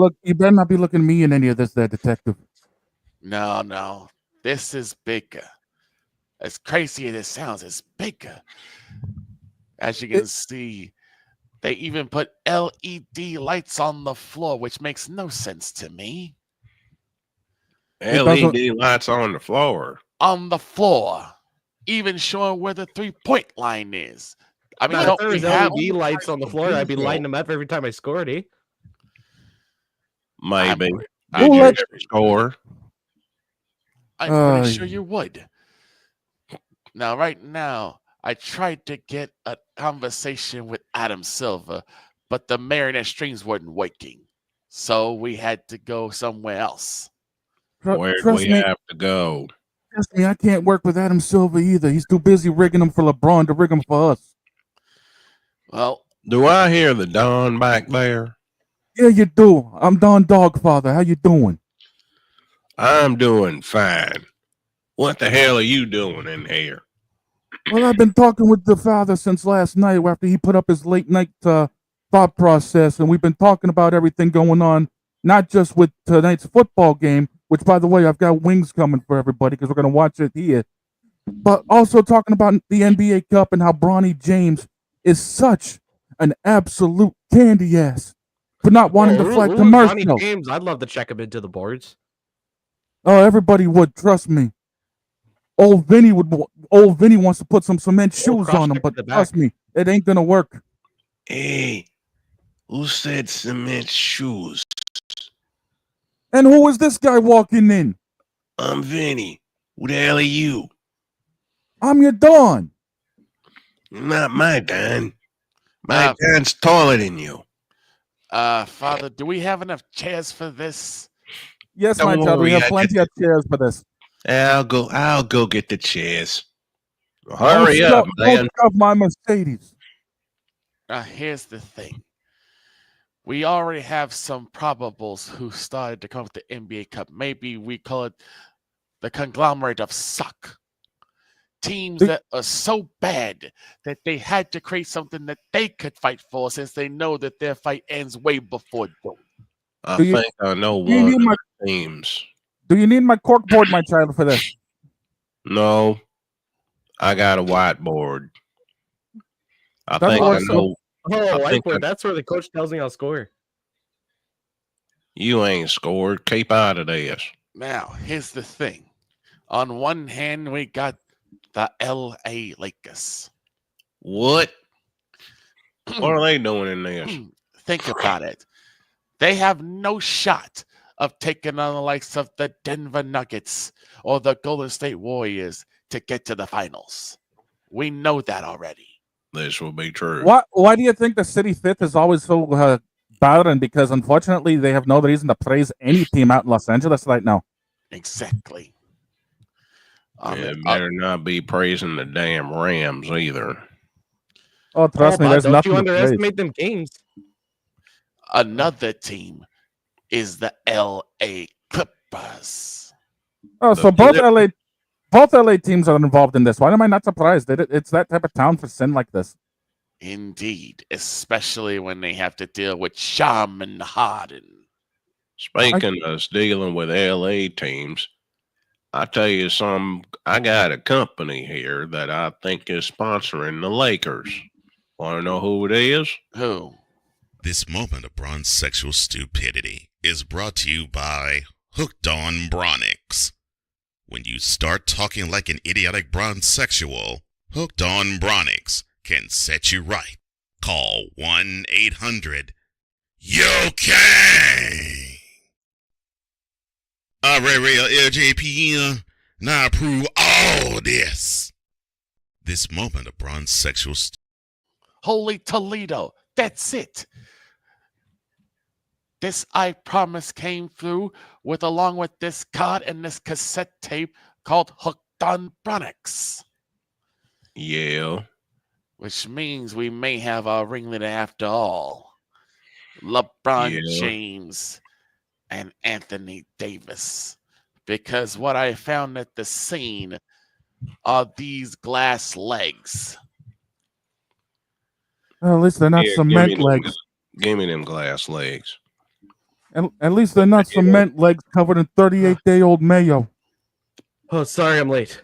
looking me in any of this, there, detective. No. This is bigger. As crazy as it sounds, it's bigger. As you can see, they even put LED lights on the floor, which makes no sense to me. LED lights on the floor. On the floor, even showing where the 3-point line is. I mean, if there was LED lights on the floor, I'd be lighting them up every time I scored. Maybe. I'm Did you ever score? I'm pretty sure you would. Now, right now, I tried to get a conversation with Adam Silver, but the marionette strings weren't working. So we had to go somewhere else. Where do we have to go? Trust me, I can't work with Adam Silver either. He's too busy rigging them for LeBron to rig them for us. Well, do I hear the Don back there? Yeah, you do. I'm Don Dogfather. How you doing? I'm doing fine. What the hell are you doing in here? Well, I've been talking with the father since last night after he put up his late night thought process, and we've been talking about everything going on, not just with tonight's football game, which, by the way, I've got wings coming for everybody because we're going to watch it here, but also talking about the NBA Cup and how Bronny James is such an absolute candy ass for not wanting to fly commercial. Bronny James, I'd love to check him into the boards. Oh, everybody would, trust me. Old Vinny wants to put some cement shoes on him, but trust me, it ain't gonna work. Hey, who said cement shoes? And who is this guy walking in? I'm Vinny. Who the hell are you? I'm your Don. Not my Don. My Don's taller than you. Father, do we have enough chairs for this? Yes, my child. We have plenty of chairs for this. I'll go get the chairs. Hurry up, man. Don't shove my Mercedes. Here's the thing. We already have some probables who started to come with the NBA Cup. Maybe we call it the conglomerate of suck. Teams that are so bad that they had to create something that they could fight for, since they know that their fight ends way before dawn. I think I know one of the teams. Do you need my corkboard, my child, for this? No, I got a whiteboard. I think I know. Whiteboard. That's where the coach tells me I'll score. You ain't scored. Keep out of this. Now, here's the thing. On one hand, we got the LA Lakers. What? What are they doing in this? Think about it. They have no shot of taking on the likes of the Denver Nuggets or the Golden State Warriors to get to the finals. We know that already. This will be true. Why do you think the City Fifth is always so barren? Because unfortunately, they have no reason to praise any team out in Los Angeles right now. Exactly. It better not be praising the damn Rams either. Oh, trust me, there's don't nothing you to praise. underestimate them games. Another team is the LA Clippers. Oh, so both LA teams are involved in this. Why am I not surprised? It's that type of town for sin like this. Indeed, especially when they have to deal with Shaman Harden. Speaking of us dealing with LA teams, I tell you something, I got a company here that I think is sponsoring the Lakers. Want to know who it is? Who? This moment of bronze sexual stupidity is brought to you by Hooked on Bronix. When you start talking like an idiotic bronze sexual, Hooked on Bronix can set you right. Call 1-800-YOKAY. Real LJPN, now approve all this. This moment of bronze sexual Holy Toledo, that's it. This I promise came through with along with this card and this cassette tape called Hooked on Bronix. Yeah. Which means we may have our ringleader after all. LeBron Yeah. James and Anthony Davis. Because what I found at the scene are these glass legs. Well, at least they're not cement legs. Give me them glass legs. At least they're not cement legs covered in 38-day-old mayo. Oh, sorry, I'm late.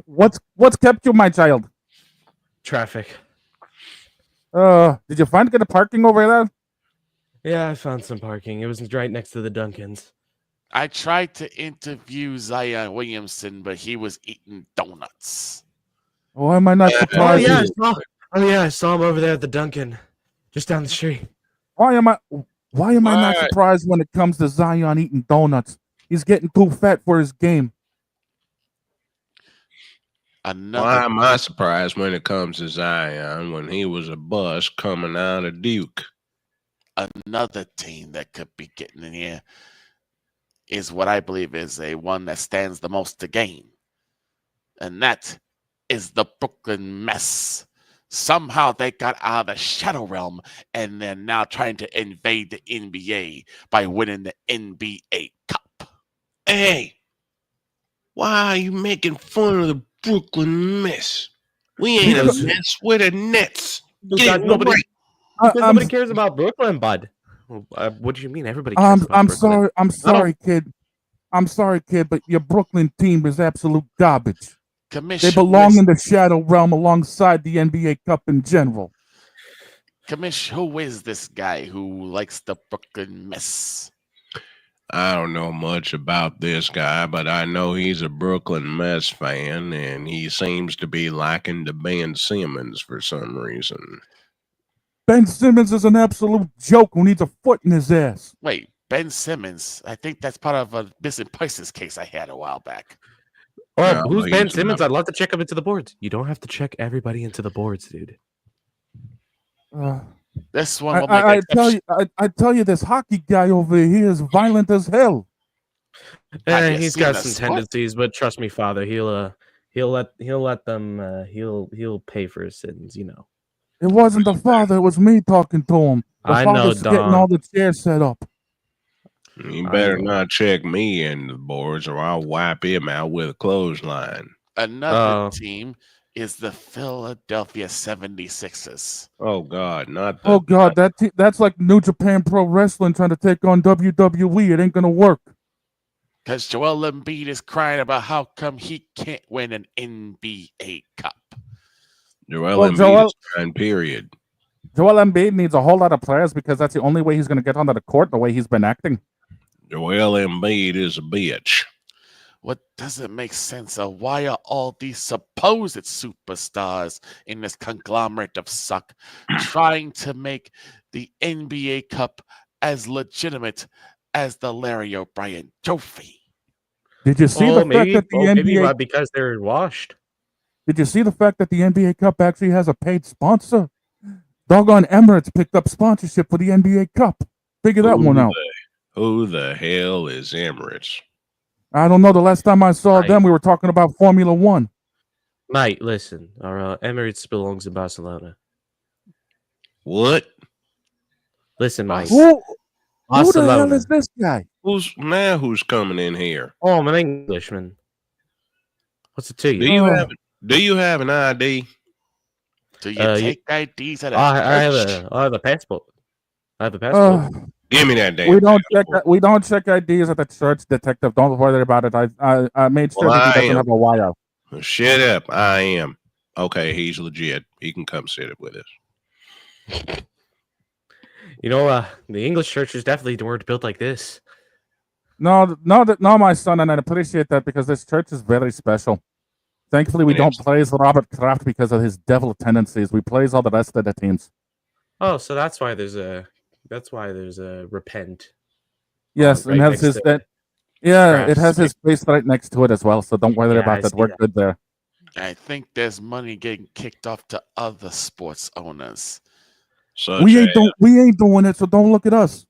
What's kept you, my child? Traffic. Did you find good parking over there? Yeah, I found some parking. It was right next to the Dunkins. I tried to interview Zion Williamson, but he was eating donuts. Why am I not surprised? I saw him over there at the Dunkin', just down the street. Why am I not surprised when it comes to Zion eating donuts? He's getting too fat for his game. Why am I surprised when it comes to Zion when he was a bust coming out of Duke? Another team that could be getting in here is what I believe is a one that stands the most to gain. And that is the Brooklyn Mess. Somehow they got out of the shadow realm and they're now trying to invade the NBA by winning the NBA Cup. Hey, why are you making fun of the Brooklyn Mess? We ain't a mess. We're the Nets. Nobody cares about Brooklyn, bud. What do you mean? Everybody cares about Brooklyn. I'm sorry, kid. I'm sorry, kid, but your Brooklyn team is absolute garbage. They belong in the shadow realm alongside the NBA Cup in general. Commish, who is this guy who likes the Brooklyn Mess? I don't know much about this guy, but I know he's a Brooklyn Mess fan, and he seems to be liking to Ben Simmons for some reason. Ben Simmons is an absolute joke who needs a foot in his ass. Wait, Ben Simmons? I think that's part of a missing persons case I had a while back. Oh, who's Ben Simmons? I'd love to check him into the boards. You don't have to check everybody into the boards, dude. This one will I tell you, this hockey guy over here is violent as hell. He's got some tendencies, but trust me, Father, he'll pay for his sins, you know. It wasn't the father, it was me talking to him. The father's getting all the chairs set up. You better not check me into the boards or I'll wipe him out with a clothesline. Another team is the Philadelphia 76ers. Oh, God, not the... Oh, God, that's like New Japan Pro Wrestling trying to take on WWE. It ain't going to work. Because Joel Embiid is crying about how come he can't win an NBA Cup. Joel Embiid is crying, period. Joel Embiid needs a whole lot of players because that's the only way he's going to get onto the court the way he's been acting. Joel Embiid is a bitch. What doesn't make sense of why are all these supposed superstars in this conglomerate of suck trying to make the NBA Cup as legitimate as the Larry O'Brien Trophy? Did you see the fact that the NBA because they're washed? Did you see the fact that the NBA Cup actually has a paid sponsor? Doggone Emirates picked up sponsorship for the NBA Cup. Figure that one out. Who the hell is Emirates? I don't know. The last time I saw them, we were talking about Formula One. Mate, listen. Our Emirates belongs in Barcelona. What? Listen, mate. Who the hell is this guy? Who's coming in here? Oh, I'm an Englishman. What's it to you? Do you have an ID? Do you take IDs at a I have a passport. I have a passport. Give me that damn. We don't check IDs at the church, detective. Don't worry about it. I made sure that he doesn't have a wire. Shut up. I am. Okay, he's legit. He can come sit it with us. You know, the English churches definitely weren't built like this. No, my son, and I appreciate that because this church is very special. Thankfully, we don't praise Robert Kraft because of his devil tendencies. We praise all the rest of the teams. Oh, so that's why there's a repent. Yes, and that's his that. Yeah, it has his face right next to it as well, so don't worry about that. We're good there. I think there's money getting kicked off to other sports owners. We ain't doing it, so don't look at us.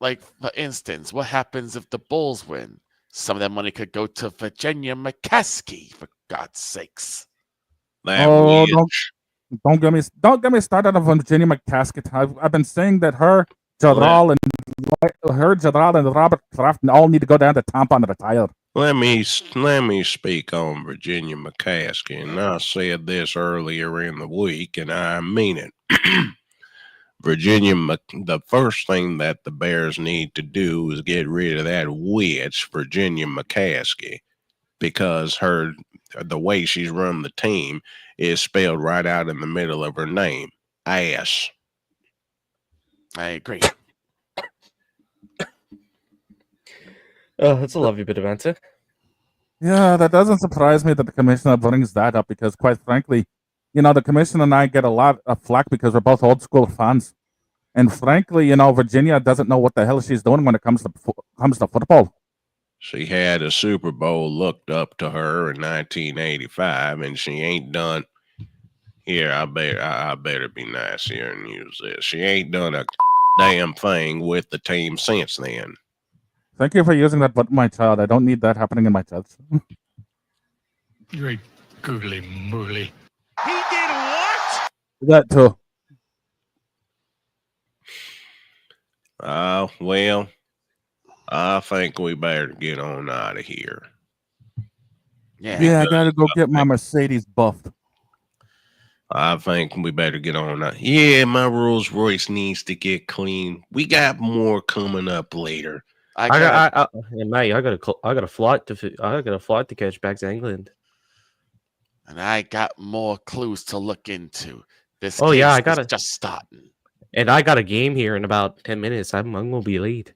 Like, for instance, what happens if the Bulls win? Some of that money could go to Virginia McCaskey, for God's sakes. Don't get me started on Virginia McCaskey. I've been saying that her, Jadral, and Robert Kraft all need to go down to Tampa and retire. Let me speak on Virginia McCaskey, and I said this earlier in the week, and I mean it. The first thing that the Bears need to do is get rid of that witch, Virginia McCaskey, because the way she's run the team is spelled right out in the middle of her name, ass. I agree. Oh, that's a lovely bit of answer. Yeah, that doesn't surprise me that the commissioner brings that up because, quite frankly, the commissioner and I get a lot of flack because we're both old school fans. And frankly, Virginia doesn't know what the hell she's doing when it comes to football. She had a Super Bowl looked up to her in 1985, and she ain't done. Here, I better be nice here and use this. She ain't done a damn thing with the team since then. Thank you for using that, but my child, I don't need that happening in my church. Great googly moogly. He did what? That too. Well, I think we better get on out of here. Yeah, I gotta go get my Mercedes buffed. I think we better get on out. Yeah, my Rolls Royce needs to get clean. We got more coming up later. I got a flight to catch back to England. And I got more clues to look into. This I case got is just starting. And I got a game here in about 10 minutes. I'm gonna be late.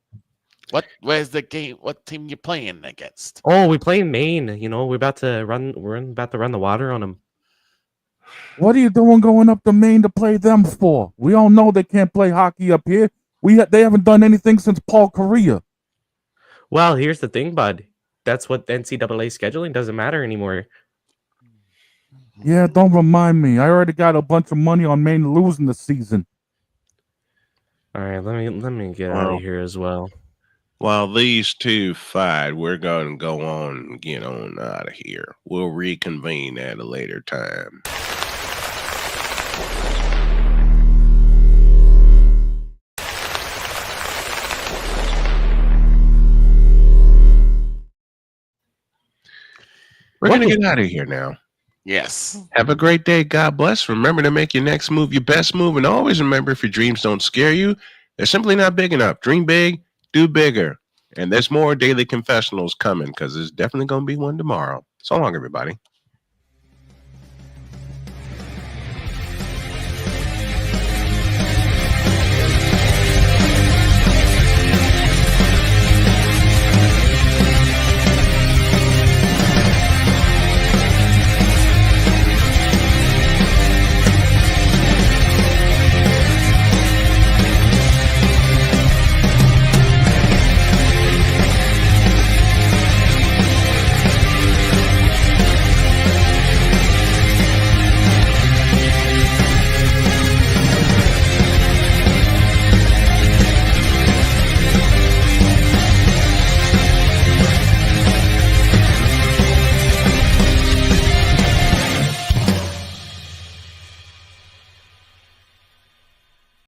Where's the game? What team you playing against? Oh, we playing Maine. We're about to run the water on them. What are you doing going up to Maine to play them for? We all know they can't play hockey up here. They haven't done anything since Paul Kariya. Well, here's the thing, bud. That's what NCAA scheduling doesn't matter anymore. Yeah, don't remind me. I already got a bunch of money on Maine losing the season. All right, let me get out of here as well. While these two fight, we're going to go on and get on out of here. We'll reconvene at a later time. We're going to get out of here now. Yes. Have a great day. God bless. Remember to make your next move your best move. And always remember, if your dreams don't scare you, they're simply not big enough. Dream big, do bigger. And there's more daily confessionals coming because there's definitely going to be one tomorrow. So long, everybody.